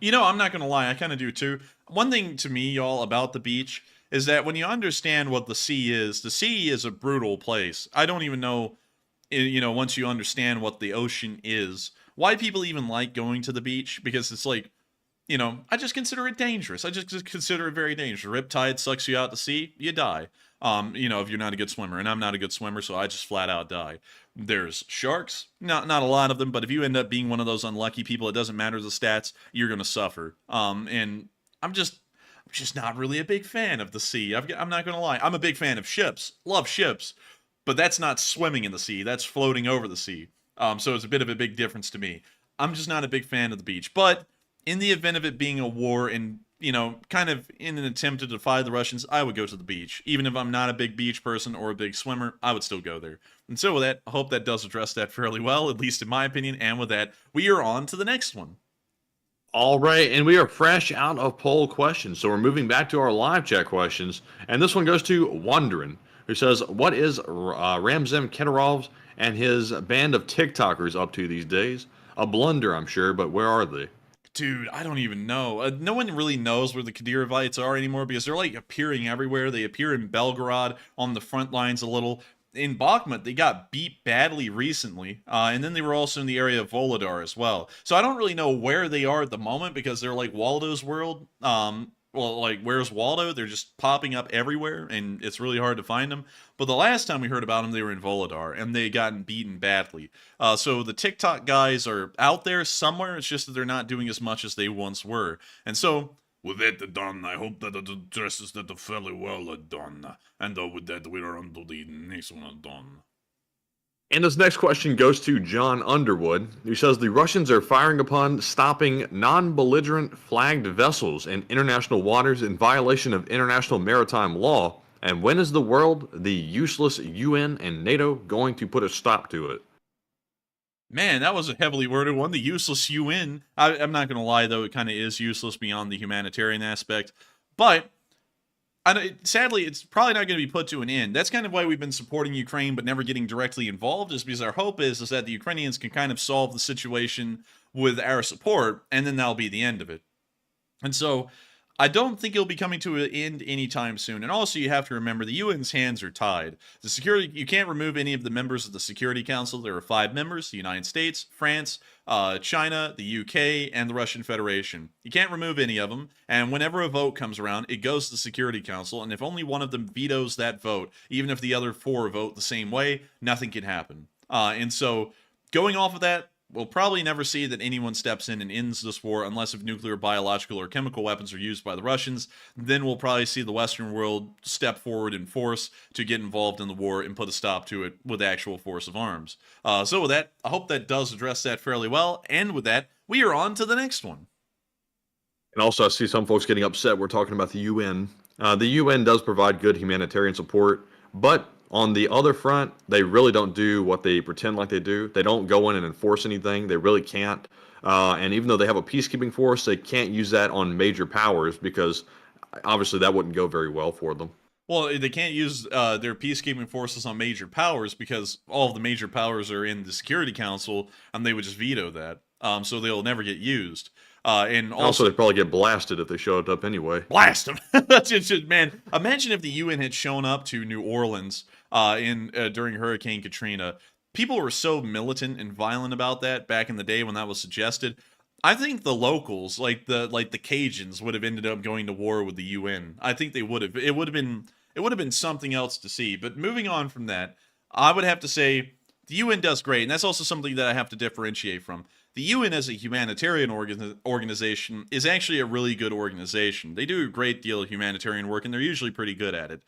I'm not going to lie. I kind of do too. One thing to me, y'all, about the beach is that when you understand what the sea is a brutal place. I don't even know, once you understand what the ocean is, why people even like going to the beach, because it's like, I just consider it dangerous. I just consider it very dangerous. Riptide sucks you out to sea, you die. If you're not a good swimmer, and I'm not a good swimmer, so I just flat out die. There's sharks, not a lot of them, but if you end up being one of those unlucky people, it doesn't matter the stats, you're gonna suffer. And I'm just not really a big fan of the sea. I'm not gonna lie. I'm a big fan of ships, love ships, but that's not swimming in the sea. That's floating over the sea. So it's a bit of a big difference to me. I'm just not a big fan of the beach, but in the event of it being a war and, kind of in an attempt to defy the Russians, I would go to the beach. Even if I'm not a big beach person or a big swimmer, I would still go there. And so with that, I hope that does address that fairly well, at least in my opinion. And with that, we are on to the next one. All right, and we are fresh out of poll questions, so we're moving back to our live chat questions, and this one goes to Wondering, who says, "What is Ramzan Kadyrov and his band of TikTokers up to these days? A blunder, I'm sure, but where are they?" Dude, I don't even know. No one really knows where the Kadyrovites are anymore because they're like appearing everywhere. They appear in Belgorod on the front lines a little. In Bakhmut, they got beat badly recently, and then they were also in the area of Volodar as well. So I don't really know where they are at the moment because they're like Waldo's world. Well, like, where's Waldo? They're just popping up everywhere, and it's really hard to find them. But the last time we heard about them, they were in Volodar, and they had gotten beaten badly. So the TikTok guys are out there somewhere. It's just that they're not doing as much as they once were. And so, with that done, I hope that the dresses that are fairly well done. And with that, we are on to the next one done. And this next question goes to John Underwood, who says the Russians are firing upon stopping non-belligerent flagged vessels in international waters in violation of international maritime law. And when is the world, the useless UN and NATO, going to put a stop to it? Man, that was a heavily worded one. The useless UN. I'm not going to lie, though, it kind of is useless beyond the humanitarian aspect. But sadly, it's probably not going to be put to an end. That's kind of why we've been supporting Ukraine but never getting directly involved, is because our hope is that the Ukrainians can kind of solve the situation with our support, and then that'll be the end of it. And so I don't think it'll be coming to an end anytime soon. And also, you have to remember, the UN's hands are tied. You can't remove any of the members of the Security Council. There are 5 members: the United States, France, China, the UK, and the Russian Federation. You can't remove any of them, and whenever a vote comes around, it goes to the Security Council, and if only one of them vetoes that vote, even if the other 4 vote the same way, nothing can happen. And so, going off of that, we'll probably never see that anyone steps in and ends this war unless if nuclear, biological, or chemical weapons are used by the Russians. Then we'll probably see the Western world step forward in force to get involved in the war and put a stop to it with actual force of arms. So with that, I hope that does address that fairly well. And with that, we are on to the next one. And also, I see some folks getting upset. We're talking about the UN. The UN does provide good humanitarian support, but on the other front, they really don't do what they pretend like they do. They don't go in and enforce anything. They really can't. And even though they have a peacekeeping force, they can't use that on major powers because obviously that wouldn't go very well for them. Well, they can't use their peacekeeping forces on major powers because all of the major powers are in the Security Council, and they would just veto that. So they'll never get used. And also, they'd probably get blasted if they showed up anyway. Blast them! That's just, man. Imagine if the UN had shown up to New Orleans during Hurricane Katrina. People were so militant and violent about that back in the day when that was suggested. I think the locals, like the Cajuns, would have ended up going to war with the UN. I think they would have. It would have been something else to see. But moving on from that, I would have to say the UN does great, and that's also something that I have to differentiate from. The UN as a humanitarian organization is actually a really good organization. They do a great deal of humanitarian work, and they're usually pretty good at it.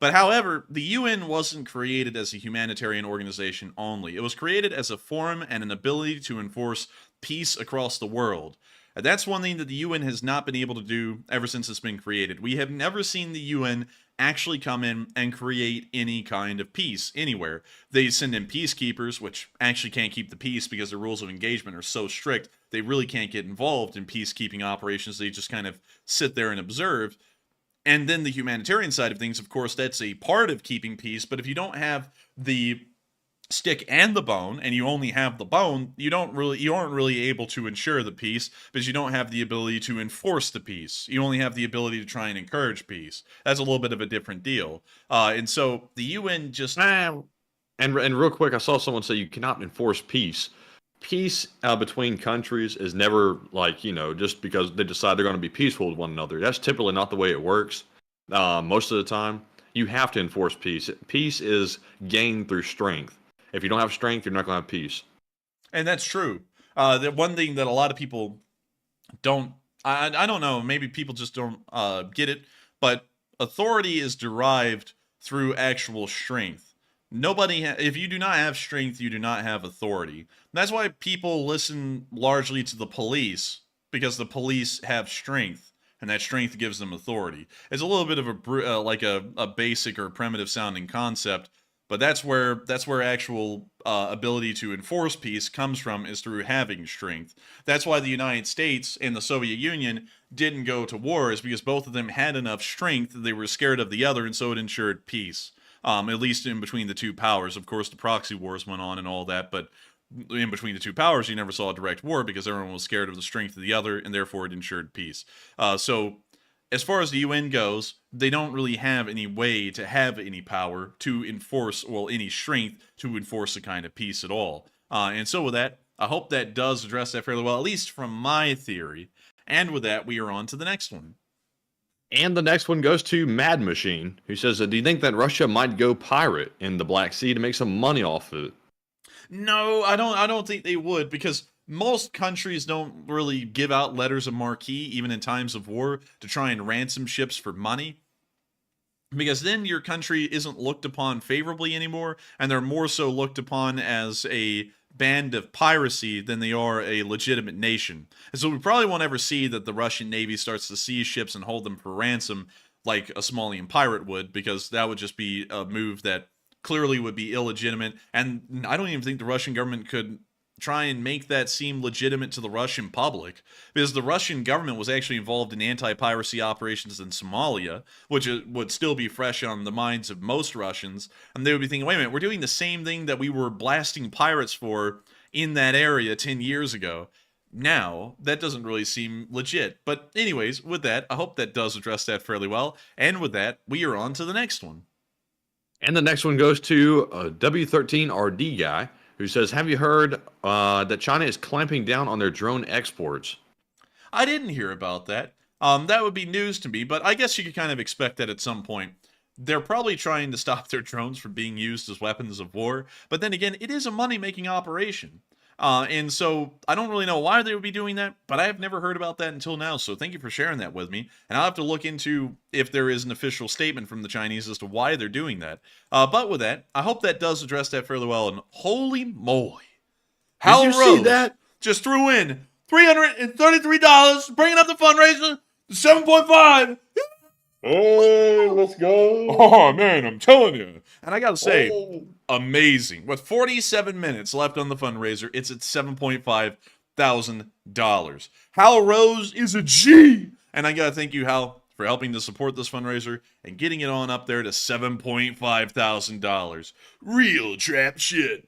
But however, the UN wasn't created as a humanitarian organization only. It was created as a forum and an ability to enforce peace across the world. And that's one thing that the UN has not been able to do ever since it's been created. We have never seen the UN actually come in and create any kind of peace anywhere. They send in peacekeepers, which actually can't keep the peace because the rules of engagement are so strict, they really can't get involved in peacekeeping operations. They just kind of sit there and observe. And then the humanitarian side of things, of course, that's a part of keeping peace, but if you don't have the stick and the bone, and you only have the bone, you aren't really able to ensure the peace because you don't have the ability to enforce the peace. You only have the ability to try and encourage peace. That's a little bit of a different deal. And so the UN just and real quick, I saw someone say you cannot enforce peace. Peace between countries is never just because they decide they're going to be peaceful with one another. That's typically not the way it works. Most of the time, you have to enforce peace. Peace is gained through strength. If you don't have strength, you're not going to have peace. And that's true. The one thing that a lot of people don't, I don't know, maybe people just don't get it, but authority is derived through actual strength. If you do not have strength, you do not have authority. That's why people listen largely to the police, because the police have strength, and that strength gives them authority. It's a little bit of a basic or primitive sounding concept, But that's where actual ability to enforce peace comes from, is through having strength. That's why the United States and the Soviet Union didn't go to war, is because both of them had enough strength that they were scared of the other, and so it ensured peace. At least in between the two powers. Of course, the proxy wars went on and all that, but in between the two powers, you never saw a direct war because everyone was scared of the strength of the other, and therefore it ensured peace. So as far as the UN goes, they don't really have any way to have any power to enforce, well, any strength to enforce a kind of peace at all. And so with that, I hope that does address that fairly well, at least from my theory. And with that, we are on to the next one. And the next one goes to Mad Machine, who says, do you think that Russia might go pirate in the Black Sea to make some money off of it? No, I don't think they would, because most countries don't really give out letters of marque, even in times of war, to try and ransom ships for money. Because then your country isn't looked upon favorably anymore, and they're more so looked upon as a band of piracy than they are a legitimate nation. And so we probably won't ever see that the Russian Navy starts to seize ships and hold them for ransom like a Somalian pirate would, because that would just be a move that clearly would be illegitimate. And I don't even think the Russian government could try and make that seem legitimate to the Russian public, because the Russian government was actually involved in anti-piracy operations in Somalia, which would still be fresh on the minds of most Russians, and they would be thinking, wait a minute, we're doing the same thing that we were blasting pirates for in that area 10 years ago. Now, that doesn't really seem legit. But anyways, with that, I hope that does address that fairly well, and with that, we are on to the next one. And the next one goes to a W13RD guy, who says, have you heard that China is clamping down on their drone exports? I didn't hear about that. That would be news to me, but I guess you could kind of expect that at some point. They're probably trying to stop their drones from being used as weapons of war, but then again, it is a money-making operation. And so I don't really know why they would be doing that, but I have never heard about that until now, so thank you for sharing that with me. And I'll have to look into if there is an official statement from the Chinese as to why they're doing that. But with that, I hope that does address that fairly well, and holy moly. Hal Did you Rose see that? just threw in $333, bringing up the fundraiser to 7.5. Oh, let's go. Oh, man, I'm telling you. And I gotta say, amazing. With 47 minutes left on the fundraiser, it's at $7.5 thousand. Hal Rose is a G. And I gotta thank you, Hal, for helping to support this fundraiser and getting it on up there to $7.5 thousand. Real trap shit.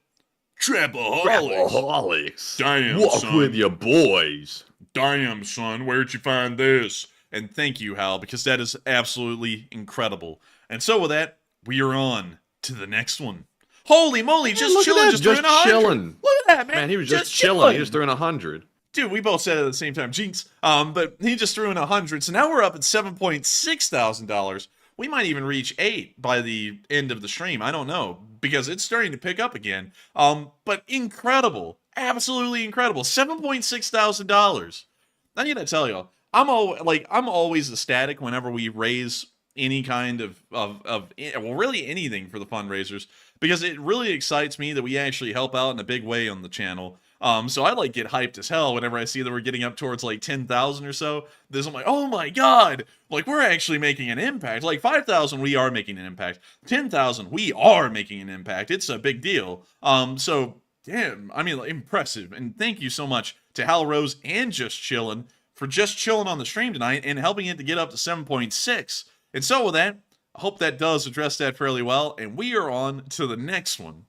Trapaholics. Damn, Walk son. with your boys. Damn, son, where'd you find this? And thank you, Hal, because that is absolutely incredible. And so with that, we are on to the next one. Holy moly, just chilling, just throwing 100. Chilling. Look at that, man. Man, he was just chilling. He just threw in 100. Dude, we both said it at the same time, jinx. But he just threw in 100, so now we're up at $7.6 thousand. We might even reach 8 by the end of the stream. I don't know, because it's starting to pick up again. But incredible, absolutely incredible. $7.6 thousand. I need to tell y'all, I'm always ecstatic whenever we raise any kind of well, really anything for the fundraisers, because it really excites me that we actually help out in a big way on the channel. So I get hyped as hell whenever I see that we're getting up towards 10,000 or so. I'm like, oh my god, we're actually making an impact. 5,000, we are making an impact. 10,000, we are making an impact. It's a big deal. So damn, I mean, impressive. And thank you so much to Hal Rose and Just Chillin' for just chilling on the stream tonight and helping it to get up to 7.6. And so with that, I hope that does address that fairly well, and we are on to the next one.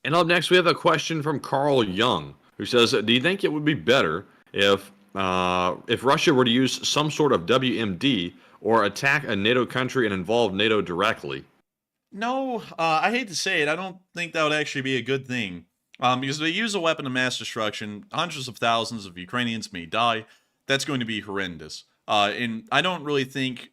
And up next, we have a question from Carl Young, who says, do you think it would be better if Russia were to use some sort of WMD or attack a NATO country and involve NATO directly? No, I hate to say it, I don't think that would actually be a good thing. Because if they use a weapon of mass destruction, hundreds of thousands of Ukrainians may die. That's going to be horrendous. And I don't really think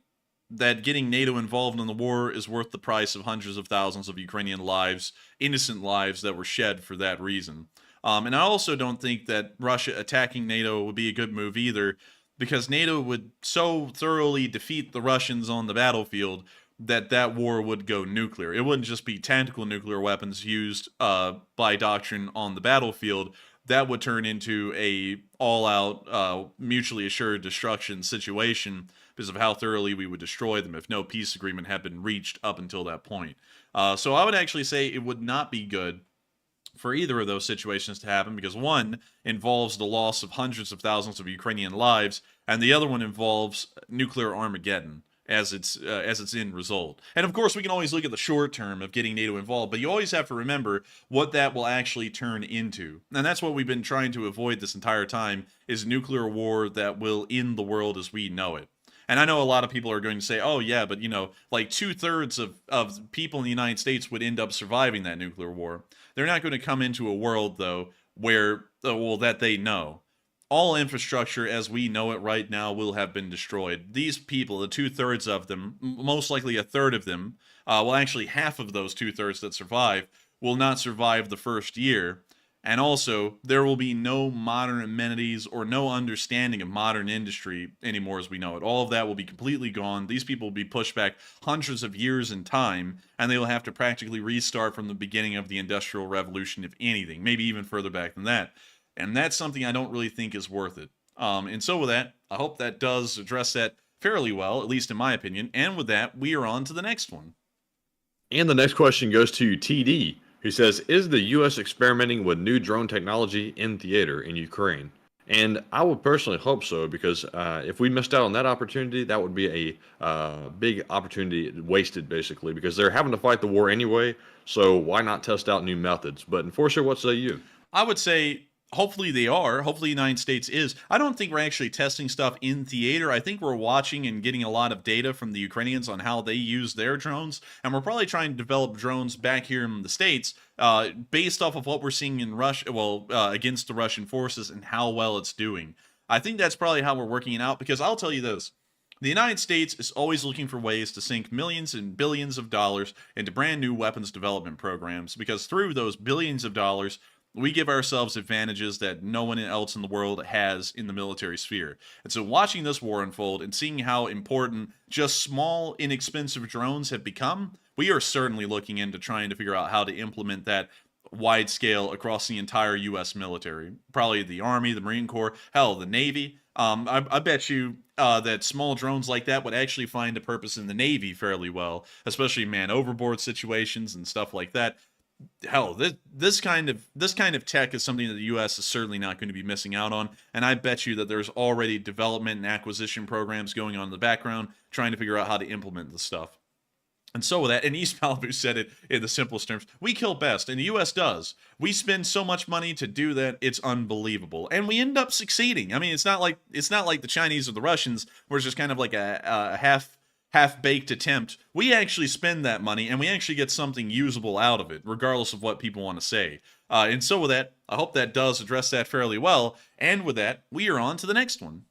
that getting NATO involved in the war is worth the price of hundreds of thousands of Ukrainian lives, innocent lives that were shed for that reason. And I also don't think that Russia attacking NATO would be a good move either, because NATO would so thoroughly defeat the Russians on the battlefield that war would go nuclear. It wouldn't just be tactical nuclear weapons used by doctrine on the battlefield. That would turn into a all-out, mutually assured destruction situation because of how thoroughly we would destroy them if no peace agreement had been reached up until that point. So I would actually say it would not be good for either of those situations to happen, because one involves the loss of hundreds of thousands of Ukrainian lives, and the other one involves nuclear Armageddon as its end result. And of course, we can always look at the short term of getting NATO involved, but you always have to remember what that will actually turn into. And that's what we've been trying to avoid this entire time, is nuclear war that will end the world as we know it. And I know a lot of people are going to say, oh, yeah, but, you know, like 2/3 of people in the United States would end up surviving that nuclear war. They're not going to come into a world, though, where, well, that they know. All infrastructure as we know it right now will have been destroyed. These people, the 2/3 of them, most likely a third of them, well, actually half of those 2/3 that survive, will not survive the first year. And also, there will be no modern amenities or no understanding of modern industry anymore as we know it. All of that will be completely gone. These people will be pushed back hundreds of years in time, and they will have to practically restart from the beginning of the Industrial Revolution, if anything, maybe even further back than that. And that's something I don't really think is worth it. And so with that, I hope that does address that fairly well, at least in my opinion. And with that, we are on to the next one. And the next question goes to TD, who says, is the U.S. experimenting with new drone technology in theater in Ukraine? And I would personally hope so, because if we missed out on that opportunity, that would be a big opportunity wasted, basically, because they're having to fight the war anyway, so why not test out new methods? But Enforcer, what say you? I would say hopefully they are. Hopefully the United States is. I don't think we're actually testing stuff in theater. I think we're watching and getting a lot of data from the Ukrainians on how they use their drones. And we're probably trying to develop drones back here in the States based off of what we're seeing in Russia, against the Russian forces and how well it's doing. I think that's probably how we're working it out, because I'll tell you this. The United States is always looking for ways to sink millions and billions of dollars into brand new weapons development programs, because through those billions of dollars, we give ourselves advantages that no one else in the world has in the military sphere. And so watching this war unfold and seeing how important just small, inexpensive drones have become, we are certainly looking into trying to figure out how to implement that wide scale across the entire U.S. military. Probably the Army, the Marine Corps, hell, the Navy. I bet you that small drones like that would actually find a purpose in the Navy fairly well, especially man overboard situations and stuff like that. Hell, this kind of tech is something that the U.S. is certainly not going to be missing out on, and I bet you that there's already development and acquisition programs going on in the background trying to figure out how to implement this stuff. And so with that, and East Malibu said it in the simplest terms, we kill best, and the U.S. does. We spend so much money to do that, it's unbelievable, and we end up succeeding. I mean, it's not like the Chinese or the Russians, where it's just kind of like a half-baked attempt. We actually spend that money, and we actually get something usable out of it, regardless of what people want to say. And so with that, I hope that does address that fairly well. And with that, we are on to the next one.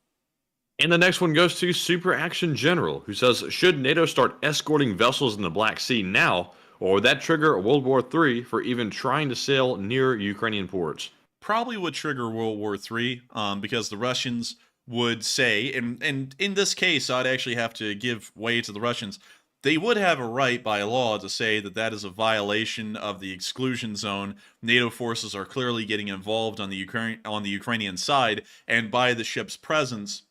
And the next one goes to Super Action General, who says, should NATO start escorting vessels in the Black Sea now, or would that trigger a World War III for even trying to sail near Ukrainian ports? Probably would trigger World War III, because the Russians would say, and in this case, I'd actually have to give way to the Russians. They would have a right by law to say that that is a violation of the exclusion zone. NATO forces are clearly getting involved on the Ukrainian side, and by the ship's presence,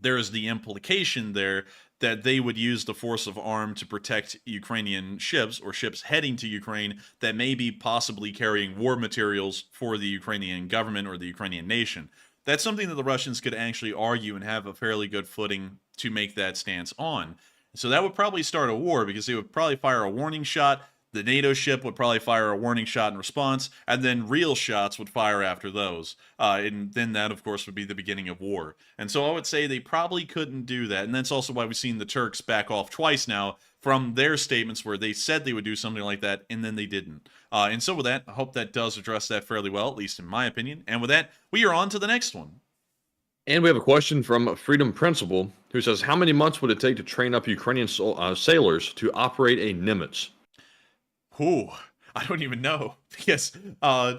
there is the implication there that they would use the force of arm to protect Ukrainian ships or ships heading to Ukraine that may be possibly carrying war materials for the Ukrainian government or the Ukrainian nation. That's something that the Russians could actually argue and have a fairly good footing to make that stance on. So that would probably start a war, because they would probably fire a warning shot. The NATO ship would probably fire a warning shot in response, and then real shots would fire after those. And then that, of course, would be the beginning of war. And so I would say they probably couldn't do that. And that's also why we've seen the Turks back off twice now from their statements where they said they would do something like that, and then they didn't. And so with that, I hope that does address that fairly well, at least in my opinion. And with that, we are on to the next one. And we have a question from Freedom Principle, who says, how many months would it take to train up Ukrainian sailors to operate a Nimitz? Ooh, I don't even know, because I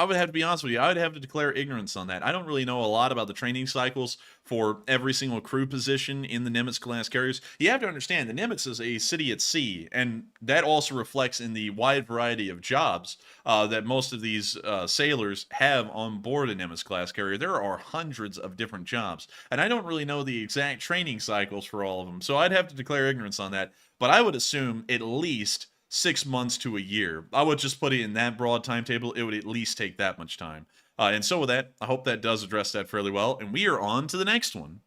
would have to be honest with you. I would have to declare ignorance on that. I don't really know a lot about the training cycles for every single crew position in the Nimitz-class carriers. You have to understand, the Nimitz is a city at sea, and that also reflects in the wide variety of jobs that most of these sailors have on board a Nimitz-class carrier. There are hundreds of different jobs, and I don't really know the exact training cycles for all of them, so I'd have to declare ignorance on that. But I would assume at least 6 months to a year. I would just put it in that broad timetable. It would at least take that much time. And so with that, I hope that does address that fairly well. And we are on to the next one.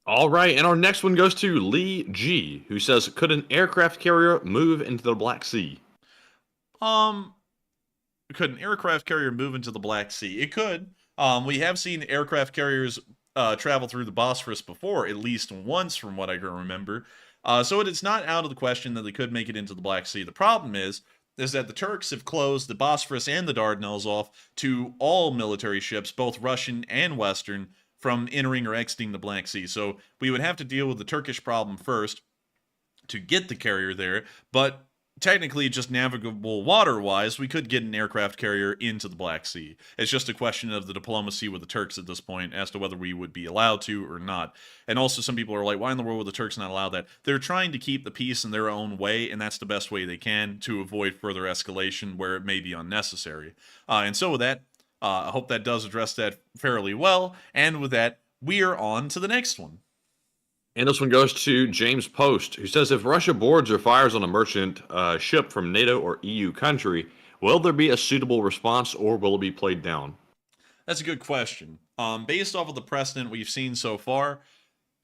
All right, and our next one goes to Lee G, who says, could an aircraft carrier move into the Black Sea? Could an aircraft carrier move into the Black Sea? It could. We have seen aircraft carriers travel through the Bosphorus before, at least once from what I can remember. So it is not out of the question that they could make it into the Black Sea. The problem is that the Turks have closed the Bosphorus and the Dardanelles off to all military ships, both Russian and Western, from entering or exiting the Black Sea. So we would have to deal with the Turkish problem first to get the carrier there, but technically just navigable water-wise, we could get an aircraft carrier into the Black Sea. It's just a question of the diplomacy with the Turks at this point as to whether we would be allowed to or not. And also some people are like, why in the world would the Turks not allow that? They're trying to keep the peace in their own way, and that's the best way they can to avoid further escalation where it may be unnecessary. And so with that, I hope that does address that fairly well. And with that, we are on to the next one. And this one goes to James Post, who says, if Russia boards or fires on a merchant ship from NATO or EU country, will there be a suitable response or will it be played down? That's a good question. Based off of the precedent we've seen so far,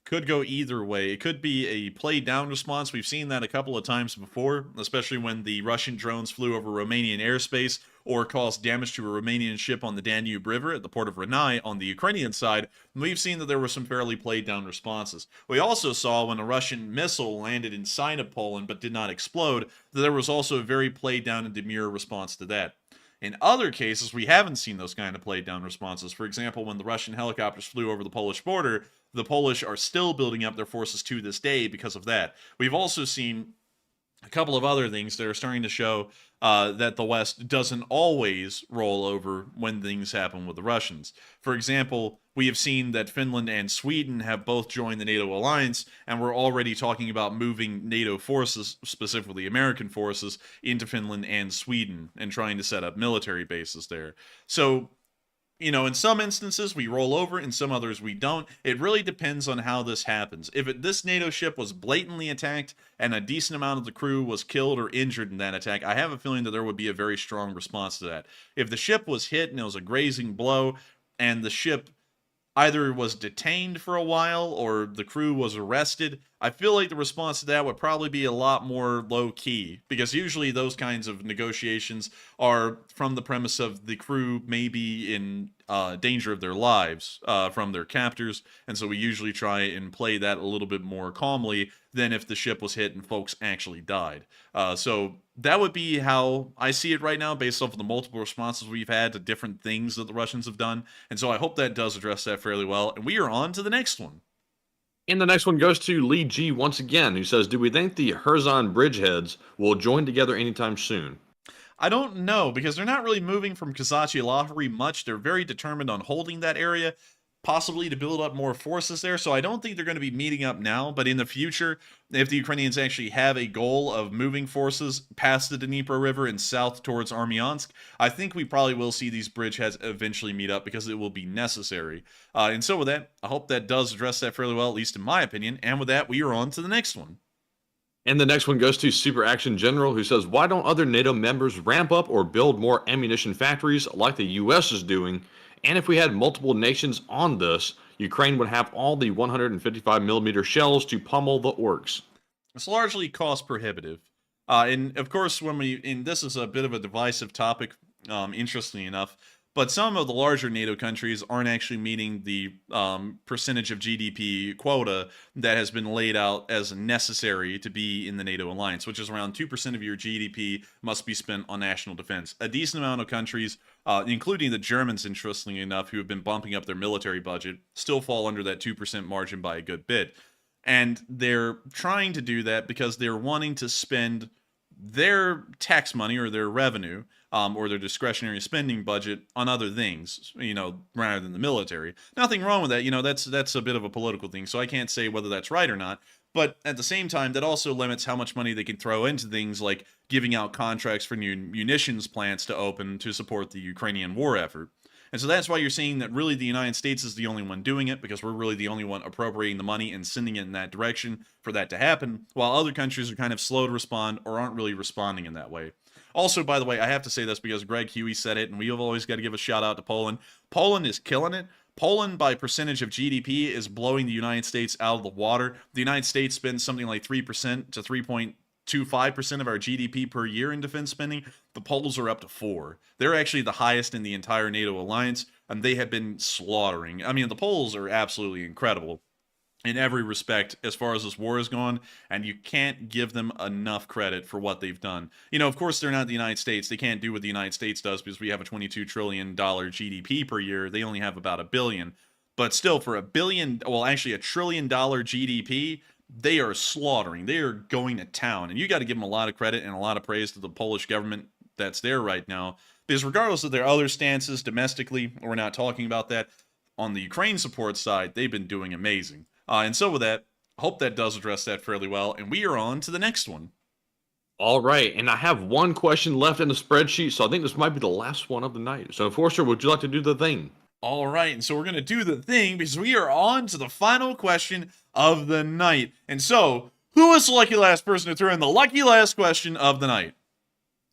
could go either way. It could be a played down response. We've seen that a couple of times before, especially when the Russian drones flew over Romanian airspace or caused damage to a Romanian ship on the Danube River at the port of Renai on the Ukrainian side. We've seen that there were some fairly played down responses. We also saw when a Russian missile landed inside of Poland but did not explode, that there was also a very played down and demure response to that. In other cases, we haven't seen those kind of played down responses. For example, when the Russian helicopters flew over the Polish border, the Polish are still building up their forces to this day because of that. We've also seen a couple of other things that are starting to show that the West doesn't always roll over when things happen with the Russians. For example, we have seen that Finland and Sweden have both joined the NATO alliance, and we're already talking about moving NATO forces, specifically American forces, into Finland and Sweden and trying to set up military bases there. So, you know, in some instances we roll over, in some others we don't. It really depends on how this happens. If this NATO ship was blatantly attacked and a decent amount of the crew was killed or injured in that attack, I have a feeling that there would be a very strong response to that. If the ship was hit and it was a grazing blow and the ship either was detained for a while or the crew was arrested, I feel like the response to that would probably be a lot more low-key, because usually those kinds of negotiations are from the premise of the crew may be in danger of their lives from their captors, and so we usually try and play that a little bit more calmly than if the ship was hit and folks actually died. So that would be how I see it right now, based off of the multiple responses we've had to different things that the Russians have done, and so I hope that does address that fairly well, and we are on to the next one. And the next one goes to Lee G once again, who says, do we think the Kherson bridgeheads will join together anytime soon? I don't know, because they're not really moving from Kazachi-Lahori much. They're very determined on holding that area, possibly to build up more forces there, so I don't think they're going to be meeting up now, but in the future, if the Ukrainians actually have a goal of moving forces past the Dnipro River and south towards Armyansk, I think we probably will see these bridgeheads eventually meet up, because it will be necessary. And so with that, I hope that does address that fairly well, at least in my opinion, and with that, we are on to the next one. And the next one goes to Super Action General, who says, why don't other NATO members ramp up or build more ammunition factories like the US is doing? And if we had multiple nations on this, Ukraine would have all the 155mm shells to pummel the orcs. It's largely cost prohibitive. And of course, this is a bit of a divisive topic, interestingly enough, but some of the larger NATO countries aren't actually meeting the percentage of GDP quota that has been laid out as necessary to be in the NATO alliance, which is around 2% of your GDP must be spent on national defense. A decent amount of countries, including the Germans, interestingly enough, who have been bumping up their military budget, still fall under that 2% margin by a good bit. And they're trying to do that because they're wanting to spend their tax money or their revenue or their discretionary spending budget on other things, rather than the military. Nothing wrong with that. That's a bit of a political thing, so I can't say whether that's right or not. But at the same time, that also limits how much money they can throw into things like giving out contracts for new munitions plants to open to support the Ukrainian war effort. And so that's why you're seeing that really the United States is the only one doing it, because we're really the only one appropriating the money and sending it in that direction for that to happen, while other countries are kind of slow to respond or aren't really responding in that way. Also, by the way, I have to say this because Greg Huey said it, and we've always got to give a shout out to Poland. Poland is killing it. Poland, by percentage of GDP, is blowing the United States out of the water. The United States spends something like 3% to 3.25% of our GDP per year in defense spending. The Poles are up to 4%. They're actually the highest in the entire NATO alliance, and they have been slaughtering. I mean, the Poles are absolutely incredible in every respect as far as this war is gone, and you can't give them enough credit for what they've done. You know, of course, they're not the United States. They can't do what the United States does because we have a $22 trillion GDP per year. They only have about $1 billion. But still, for $1 trillion GDP, they are slaughtering. They are going to town. And you got to give them a lot of credit and a lot of praise to the Polish government that's there right now. Because regardless of their other stances domestically, we're not talking about that, on the Ukraine support side, they've been doing amazing. And so with that, hope that does address that fairly well. And we are on to the next one. All right, and I have one question left in the spreadsheet, so I think this might be the last one of the night. So, Enforcer, would you like to do the thing? All right, and so we're going to do the thing because we are on to the final question of the night. And so, who is the lucky last person to throw in the lucky last question of the night?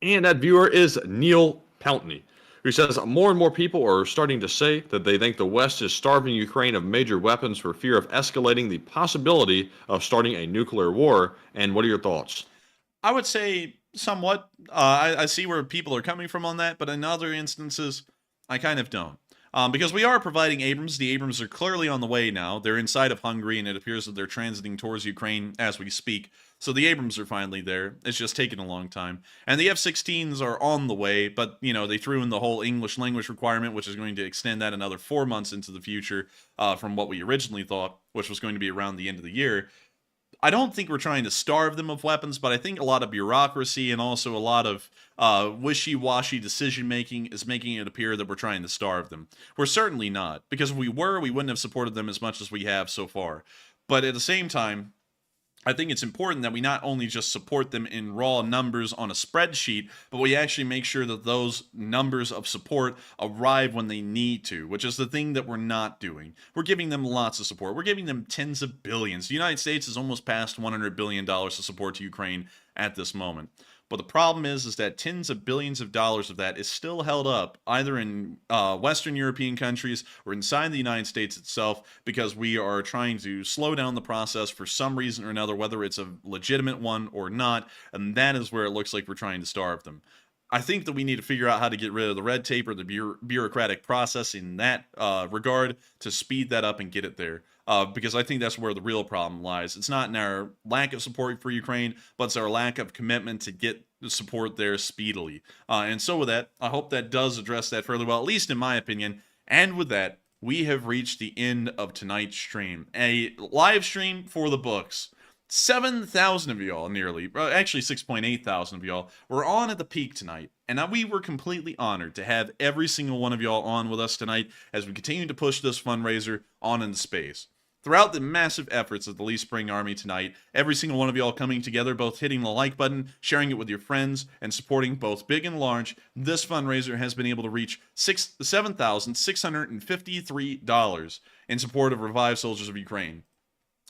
And that viewer is Neil Pountney, who says more and more people are starting to say that they think the West is starving Ukraine of major weapons for fear of escalating the possibility of starting a nuclear war. And what are your thoughts? I would say somewhat. I see where people are coming from on that, but in other instances, I kind of don't. Because we are providing Abrams. The Abrams are clearly on the way now. They're inside of Hungary, and it appears that they're transiting towards Ukraine as we speak. So the Abrams are finally there. It's just taken a long time. And the F-16s are on the way, but, you know, they threw in the whole English language requirement, which is going to extend that another 4 months into the future from what we originally thought, which was going to be around the end of the year. I don't think we're trying to starve them of weapons, but I think a lot of bureaucracy and also a lot of wishy-washy decision-making is making it appear that we're trying to starve them. We're certainly not, because if we were, we wouldn't have supported them as much as we have so far. But at the same time, I think it's important that we not only just support them in raw numbers on a spreadsheet, but we actually make sure that those numbers of support arrive when they need to, which is the thing that we're not doing. We're giving them lots of support. We're giving them tens of billions. The United States has almost passed $100 billion of support to Ukraine at this moment. But the problem is that tens of billions of dollars of that is still held up either in Western European countries or inside the United States itself because we are trying to slow down the process for some reason or another, whether it's a legitimate one or not, and that is where it looks like we're trying to starve them. I think that we need to figure out how to get rid of the red tape or the bureaucratic process in that regard to speed that up and get it there. Because I think that's where the real problem lies. It's not in our lack of support for Ukraine, but it's our lack of commitment to get the support there speedily. And so with that, I hope that does address that fairly well, at least in my opinion. And with that, we have reached the end of tonight's stream. A live stream for the books. 7,000 of y'all, nearly, actually 6.8 thousand of y'all, were on at the peak tonight, and we were completely honored to have every single one of y'all on with us tonight as we continue to push this fundraiser on into space. Throughout the massive efforts of the Lee Spring Army tonight, every single one of y'all coming together, both hitting the like button, sharing it with your friends, and supporting both big and large, this fundraiser has been able to reach $7,653 in support of revived soldiers of Ukraine.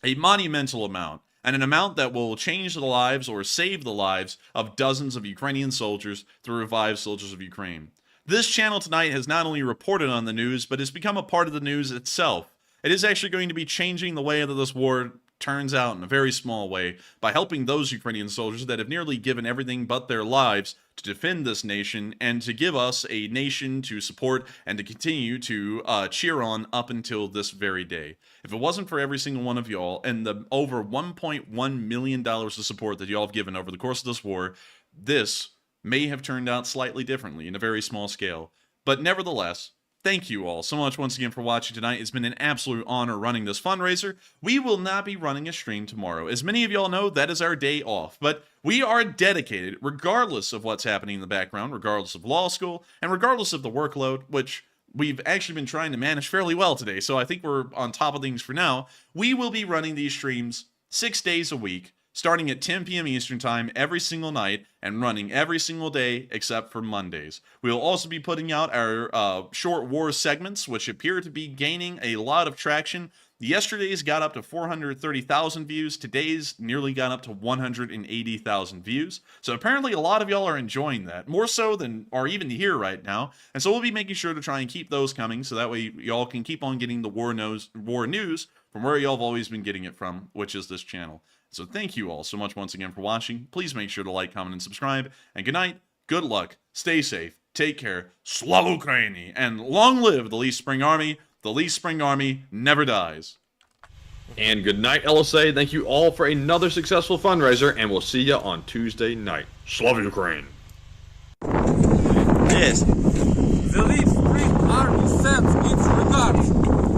A monumental amount. And an amount that will change the lives or save the lives of dozens of Ukrainian soldiers through revived soldiers of Ukraine. This channel tonight has not only reported on the news, but has become a part of the news itself. It is actually going to be changing the way that this war turns out in a very small way by helping those Ukrainian soldiers that have nearly given everything but their lives to defend this nation and to give us a nation to support and to continue to cheer on up until this very day. If it wasn't for every single one of y'all and the over $1.1 million of support that y'all have given over the course of this war, this may have turned out slightly differently in a very small scale. But nevertheless, thank you all so much once again for watching tonight. It's been an absolute honor running this fundraiser. We will not be running a stream tomorrow. As many of y'all know, that is our day off. But we are dedicated, regardless of what's happening in the background, regardless of law school, and regardless of the workload, which we've actually been trying to manage fairly well today. So I think we're on top of things for now. We will be running these streams 6 days a week starting at 10 p.m. Eastern Time every single night and running every single day except for Mondays. We will also be putting out our short war segments, which appear to be gaining a lot of traction. Yesterday's got up to 430,000 views. Today's nearly got up to 180,000 views. So apparently a lot of y'all are enjoying that, more so than are even here right now. And so we'll be making sure to try and keep those coming, so that way y'all can keep on getting the war news from where y'all have always been getting it from, which is this channel. So thank you all so much once again for watching. Please make sure to like, comment, and subscribe. And good night, good luck, stay safe, take care, Slava Ukraini, and long live the Least Spring Army. The Least Spring Army never dies. And good night, LSA. Thank you all for another successful fundraiser, and we'll see you on Tuesday night. Slava Ukraine. Yes. The Least Spring Army sends its regards.